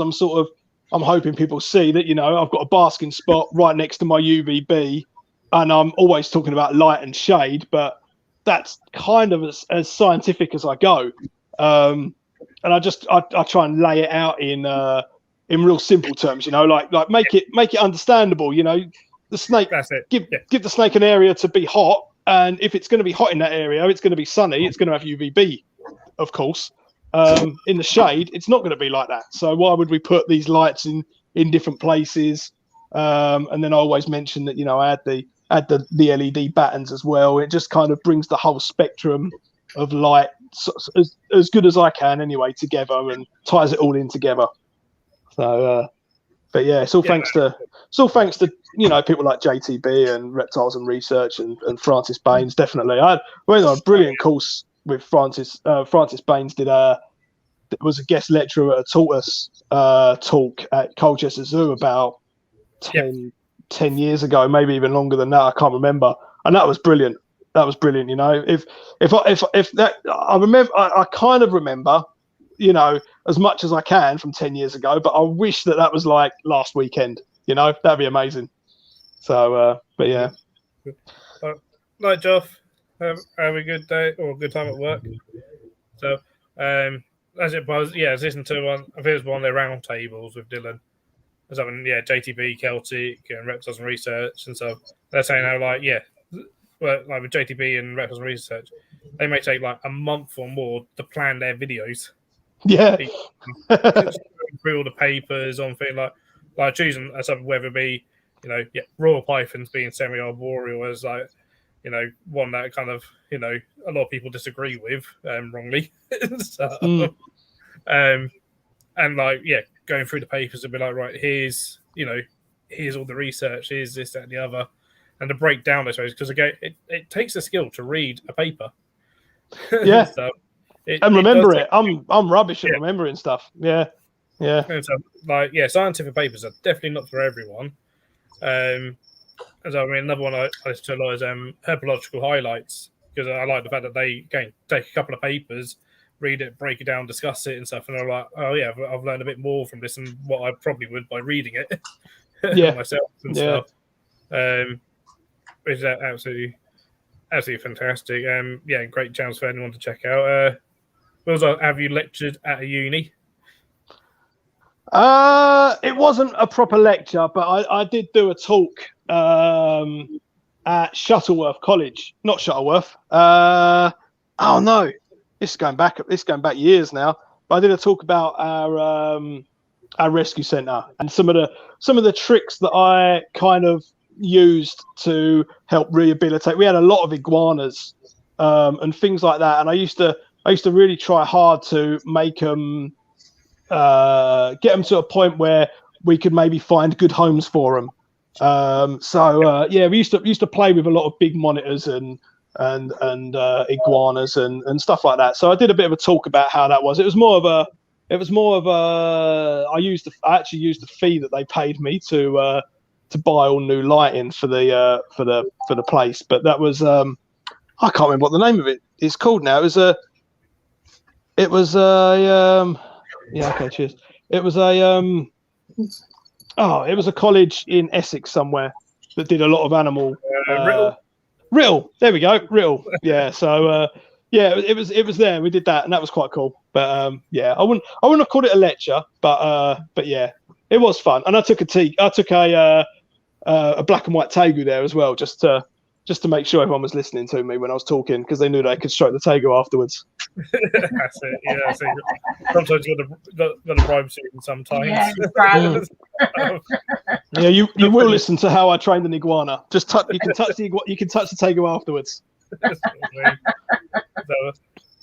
C: I'm hoping people see that, you know, I've got a basking spot right next to my UVB, and I'm always talking about light and shade, but that's kind of as scientific as I go. And I try and lay it out in real simple terms, you know, like make it understandable, you know. The snake, give the snake an area to be hot, and if it's going to be hot in that area, it's going to be sunny, it's going to have UVB, of course. In the shade, it's not going to be like that. So why would we put these lights in different places? And then I always mention that, you know, I had the LED battens as well. It just kind of brings the whole spectrum of light as good as I can anyway together, and ties it all in together. So but yeah, it's all thanks to you know, people like JTB and Reptiles and Research and Francis Baines. Definitely, I went on a brilliant course with Francis. Francis Baines was a guest lecturer at a tortoise talk at Colchester Zoo about 10 years ago, maybe even longer than that. I can't remember, and that was brilliant. You know, if that, I remember, I kind of remember, you know, as much as I can from 10 years ago, but I wish that was like last weekend. You know, that'd be amazing. So, but yeah.
A: Night, Geoff. Have a good day or a good time at work. So, as it was, I was listening to one. I think it was one of their round tables with Dylan. There's something, JTB, Celtic, and Reptiles and Research, and so they're saying how, like with JTB and Reptiles and Research, they may take like a month or more to plan their videos.
C: Yeah.
A: Through all the papers on things like choosing something, whether it be, you know, Royal Pythons being semi-arboreal as like, you know, one that kind of, you know, a lot of people disagree with wrongly. So, and like, going through the papers and be like, right, here's all the research, here's this, that, and the other, and to break down those ways, because again, it takes a skill to read a paper.
C: Yeah.
A: So
C: and remember it. I'm rubbish at remembering stuff. Yeah.
A: And so, like, scientific papers are definitely not for everyone. And so, I mean, another one I listen to a lot is herpetological highlights, because I like the fact that they take a couple of papers, read it, break it down, discuss it and stuff, and I'm like, oh yeah, I've learned a bit more from this than what I probably would by reading it myself and stuff. Which is absolutely fantastic. Great chance for anyone to check out. Wills, have you lectured at a uni?
C: It wasn't a proper lecture, but I did do a talk at Shuttleworth College. Not Shuttleworth. Oh no, this is going back years now. But I did a talk about our rescue centre and some of the tricks that I kind of used to help rehabilitate. We had a lot of iguanas and things like that, and I used to really try hard to make them get them to a point where we could maybe find good homes for them. We used to play with a lot of big monitors and iguanas and stuff like that. So I did a bit of a talk about how that was. It was more of a I actually used the fee that they paid me to buy all new lighting for the place. But that was I can't remember what the name of it is called now. It was a college in Essex somewhere that did a lot of animal. Reptile. There we go. Reptile. Yeah. So it was there. We did that, and that was quite cool. But I wouldn't have called it a lecture, but yeah, it was fun. And I took a black and white tegu there as well, just to make sure everyone was listening to me when I was talking, because they knew they could stroke the tegu afterwards.
A: That's it. Yeah. So sometimes you got to bribe students. Sometimes.
B: Yeah, right.
C: Yeah, you will listen to how I trained an iguana. You can touch the tegu afterwards.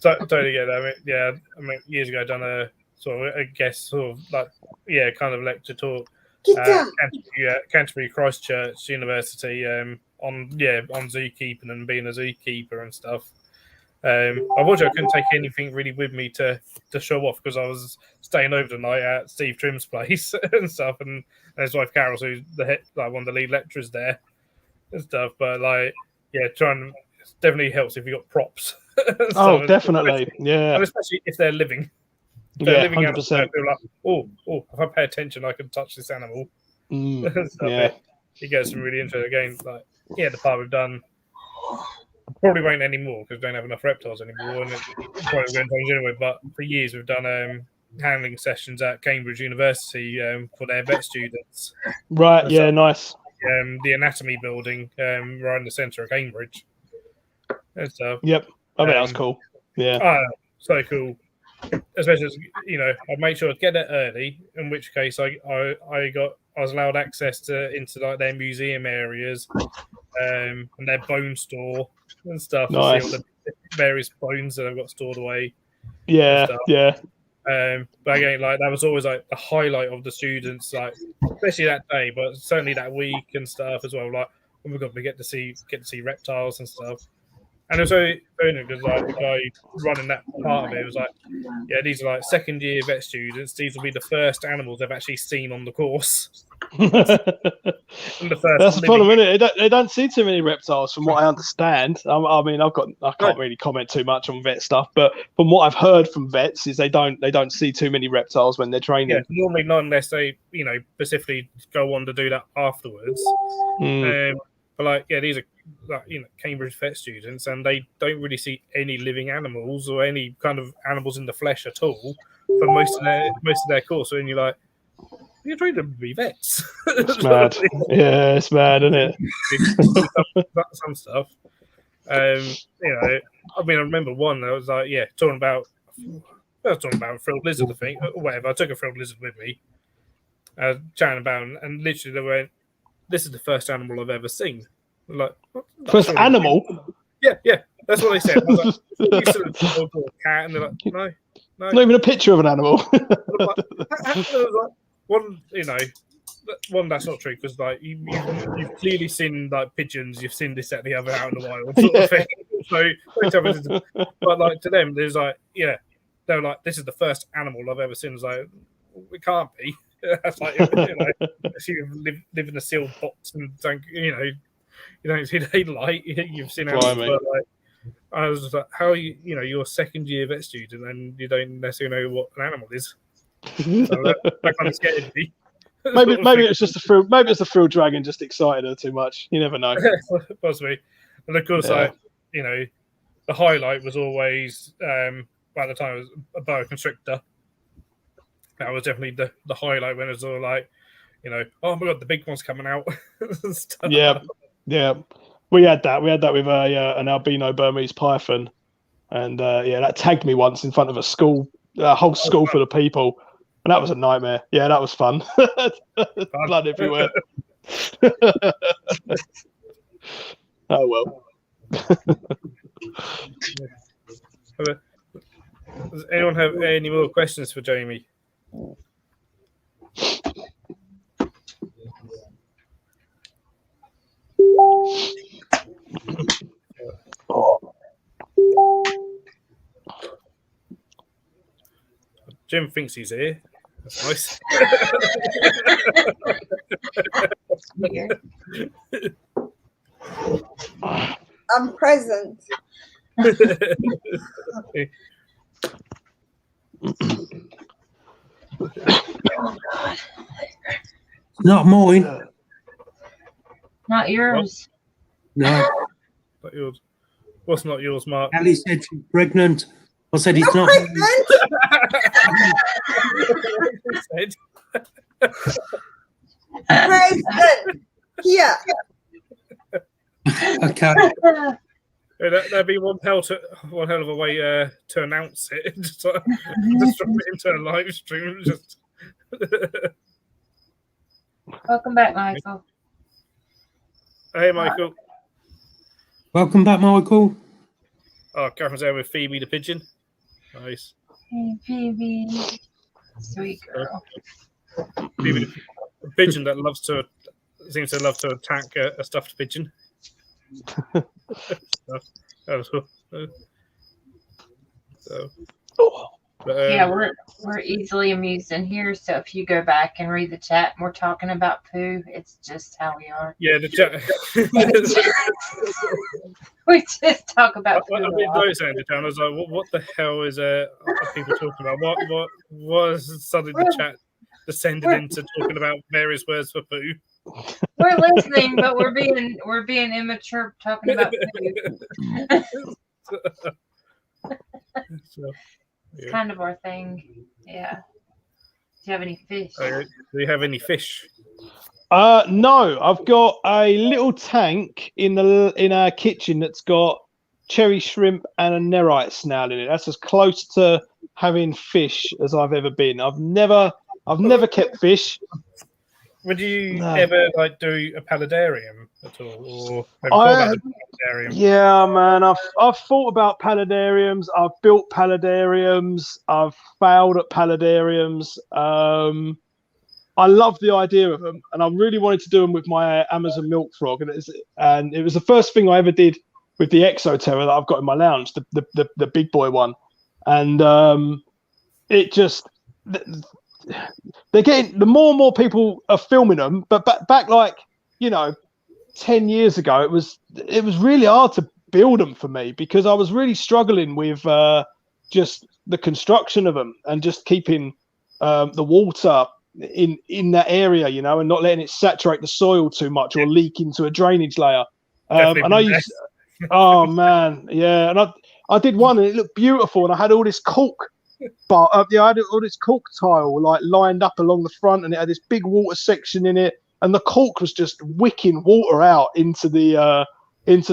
A: So, totally get that. I mean, years ago, I done a sort of, I guess, sort of like, kind of lecture talk. Canterbury Christchurch University on zookeeping and being a zookeeper and stuff. Unfortunately, I couldn't take anything really with me to show off, because I was staying over the night at Steve Trim's place and stuff, and his wife Carol, who's one of the lead lecturers there and stuff. But definitely helps if you got props.
C: Oh, definitely, yeah.
A: And especially if they're living. If they're living 100%. They're like, if I pay attention, I can touch this animal.
C: Yeah.
A: It gets some really interesting again. Like, the part we've done probably won't anymore because we don't have enough reptiles anymore, and it's probably going to change anyway. But for years, we've done handling sessions at Cambridge University for their vet students.
C: Right. Yeah. Nice.
A: The anatomy building right in the centre of Cambridge. And stuff.
C: Yep. I bet that was cool. Yeah.
A: So cool. Especially as, I'd make sure to get there early, in which case I was allowed access into like their museum areas and their bone store and stuff.
C: Nice.
A: To see all the various bones that I've got stored away.
C: Yeah. Yeah.
A: But again, like, that was always like the highlight of the students, like, especially that day, but certainly that week and stuff as well. Like, when we get to see reptiles and stuff. And it was very because like the guy running that part of it was like, these are like second year vet students. These will be the first animals they've actually seen on the course.
C: That's the problem, isn't it? They don't see too many reptiles, from what I understand. I mean, I can't really comment too much on vet stuff, but from what I've heard from vets is they don't see too many reptiles when they're training.
A: Yeah, normally not unless they specifically go on to do that afterwards. But these are Cambridge vet students, and they don't really see any living animals or any kind of animals in the flesh at all for most of their course. So then you're like, you're trained to be vets.
C: It's mad. Yeah, it's mad, isn't it?
A: Some stuff. I remember one that was like, talking about a frilled lizard, I think, or whatever. I took a frilled lizard with me, chatting about, and literally they went, "This is the first animal I've ever seen." I'm like,
C: first animal?
A: Yeah, that's what they said. I was like, "You sort of dog or cat," and they're like, "No,
C: not even a picture of an animal."
A: One that's not true, because like you've clearly seen like pigeons, you've seen this, that, the other out in the wild sort of thing. So don't tell me, but like to them, there's like, they're like, "This is the first animal I've ever seen." It's like, it can't be. That's like, you live in a sealed box and don't you don't see daylight. You've seen animals, but like, I was just like, how are you're a second year vet student and you don't necessarily know what an animal is. So that kind of scared me.
C: Maybe it's just a frill. Maybe it's a frill dragon just excited her too much. You never know.
A: Possibly. And of course, the highlight was always by the time it was a boa constrictor. That was definitely the highlight, when it was all like, oh my god, the big one's coming out.
C: Yeah. We had that with an albino Burmese python, and that tagged me once in front of a whole school full of people, and that was a nightmare. Yeah, that was fun. Blood everywhere. Oh well.
A: Does anyone have any more questions for Jamie? Jim thinks he's here. That's nice.
E: I'm present.
D: Not mine.
B: Not yours.
D: No.
A: Not yours. What's not yours, Mark?
D: Ali said she's pregnant. I said he's
E: You're
D: not.
E: pregnant. Present. Here.
D: Okay.
A: That'd be one hell of a way to announce it. just drop it into a live stream. Just
B: Welcome back, Michael.
A: hey, Michael.
D: Welcome back, Michael.
A: Oh, Catherine's there with Phoebe the pigeon. Nice.
B: Hey, Phoebe. Sweet girl.
A: Phoebe the pigeon that seems to love to attack a stuffed pigeon. That was cool.
B: Yeah, we're easily amused in here. So if you go back and read the chat, and we're talking about poo. It's just how we are.
A: Yeah, the chat.
B: We just talk about poo.
A: I was like, what the hell is are people talking about? What was suddenly the chat descended into talking about various words for poo?
B: We're listening, but we're being immature talking about poo. It's kind of our thing. Yeah. Do you have any fish?
A: Do you have any fish?
C: No, I've got a little tank in our kitchen that's got cherry shrimp and a nerite snail in it. That's as close to having fish as I've ever been. I've never kept fish.
A: Would you ever do a paludarium at all, or have you thought about a paludarium?
C: Yeah, man. I've thought about paludariums. I've built paludariums. I've failed at paludariums. I love the idea of them, and I really wanted to do them with my Amazon milk frog, and it was the first thing I ever did with the Exoterra that I've got in my lounge, the big boy one, and it just. They're getting the more and more people are filming them, but back 10 years ago, it was really hard to build them for me because I was really struggling with just the construction of them and just keeping the water in that area, and not letting it saturate the soil too much or leak into a drainage layer. And I used, oh man, yeah, and I did one and it looked beautiful, and I had all this cork. But I had all this cork tile lined up along the front, and it had this big water section in it, and the cork was just wicking water out into the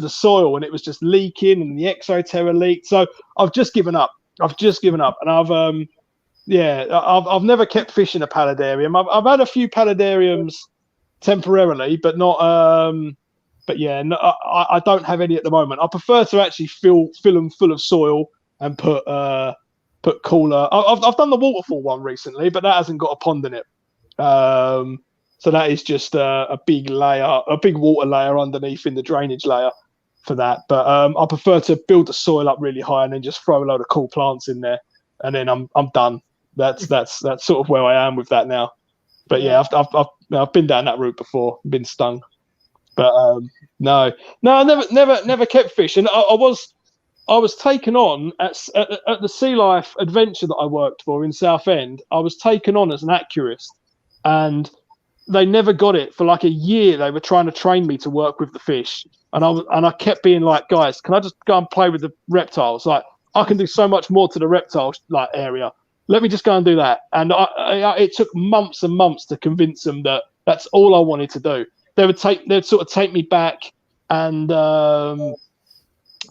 C: soil, and it was just leaking, and the Exoterra leaked. So I've just given up. And I've never kept fish in a paludarium. I've had a few paludariums temporarily, but not. I don't have any at the moment. I prefer to actually fill them full of soil and put cooler. I've done the waterfall one recently, but that hasn't got a pond in it. So that is just a big water layer underneath in the drainage layer for that. But I prefer to build the soil up really high and then just throw a load of cool plants in there, and then I'm done. That's sort of where I am with that now. But yeah, I've been down that route before, been stung. But no, I never kept fish, and I was taken on at the Sea Life adventure that I worked for in Southend. I was taken on as an aquarist, and they never got it for like a year. They were trying to train me to work with the fish, and I kept being like, guys, can I just go and play with the reptiles? Like, I can do so much more to the reptile area. Let me just go and do that. And it took months and months to convince them that that's all I wanted to do. They'd sort of take me back and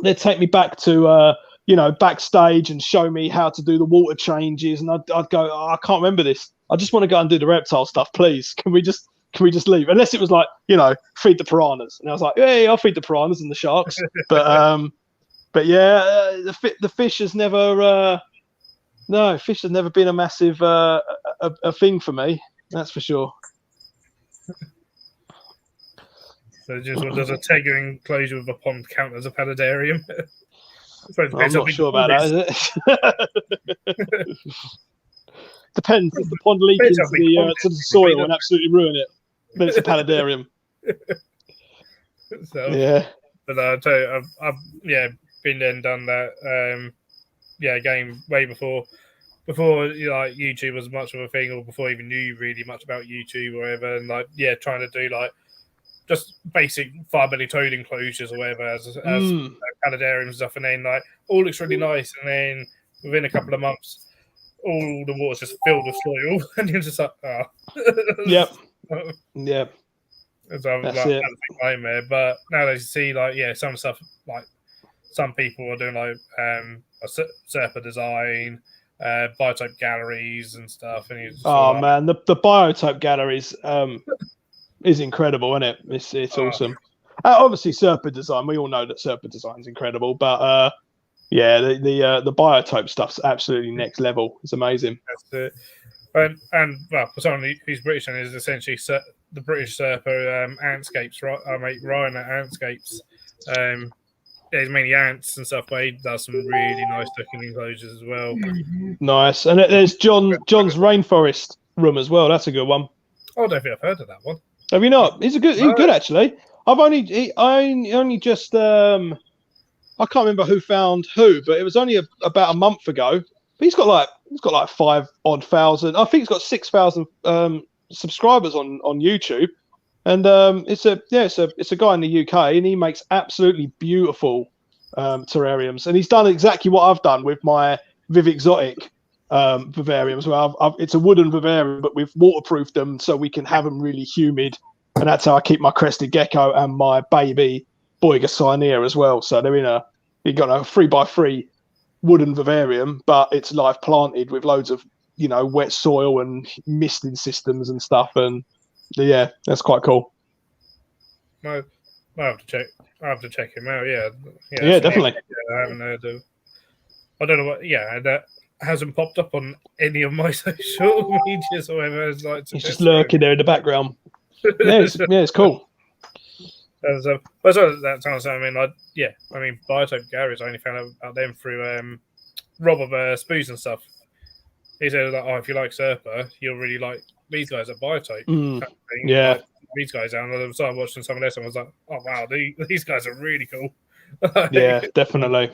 C: they'd take me back to backstage and show me how to do the water changes, and I'd go, I can't remember this. I just want to go and do the reptile stuff, please. Can we just leave? Unless it was like, feed the piranhas, and I was like, yeah, I'll feed the piranhas and the sharks. But yeah, the fish has never. No, fish has never been a massive a thing for me. That's for sure.
A: So just what does a Tegger enclosure with a pond count as a paludarium?
C: I'm not sure about that, is it? Depends. If the pond leaks into the soil and absolutely ruin it, then it's a paludarium.
A: So,
C: yeah.
A: But I'll tell you, I've been there and done that. Game way before like YouTube was much of a thing, or before I even knew really much about YouTube or whatever, and trying to do like just basic fire-belly toad enclosures or whatever as paludarium and stuff, and then like all looks really nice, and then within a couple of months all the water's just filled with soil and you're just like,
C: Yep.
A: So
C: that's it.
A: Nightmare. But now they see some stuff, like some people are doing like a Serpa design, biotype galleries and stuff, and
C: man, the biotype galleries is incredible, isn't it? It's awesome. Obviously, Serpa design. We all know that Serpa design is incredible, but the biotype stuff's absolutely next level. It's amazing.
A: That's it. And for someone who's British and is essentially the British Serpa Antscapes, right? Our mate Ryan at Antscapes. There's mainly ants and stuff, but he does some really nice looking enclosures as well.
C: Nice. And there's John's rainforest room as well. That's a good one.
A: Oh, I don't think I've heard of that one.
C: Have you not? He's good actually. I only just I can't remember who found who, but it was only about a month ago. But he's got like 5,000. I think he's got 6,000 subscribers on YouTube, and it's a guy in the UK, and he makes absolutely beautiful terrariums. And he's done exactly what I've done with my Viv Exotic vivariums, where it's a wooden vivarium, but we've waterproofed them so we can have them really humid, and that's how I keep my Crested Gecko and my baby Boiga Cyanea as well. So you've got a 3x3 wooden vivarium, but it's live planted with loads of wet soil and misting systems and stuff, and that's quite cool.
A: I have to check him out.
C: Yeah, definitely.
A: I haven't heard of. I don't know what. Yeah, that hasn't popped up on any of my social medias or whatever.
C: He's just lurking there in the background. It's cool.
A: That sounds. I mean, biotype galleries. I only found out about them through Rob of Spoos and stuff. He said, if you like Serpa, you'll really like these guys at Biotype.
C: Yeah.
A: Like these guys, and I started watching some of this, and I was like, oh wow, these guys are really cool.
C: Yeah, definitely.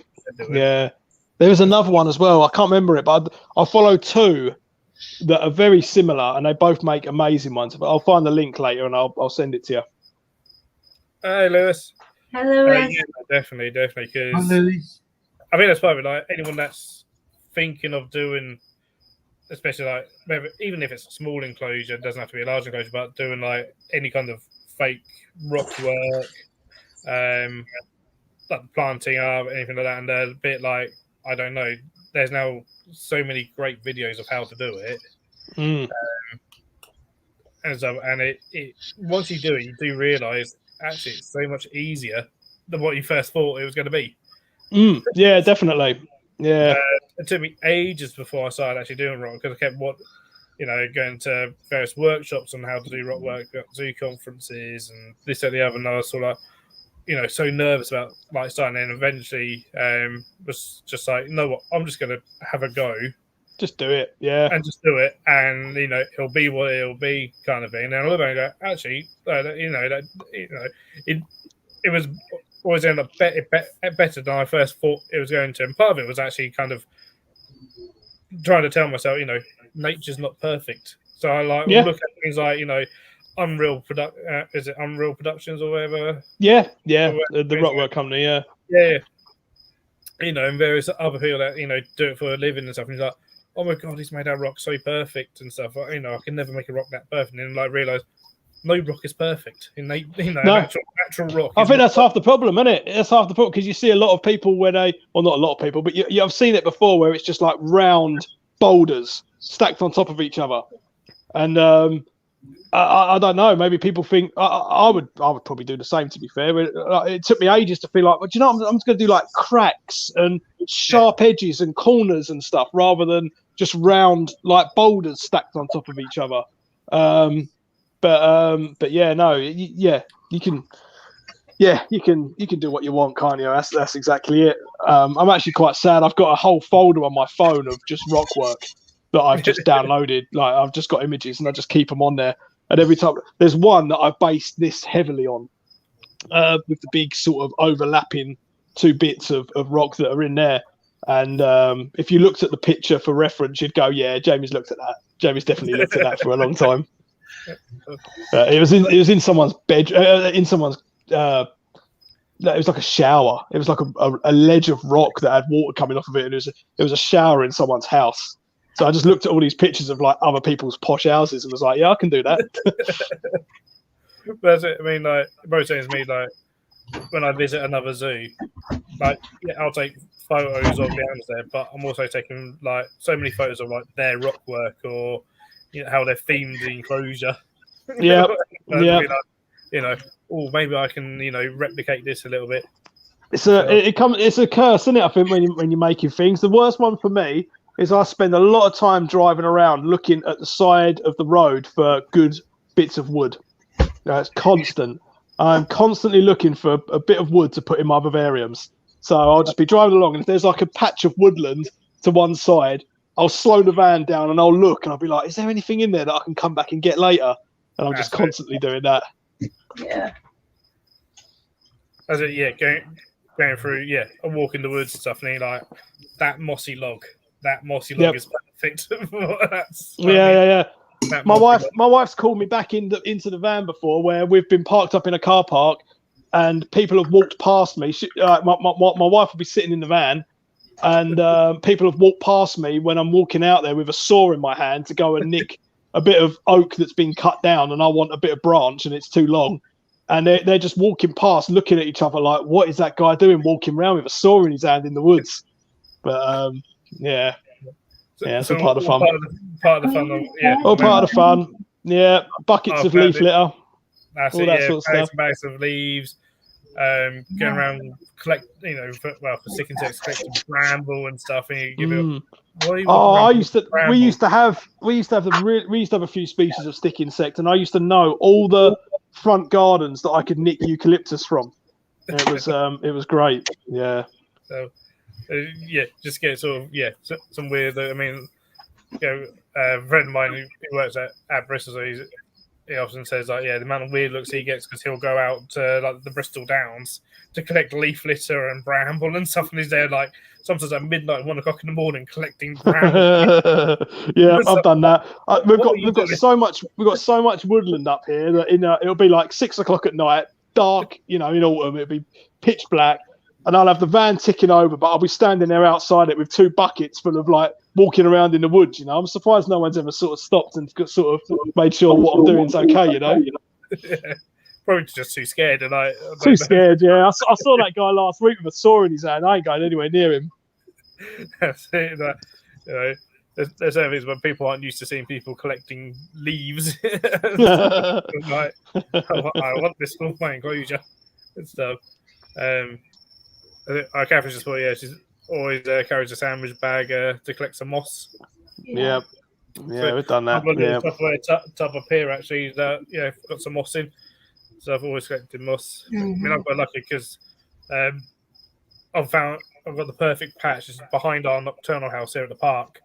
C: Yeah. There was another one as well. I can't remember it, but I follow two that are very similar, and they both make amazing ones. But I'll find the link later, and I'll send it to you.
A: Hey, Lewis.
B: Hello, Lewis.
A: Yeah, definitely. Because
D: Hello.
A: I think that's probably like anyone that's thinking of doing, especially like maybe even if it's a small enclosure, it doesn't have to be a large enclosure, but doing like any kind of fake rock work, like planting up, anything like that, and a bit like, I don't know, there's now so many great videos of how to do it. And it once you do it, you do realise actually it's so much easier than what you first thought it was going to be.
C: Yeah, definitely. Yeah.
A: It took me ages before I started actually doing rock, because I kept going to various workshops on how to do rock work, zoo conferences, and this and the other. And I was sort of so nervous about like starting, and eventually was just like, you know what, I'm just going to have a go.
C: Just do it, yeah.
A: And just do it, and it'll be what it'll be, kind of thing. And I look back and go, actually, it was always ended up better than I first thought it was going to. And part of it was actually kind of trying to tell myself, nature's not perfect. So I look at things like Unreal is it Unreal Productions or whatever? Yeah,
C: the rockwork company, yeah.
A: And various other people that do it for a living and stuff. And he's like, oh my god, he's made our rock so perfect and stuff. I can never make a rock that perfect. And realize no rock is perfect. No. Natural rock.
C: I think that's half the problem, isn't it? That's half the problem because you see a lot of people where not a lot of people, but I've seen it before where it's just like round boulders stacked on top of each other, and I don't know. Maybe people think I would probably do the same. To be fair, it took me ages to feel like, well, do you know, I'm just going to do like cracks and sharp edges and corners and stuff rather than just round like boulders stacked on top of each other. But yeah, no, you can do what you want, can't you? That's exactly it. I'm actually quite sad. I've got a whole folder on my phone of just rock work that I've just downloaded. Like I've just got images and I just keep them on there. And every time there's one that I've based this heavily on, with the big sort of overlapping two bits of rock that are in there. And if you looked at the picture for reference, you'd go, yeah, Jamie's looked at that. Jamie's definitely looked at that for a long time. It was in someone's bed, in someone's. It was like a shower. It was like a ledge of rock that had water coming off of it, and it was a shower in someone's house. So I just looked at all these pictures of like other people's posh houses and was like, yeah, I can do that.
A: That's it. I mean, like most things, me like when I visit another zoo, like I'll take photos of the animals there, but I'm also taking like so many photos of like their rock work or how they're themed the enclosure.
C: Yeah, yeah.
A: Like, maybe I can replicate this a little bit.
C: It's a curse, isn't it? I think when you're making things, the worst one for me is I spend a lot of time driving around looking at the side of the road for good bits of wood. It's constant. I'm constantly looking for a bit of wood to put in my vivariums. So I'll just be driving along, and if there's like a patch of woodland to one side, I'll slow the van down and I'll look, and I'll be like, is there anything in there that I can come back and get later? And I'm just constantly doing that.
B: Yeah.
A: As it, going through, a walk in the woods and stuff, and like that mossy log. That mossy log is perfect.
C: Yeah. My wife's called me back into the van before, where we've been parked up in a car park, and people have walked past me. My wife will be sitting in the van, and people have walked past me when I'm walking out there with a saw in my hand to go and nick a bit of oak that's been cut down, and I want a bit of branch and it's too long. And they're just walking past, looking at each other like, what is that guy doing walking around with a saw in his hand in the woods? But it's a part of the fun.
A: Part of the fun,
C: All part of the fun. Yeah, buckets of leaf litter.
A: That's
C: all that sort of stuff.
A: Bags of leaves. Going around collect, for stick insects, collecting bramble and stuff, and you give it. We used to have a few species of stick insect, and I used to know all the front gardens that I could nick eucalyptus from. It was great. Yeah. So, just get some weird. I mean, a friend of mine who works at Bristol, so he often says like, the amount of weird looks he gets because he'll go out to like the Bristol Downs to collect leaf litter and bramble and stuff, and he's there like sometimes at midnight, 1 o'clock in the morning collecting bramble.
C: Yeah, I've done that. We've got so much woodland up here that it'll be like 6 o'clock at night, dark. In autumn it'll be pitch black, and I'll have the van ticking over, but I'll be standing there outside it with 2 buckets full of like walking around in the woods. I'm surprised no one's ever sort of stopped and sort of made sure what I'm doing is okay.
A: Probably just too scared, and
C: too scared. Yeah, I saw that guy last week with a saw in his hand. I ain't going anywhere near him.
A: That's it. There's evidence when people aren't used to seeing people collecting leaves. Like, I want this for my enclosure and stuff. Catherine just thought, she's always carries a sandwich bag to collect some moss.
C: Yeah, so we've done that.
A: Top up here actually that got some moss in. So I've always collected moss. I mean, I've got lucky because I've got the perfect patch just behind our nocturnal house here at the park,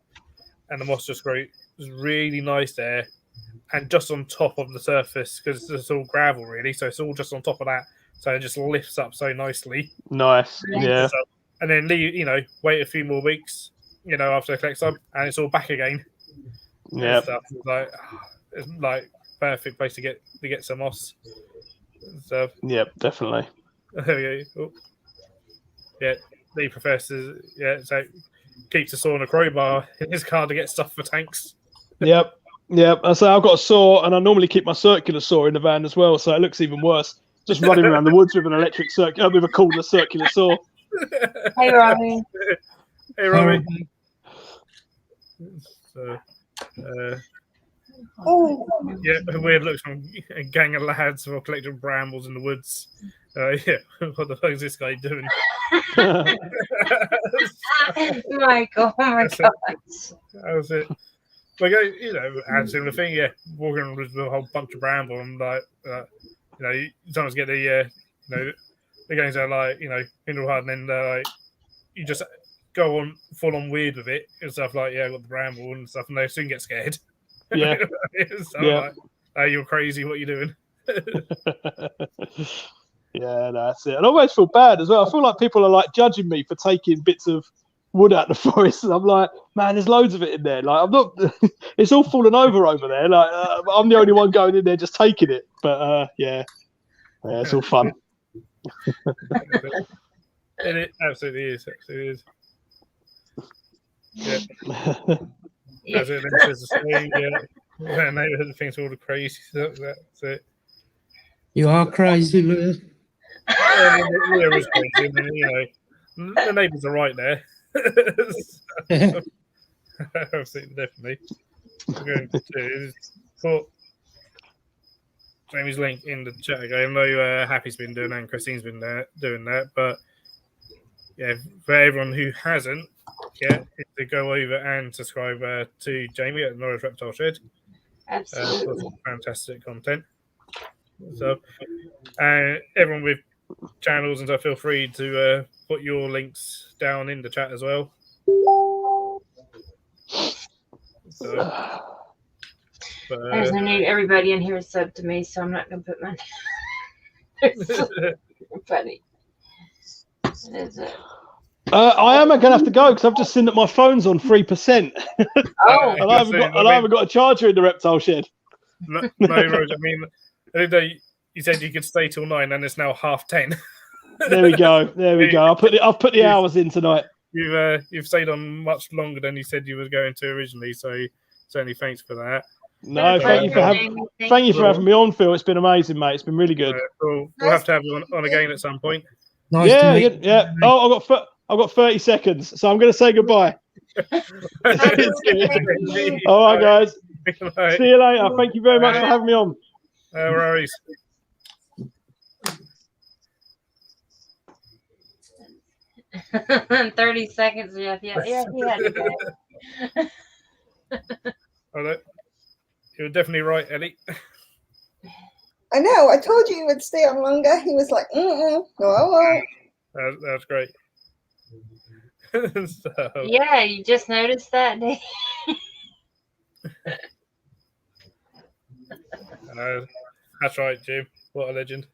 A: and the moss just grew. It was really nice there, and just on top of the surface because it's all gravel really, so it's all just on top of that. So it just lifts up so nicely.
C: Nice, yeah.
A: So, and then wait a few more weeks, after I collect some, and it's all back again.
C: Yeah,
A: it's like perfect place to get some moss. So
C: yep, definitely.
A: There we go. Oh. Yeah, the professor. Yeah, so keeps a saw and a crowbar in his car to get stuff for tanks.
C: Yep. Yeah, I say I've got a saw, and I normally keep my circular saw in the van as well, so it looks even worse. Just running around the woods with an electric with a cordless circular saw.
B: Hey, Robbie.
A: Hey, Robbie. So,
E: Oh,
A: yeah, weird looks from a gang of lads who are collecting brambles in the woods. Yeah, what the fuck is this guy doing?
B: Michael, oh my
A: That's it.
B: gosh.
A: That was it. Like, I had a similar thing. Yeah, walking around with a whole bunch of bramble, and like, you sometimes get the, the games are like, mineral hard, and then like, you just go on full on weird with it and stuff like, yeah, I got the bramble and stuff, and they soon get scared.
C: Yeah.
A: So I'm like, oh, you're crazy. What are you doing?
C: Yeah, that's it. And I always feel bad as well. I feel like people are like judging me for taking bits of wood out the forest, and I'm like, man, there's loads of it in there. Like, I'm not. It's all fallen over there. Like, I'm the only one going in there just taking it. But yeah, it's all fun.
A: And it absolutely is. Absolutely is. Yeah. That's it. There's the same. Yeah. And neighborhood thinks all the crazy stuff. That's it.
D: You are crazy, Lou.
A: Yeah, it was crazy. And then, the neighbours are right there. Absolutely, definitely. I'm going to put Jamie's link in the chat again. I know Happy's been doing that and Christine's been doing that, but yeah, for everyone who hasn't yet, to go over and subscribe to Jamie at Norwich Reptile Shed.
B: Absolutely.
A: For some fantastic content. So, everyone with channels and stuff, feel free to put your links down in the chat as well. So,
B: There's no need. Everybody in here is sub to me, so I'm not going to put my funny. What is it?
C: I am going to have to go because I've just seen that my phone's on 3%.
B: Oh,
C: and I haven't got a charger in the reptile shed.
A: No, Rose, I mean, the other day you said you could stay till 9, and it's now 10:30.
C: There we go. I've put the hours in tonight.
A: You've stayed on much longer than you said you were going to originally, so certainly thanks for that.
C: No, thank you for having me on, Phil. It's been amazing, mate. It's been really good.
A: We'll have to have you on again at some point.
D: Nice to meet you.
C: Yeah. Oh, I've got 30 seconds, so I'm going to say goodbye. All right, guys.
A: Right.
C: See you later. Thank you very much for having me on.
A: No worries.
B: in 30 seconds. Yeah, he had to go.
A: Oh, no. You were definitely right, Ellie.
E: I know. I told you would stay on longer. He was like, no, I won't.
A: That's great. So,
B: Yeah, you just noticed that, Dave.
A: that's right, Jim. What a legend.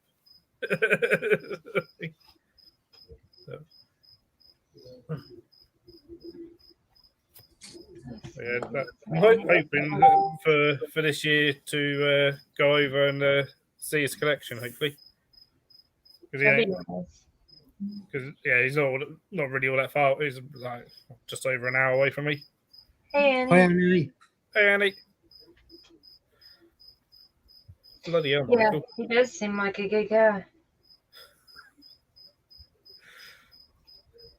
A: Yeah, I'm hoping for this year to go over and see his collection, hopefully. Because he's not really all that far. He's like just over an hour away from me.
B: Hey, Annie.
D: Hi, Annie.
A: Hey, Annie. Bloody hell,
B: Yeah,
A: Michael.
B: he does seem like a good guy.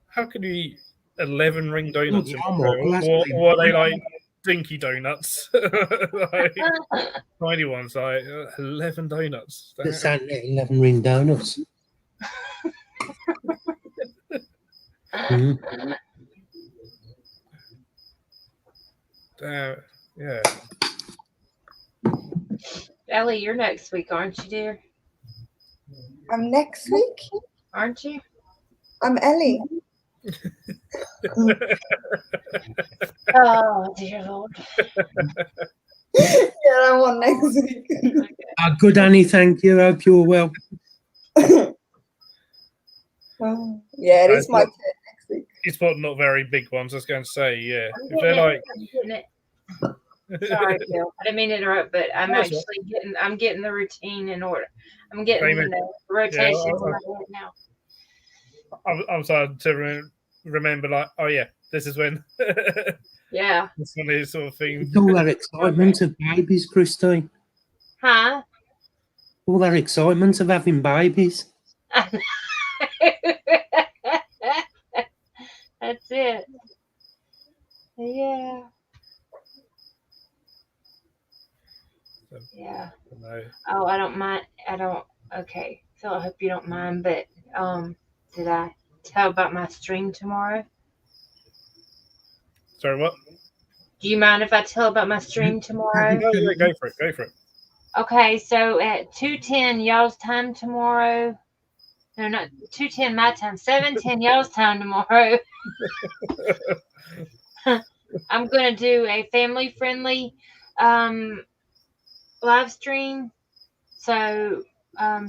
A: How could you eat 11 ring donuts?
D: Oh, Michael, that's
A: or are they like dinky donuts? Like, tiny ones, like 11 donuts.
D: The Santa 11 ring donuts.
A: Yeah.
B: Ellie, you're next week, aren't you, dear?
E: I'm next week.
B: Aren't you?
E: I'm Ellie.
B: Oh, dear Lord.
E: Yeah, I'm on next week.
D: Good, Annie. Thank you. Hope you're well.
E: Oh, yeah, it is my turn next week.
A: He's put not very big ones. I was going to say, yeah. If they're like.
B: Sorry, Phil. I didn't mean to interrupt, but I'm actually getting the routine in order. I'm getting the rotations in my head now.
A: I'm starting to remember, like, oh yeah, this is when
B: Yeah.
A: It's one of these sort of things.
D: It's all that excitement of babies, Christine.
B: Huh?
D: All that excitement of having babies.
B: That's it. Yeah. Yeah.
A: No.
B: Oh, I don't mind. Okay. Phil, I hope you don't mind, but did I tell about my stream tomorrow?
A: Sorry, what?
B: Do you mind if I tell about my stream tomorrow?
A: No, yeah, go for it. Go for it.
B: Okay, so at 2:10 y'all's time tomorrow. No, not 2:10 my time. 7:10 y'all's time tomorrow. I'm gonna do a family-friendly live stream, so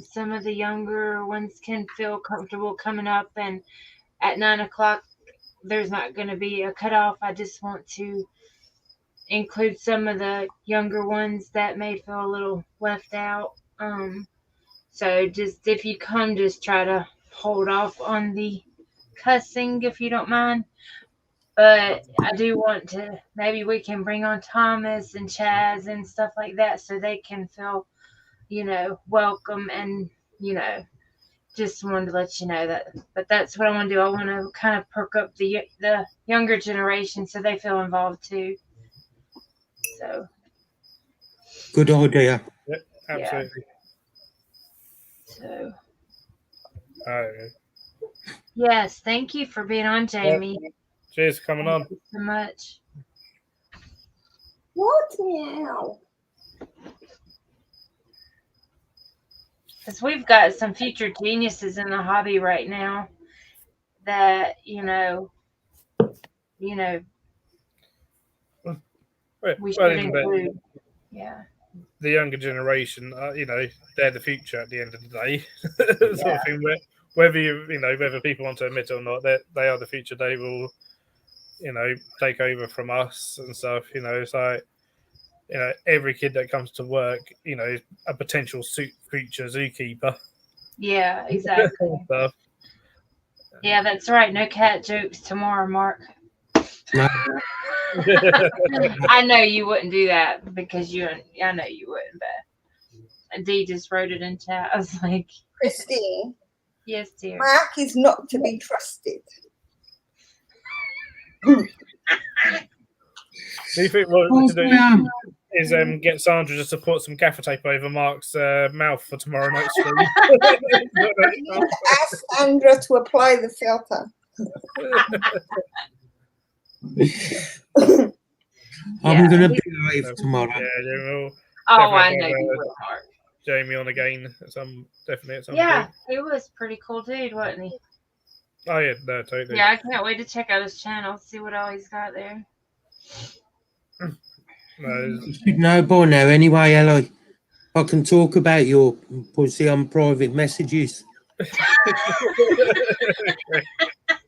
B: some of the younger ones can feel comfortable coming up. And at 9:00, there's not going to be a cutoff. I just want to include some of the younger ones that may feel a little left out. So just if you come, just try to hold off on the cussing if you don't mind. But I do want to, maybe we can bring on Thomas and Chaz and stuff like that so they can feel, welcome. And, just wanted to let you know that. But that's what I want to do. I want to kind of perk up the younger generation so they feel involved too. So.
D: Good idea.
A: Yeah, absolutely.
B: So.
A: Oh,
B: Yes, thank you for being on, Jamie.
A: yeah. Cheers for coming on.
B: Thank you so much.
E: What now?
B: Because we've got some future geniuses in the hobby right now that, we should include. Yeah.
A: The younger generation, they're the future at the end of the day. Sort of thing. Whether people want to admit it or not, they are the future. They will, take over from us and stuff. It's like, every kid that comes to work, is a potential future zookeeper.
B: Yeah, exactly.
A: Stuff.
B: Yeah, that's right. No cat jokes tomorrow, Mark.
D: No.
B: I know you wouldn't do that because I know you wouldn't, but Dee just wrote it in chat. I was like,
E: Christine.
B: Yes, dear.
E: Mark is not to be trusted.
A: Do you think what we should do is get Sandra just to put some gaffer tape over Mark's mouth for tomorrow night's stream?
E: Ask Sandra to apply the filter.
D: I'm going to be live tomorrow.
A: Yeah,
B: I know you will, Mark.
A: Jamie on again definitely at some
B: Yeah,
A: point.
B: he was pretty cool dude, wasn't he?
A: Oh yeah, no, totally.
B: Yeah, I can't wait to check out his channel, see what all he's got there.
A: No.
D: You should know by now anyway, Ellie. I can talk about your pussy on private messages.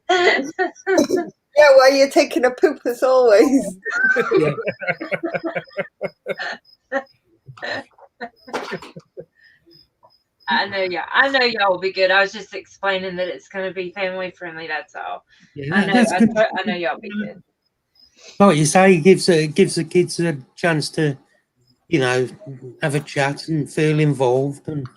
E: Yeah, while you're taking a poop as always.
D: Yeah.
B: I know y'all will be good. I was just explaining that it's going to be family friendly. That's all.
D: Yeah,
B: I know y'all be good.
D: Like you say, it gives the kids a chance to, have a chat and feel involved. And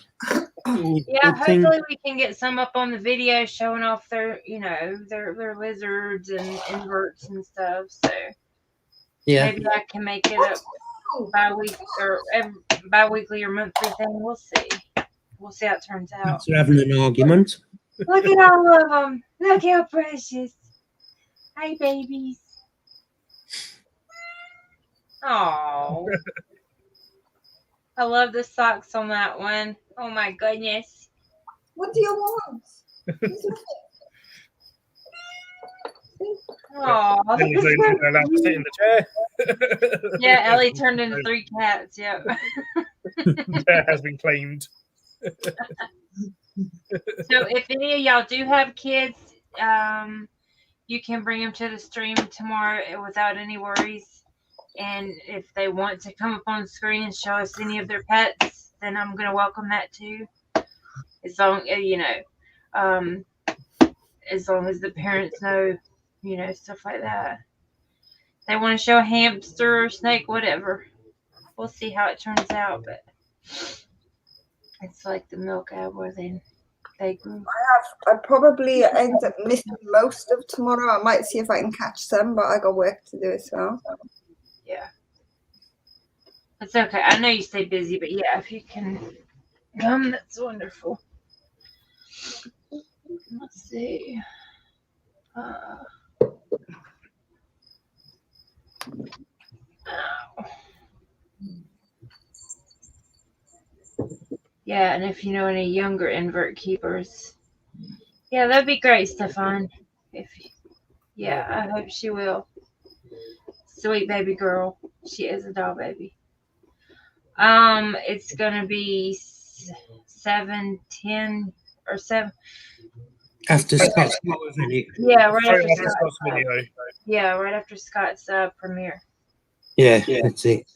B: yeah, hopefully we can get some up on the video showing off their lizards and inverts and stuff. So
D: yeah,
B: maybe I can make it up bi-weekly or monthly thing. We'll see. We'll see how it turns out.
D: after having an argument.
B: Look at all of them. Look how precious. Hi, babies. Oh, I love the socks on that one. Oh my goodness.
E: What do you want?
B: Oh,
A: allowed to sit in the chair.
B: yeah, Ellie turned into 3 cats. Yep.
A: Chair has been claimed.
B: So if any of y'all do have kids, you can bring them to the stream tomorrow without any worries. And if they want to come up on screen and show us any of their pets, then I'm going to welcome that too. As long as long as the parents know, stuff like that. they want to show a hamster or snake, whatever. We'll see how it turns out, but it's like the milk ad where they grew.
E: I probably end up missing most of tomorrow. I might see if I can catch some, but I got work to do as well.
B: Yeah. It's okay. I know you stay busy, but yeah, if you can come, that's wonderful. Let's see. Yeah, and if you know any younger invert keepers, yeah, that'd be great, Stefan. Yeah, I hope she will. Sweet baby girl. She is a doll baby. It's gonna be 7:10 or 7.
D: After Scott's video.
B: Yeah, right
A: Sorry,
B: after
A: that's
B: Scott's
A: Scott's video.
B: Yeah, right after Scott's premiere.
D: Yeah, that's it.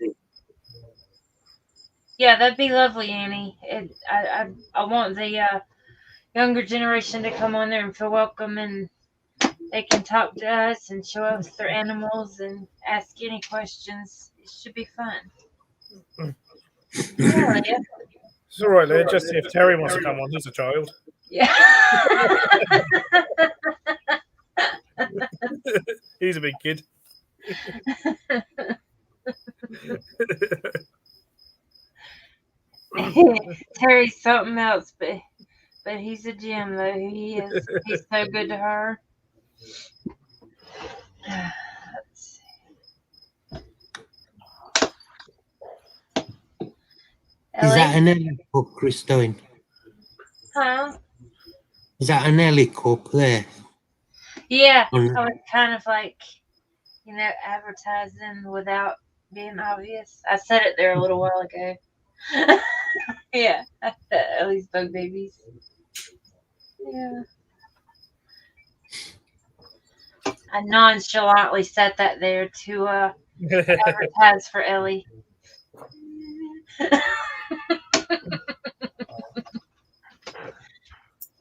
B: Yeah, that'd be lovely, Annie. I want the younger generation to come on there and feel welcome, and they can talk to us and show us their animals and ask any questions. It should be fun. Yeah, yeah.
A: It's all right, Leah. Just if Terry wants to come on, he's a child.
B: Yeah.
A: He's a big kid.
B: Terry's something else, but he's a gem though. He is. He's so good to her. Let's see.
D: Is that
B: Ellie?
D: an Ellie cup, Christine?
B: Huh?
D: Is that an Ellie cup there?
B: Yeah, I
D: On-
B: was kind of like, advertising without being obvious. I said it there a little while ago. Yeah, at least bug babies. Yeah. I nonchalantly set that there to advertise for Ellie.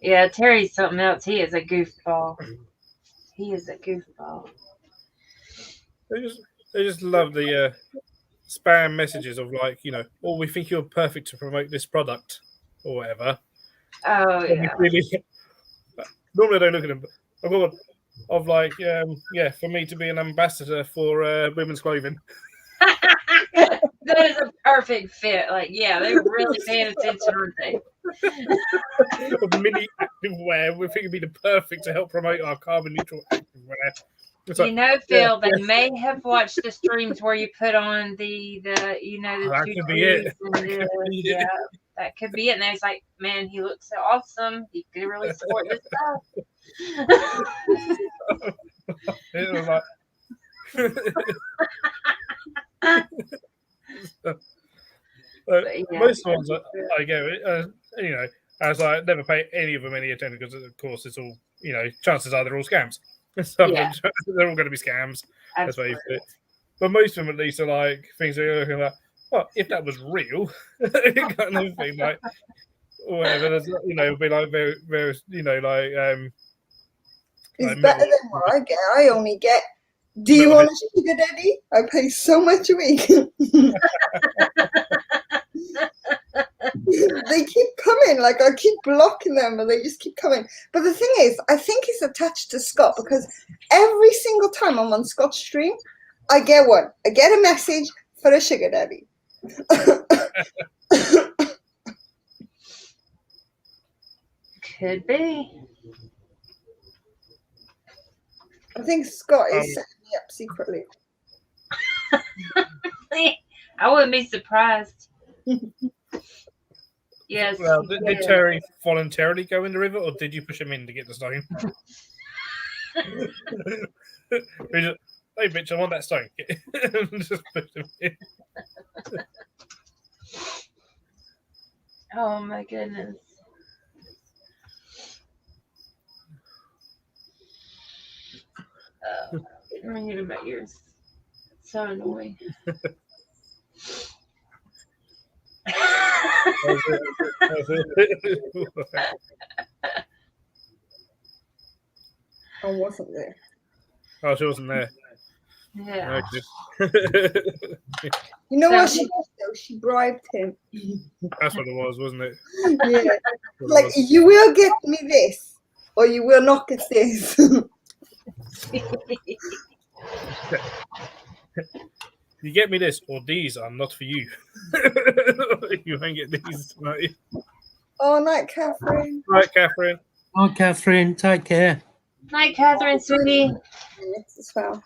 B: Yeah, Terry's something else. He is a goofball. He is a goofball.
A: They just love the spam messages of like, oh, we think you're perfect to promote this product or whatever.
B: Oh,
A: And
B: yeah.
A: we really, normally I don't look at them, but I've got one of like, for me to be an ambassador for women's clothing.
B: That is a perfect fit. Like, yeah, they're really paying attention, aren't they?
A: Of mini activewear, we think it'd be the perfect to help promote our carbon neutral activewear. It's like,
B: Phil, they may have watched the streams where you put on the
A: that
B: tutus
A: could be it.
B: and that could be it. And it's like, man, he looks so awesome. He could really support this stuff.
A: It was like, most ones I get it, as I never pay any of them any attention because of course it's all, chances are they're all scams. So
B: Yeah.
A: they're all going to be scams. That's why you
B: Absolutely.
A: put it. But most of them at least are like things that you're looking like, well, if that was real, kind of thing, like or whatever. There's, it'll be like very, very,
E: It's
A: like
E: better
A: metal.
E: than what I get. I only get, do you want a sugar daddy? I pay so much a week. They keep coming, like I keep blocking them and they just keep coming. But the thing is, I think it's attached to Scott because every single time I'm on Scott's stream, I get one. I get a message for a sugar daddy.
B: Could be.
E: I think Scott is setting me up secretly.
B: I wouldn't be surprised. Yes.
A: Well, did Terry voluntarily go in the river, or did you push him in to get the stone? Hey, bitch, I want that stone. Just push him in.
B: Oh my goodness. Getting ringing in my ears. It's so annoying.
E: I wasn't there.
A: Oh, she wasn't there.
B: Yeah.
E: You know what
B: So-
E: she did though? She bribed him.
A: That's what it was, wasn't it?
E: Yeah.
A: That's what it
E: Like,
A: was.
E: you will get me this, or you will not get this.
A: You get me this, or these are not for you. You won't get these tonight.
E: Oh, night, Catherine.
A: Right, Catherine.
D: Bye, Catherine. Take care.
B: Night, Catherine, sweetie.
E: Yes, as well.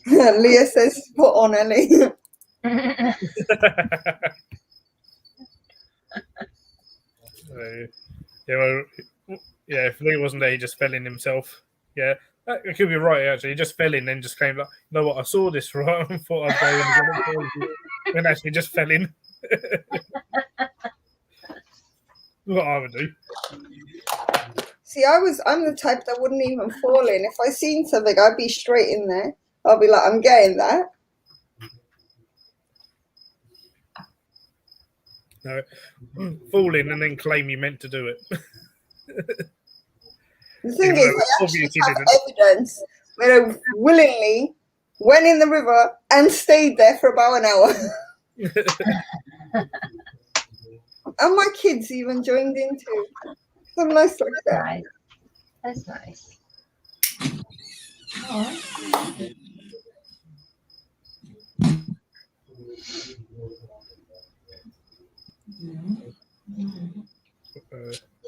E: Leah says, "Spot on, Ellie."
A: If Lee wasn't there, he just fell in himself. Yeah, it could be right, actually. He just fell in and just came like, you know what, I saw this, right? I thought I'd go and get it. And actually just fell in. What I would do.
E: See, I'm the type that wouldn't even fall in. If I seen something, I'd be straight in there. I'll be like, I'm getting that.
A: No, fall in and then claim you meant to do it.
E: The thing
A: Even
E: is,
A: though
E: I actually
A: obviously
E: have
A: didn't.
E: evidence where I willingly went in the river and stayed there for about an hour. And my kids even joined in too. So nice like that.
B: Nice. That's nice.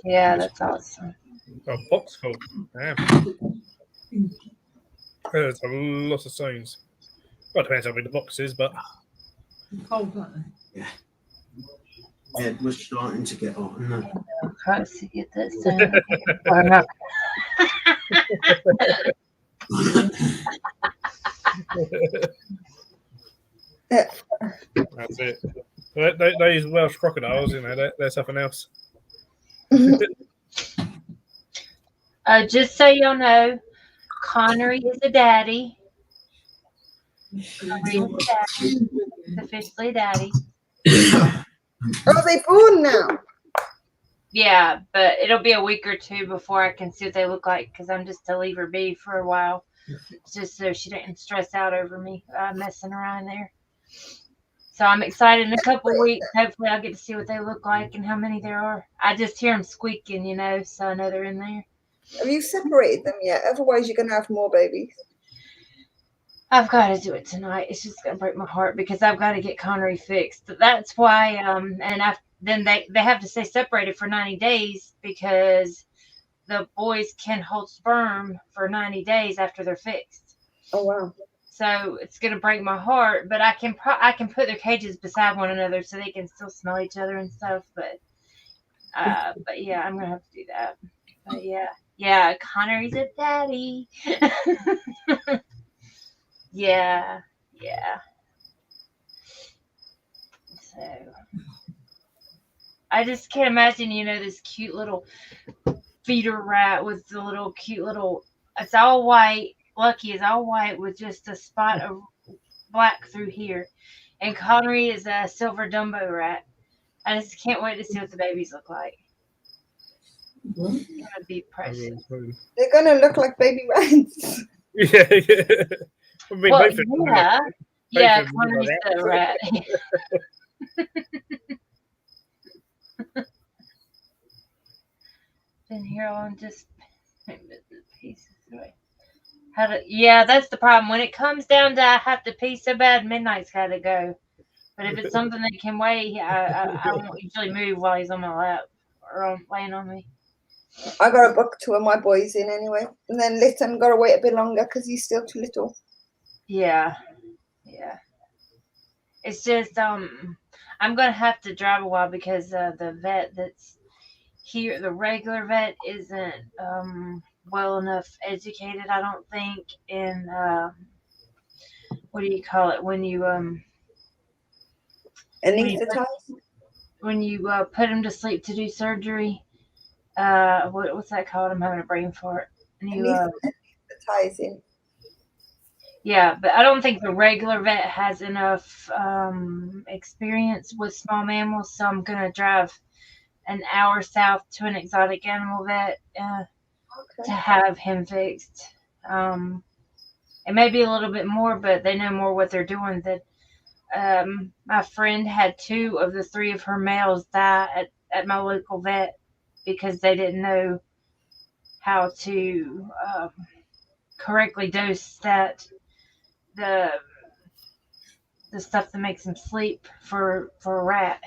B: Yeah, that's awesome.
A: A box full. Damn. There's a lot of stones. Well, it depends how big the box is, but
D: Yeah. Ed was starting to get hot, isn't it?
B: Crocs to get this done. Or not.
A: that's it. Those Welsh crocodiles, you know, they're something else.
B: Just so y'all know, Connery is a daddy. Connery is a daddy. He's officially daddy.
E: Are they born now?
B: Yeah, but it'll be a week or two before I can see what they look like because I'm just to leave her be for a while, just so she didn't stress out over me messing around there. So I'm excited. In a couple of weeks, hopefully I'll get to see what they look like and how many there are. I just hear them squeaking, you know, so I know they're in there.
E: Have you separated them yet? Otherwise, you're gonna have more babies.
B: I've got to do it tonight. It's just gonna break my heart because I've got to get Connery fixed. That's why. Then they have to stay separated for 90 days because the boys can hold sperm for 90 days after they're fixed.
E: Oh wow.
B: So it's gonna break my heart, but I can put their cages beside one another so they can still smell each other and stuff. But yeah, I'm gonna have to do that. But yeah, Connery's a daddy. Yeah. So I just can't imagine, you know, this cute little feeder rat with the little cute little. It's all white. Lucky is all white with just a spot of black through here, and Connery is a silver Dumbo rat. I just can't wait to see what the babies look like. It's gonna be precious.
E: They're gonna look like baby rats.
A: Yeah. I mean,
B: Well,
A: both of them look-
B: yeah,
A: of them
B: Connery's
A: look
B: the rat. Been here on just pieces away. Yeah, that's the problem. When it comes down to I have to pee so bad, Midnight's got to go. But if it's something that can wait, I won't usually move while he's on my lap or laying on me.
E: I gotta book two of my boys in anyway, and then Lytton gotta wait a bit longer because he's still too little.
B: Yeah. It's just I'm gonna have to drive a while because the vet that's here, the regular vet, isn't well enough educated, I don't think, in what do you call it when you
E: Anesthetize.
B: when you put him to sleep to do surgery. What's that called? I'm having a brain fart. And you
E: Anesthetizing.
B: yeah, but I don't think the regular vet has enough experience with small mammals, so I'm gonna drive an hour south to an exotic animal vet to have him fixed. it may be a little bit more, but they know more what they're doing. That my friend had 2 of the 3 of her males die at my local vet because they didn't know how to correctly dose the stuff that makes them sleep for a rat.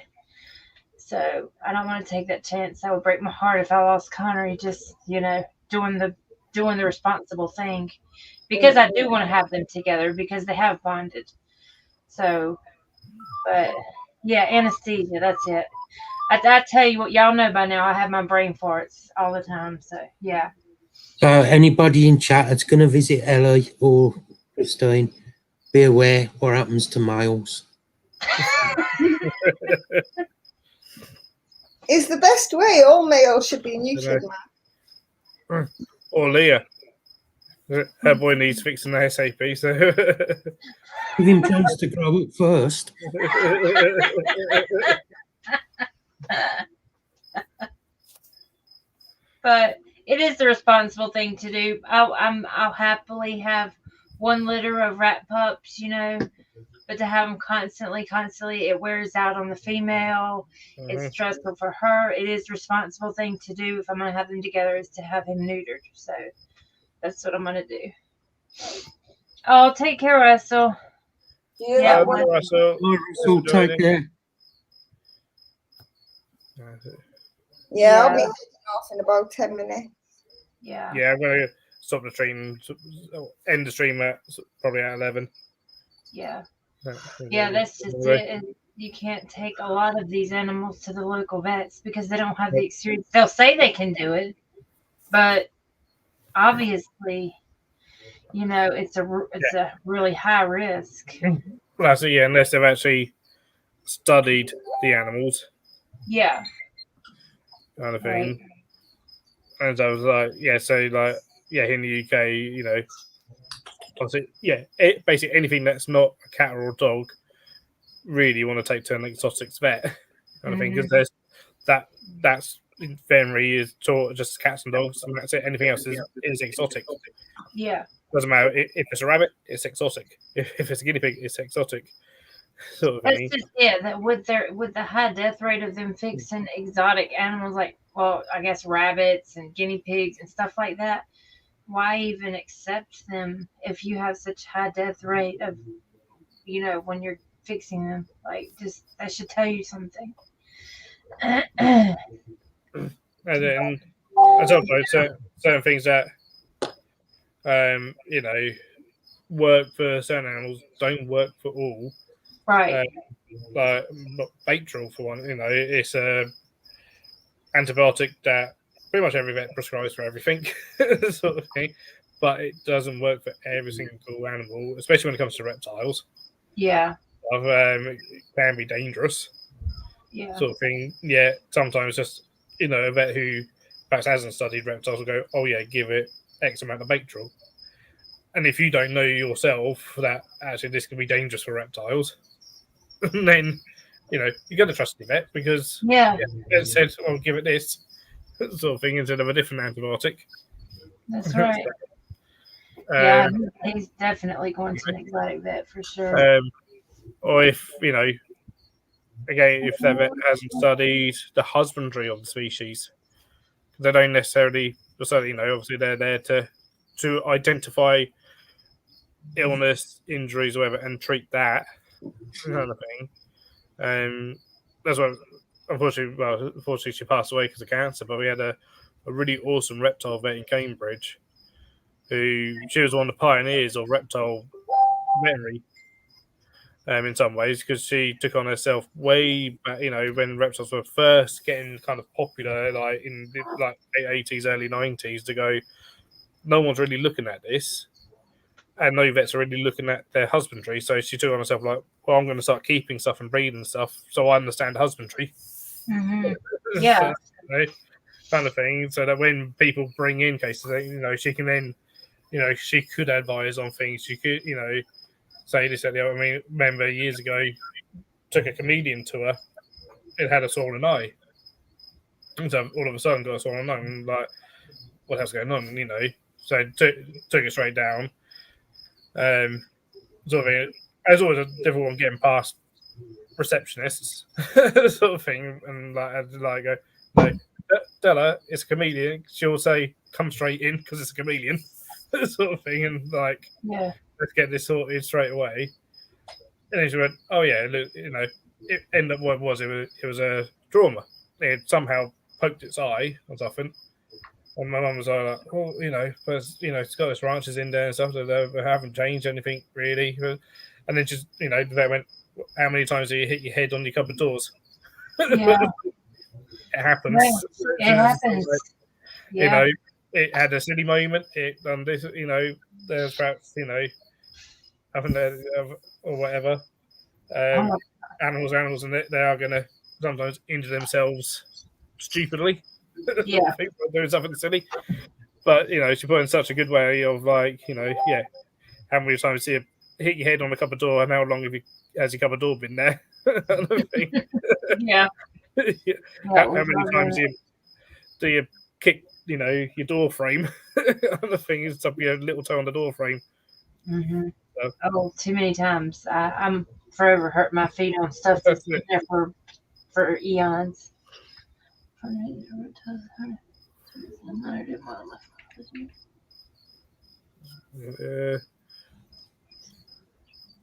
B: So I don't want to take that chance. That would break my heart if I lost Connery just, doing the responsible thing. Because I do want to have them together because they have bonded. So, but yeah, anesthesia, that's it. I tell you what, y'all know by now, I have my brain farts all the time. So, yeah.
D: So anybody in chat that's going to visit Ellie or Christine, be aware what happens to males.
E: Is the best way. All males should be neutered, man.
A: Or Leah. Her boy needs fixing ASAP, so
D: Give him a chance to grow up first.
B: But it is the responsible thing to do. I'll happily have 1 litter of rat pups, but to have them constantly, it wears out on the female. It's stressful for her. It is the responsible thing to do if I'm going to have them together is to have him neutered. So that's what I'm going to do. Oh, take care, Russell.
E: Yeah,
A: Russell,
D: Take care.
E: I'll be taking off in about 10 minutes.
B: Yeah,
A: I'm going to stop the stream, end the stream at probably at 11.
B: Yeah, that's just it. And you can't take a lot of these animals to the local vets because they don't have the experience. They'll say they can do it, but obviously, it's a really high risk.
A: Well, so unless they've actually studied the animals.
B: Yeah.
A: Kind of thing. Right. And I was like, in the UK, obviously, basically anything that's not a cat or a dog, really you want to take to an exotics vet, kind of thing, because there's that's veterinary is taught just cats and dogs, and that's it. Anything else is exotic.
B: Yeah.
A: Doesn't matter if it's a rabbit, it's exotic. If it's a guinea pig, it's exotic. Sort of thing.
B: That's just it. That with the high death rate of them fixing exotic animals like, well, I guess rabbits and guinea pigs and stuff like that. Why even accept them if you have such high death rate of, when you're fixing them? Like, just that should tell you something.
A: And then there's also certain things that work for certain animals don't work for all.
B: Right.
A: Like Bactriol for one, it's a antibiotic that pretty much every vet prescribes for everything, sort of thing. But it doesn't work for every single animal, especially when it comes to reptiles.
B: Yeah.
A: It can be dangerous.
B: Yeah.
A: Sort of thing. Yeah. Sometimes just a vet who perhaps hasn't studied reptiles will go, oh yeah, give it X amount of Bactriol. And if you don't know yourself that actually this can be dangerous for reptiles, then you got to trust the vet because it said, "Well, give it this," sort of thing instead of a different antibiotic.
B: That's right. He's definitely going to an exotic vet for sure.
A: Or if again, if that vet hasn't studied the husbandry of the species, they don't necessarily. So obviously they're there to identify illness, injuries, whatever, and treat that kind of thing. That's what, unfortunately, she passed away because of cancer. But we had a really awesome reptile vet in Cambridge, she was one of the pioneers of reptile veterinary. In some ways, because she took on herself way back, when reptiles were first getting kind of popular, like in the late 80s, early 90s, to go, no one's really looking at this. And no vets are really looking at their husbandry. So she took on herself like, well, I'm going to start keeping stuff and breeding stuff so I understand husbandry.
B: Mm-hmm. Yeah.
A: Kind of thing. So that when people bring in cases, she can then, she could advise on things. She could, say this at the other. I mean, remember years ago, took a comedian to her. It had a swollen eye. And so all of a sudden got a swollen eye. And like, what else going on? So took it straight down. Sort of thing. There's always a difficult one getting past receptionists, sort of thing, and like go, no, Della, it's a chameleon. She'll say, "Come straight in," because it's a chameleon, sort of thing, and like,
B: Yeah.
A: let's get this sorted straight away. And then she went, "Oh yeah, look, it ended up what it was a trauma. It had somehow poked its eye or something." And my mum was like, "Well, first, it's got its ranches in there and stuff, so they haven't changed anything really." And then just, they went, "How many times do you hit your head on your cupboard doors?"
B: Yeah.
A: It happens.
B: Right. It happens. Yeah.
A: It had a silly moment. It done this, there's perhaps, haven't or whatever. Animals, and they are going to sometimes injure themselves stupidly.
B: Yeah.
A: Doing something silly. But, she put in such a good way of like, how many times you hit your head on a cupboard door and how long has your cupboard door been there?
B: Yeah.
A: How many times do you kick, your door frame? The thing is, up your little toe on the door frame.
B: Mm-hmm.
A: So,
B: oh, too many times. I'm forever hurting my feet on stuff that's been there for eons.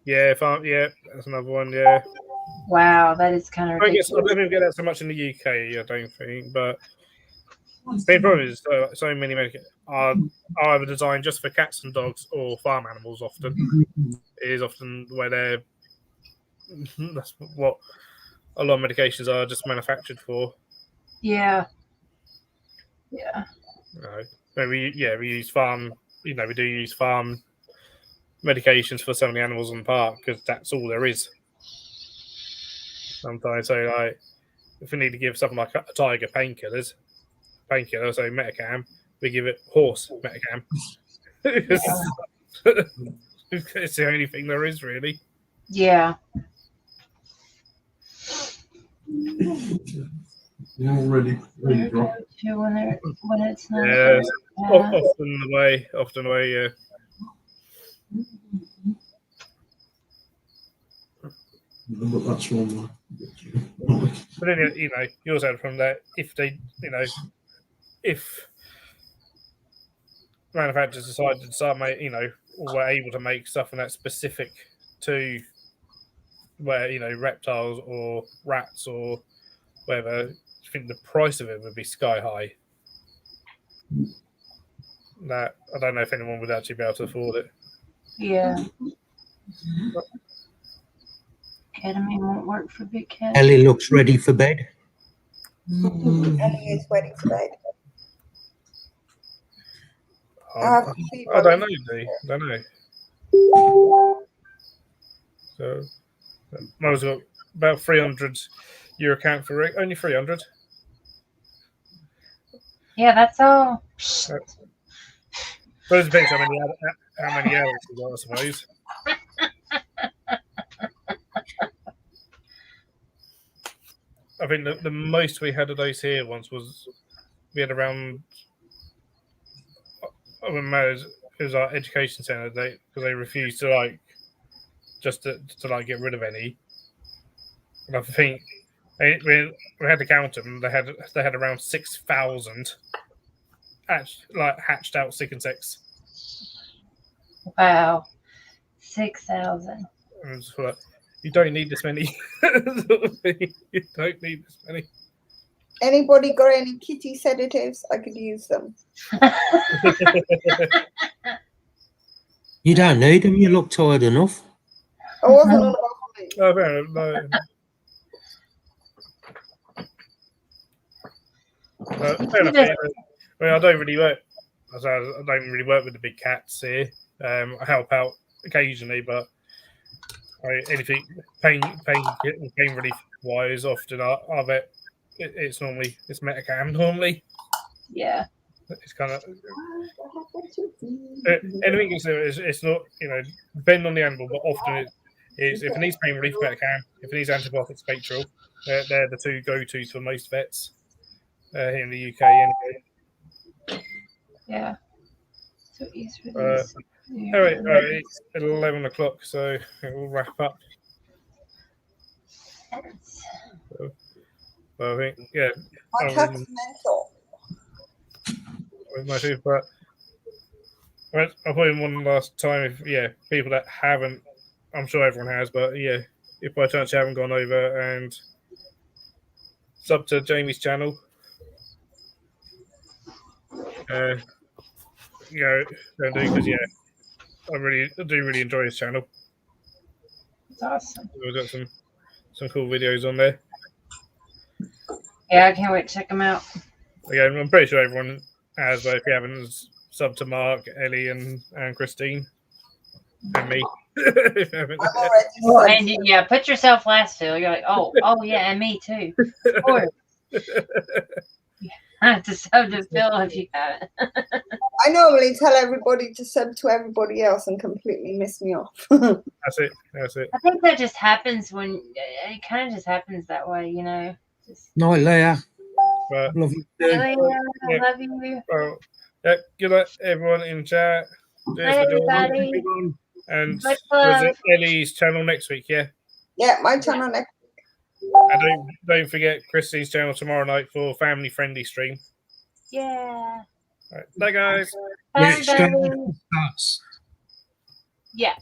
A: Yeah, that's another one. Yeah.
B: Wow, that is kind of ridiculous.
A: I don't even get that so much in the UK. I don't think, but the problem is so many are either designed just for cats and dogs or farm animals. Often it is often where they're. That's what a lot of medications are just manufactured for.
B: Yeah. Yeah.
A: We use farm. We do use farm medications for some of the animals in the park because that's all there is. Sometimes, so like, if we need to give something like a tiger painkiller, so Metacam, we give it horse Metacam. It's the only thing there is, really.
B: Yeah.
F: You're already drunk.
B: When it's not.
A: Yeah, often the way. Yeah.
F: But that's one.
A: But then you also had from that if they, if manufacturers decided to start were able to make stuff and that's specific to where reptiles or rats or whatever, I think the price of it would be sky high. That I don't know if anyone would actually be able to afford it.
B: Yeah. Ketamine won't work for big cats.
D: Ellie looks ready for bed.
E: Ellie is ready for bed.
A: I don't know. I don't know. So, I was about 300 euro account for it. Only 300.
B: Yeah, that's all.
A: But it depends how many hours you got, I suppose. I think the most we had of those here once was we had around. I remember it was our education centre because they refused to to get rid of any. And I think we had to count them. They had around 6,000 hatched out sick insects.
B: Wow, 6,000.
A: You don't need this many. You don't need this many.
E: Anybody got any kitty sedatives? I could use them.
D: You don't need them. You look tired enough.
E: I wasn't on about me.
A: No, fair enough, no. Fair enough. I mean, I don't really work. I don't really work with the big cats here. I help out occasionally, but anything pain relief wise, often I bet it's Metacam normally.
B: Yeah.
A: It's kind of anything it's not depending on the animal, but often it's if it needs pain relief, Metacam. If it needs antibiotic, Spectral. They're the two go-tos for most vets here in the UK. Anyway.
B: Yeah. So easy for these.
A: All right, it's 11 o'clock, so it will wrap up. Well, I think, yeah.
E: My cat's mental.
A: With my food, but I'll put in one last time. If people that haven't, I'm sure everyone has, but yeah, if by chance you haven't gone over and sub to Jamie's channel, don't do, because I do really enjoy his channel.
B: It's awesome.
A: We've got some cool videos on there.
B: Yeah, I can't wait to check them out.
A: Again, I'm pretty sure everyone has, but if you haven't, sub to Mark, Ellie, and Christine, and me. If you haven't.
E: I'm already
B: Well,
E: subbed.
B: and yeah, put yourself last, Phil. You're like, oh yeah, and me too. Of course. I have to sub to Phil if you haven't.
E: I normally tell everybody to sub to everybody else and completely miss me off.
A: That's it.
B: I think that just happens when it kind of just happens that way, Just,
D: Night, Leah.
A: But,
D: Love you too.
B: I
A: Yeah.
B: love you.
A: well, good luck, everyone in chat.
B: Bye, everybody.
A: And
B: Much
A: was
B: love.
A: it Ellie's channel next week? Yeah.
E: Yeah, my channel next.
A: And don't forget Christy's channel tomorrow night for family friendly stream.
B: Yeah.
A: All right, bye guys.
B: Bye,
D: Yeah,
B: everybody.
D: starts.
B: Yeah.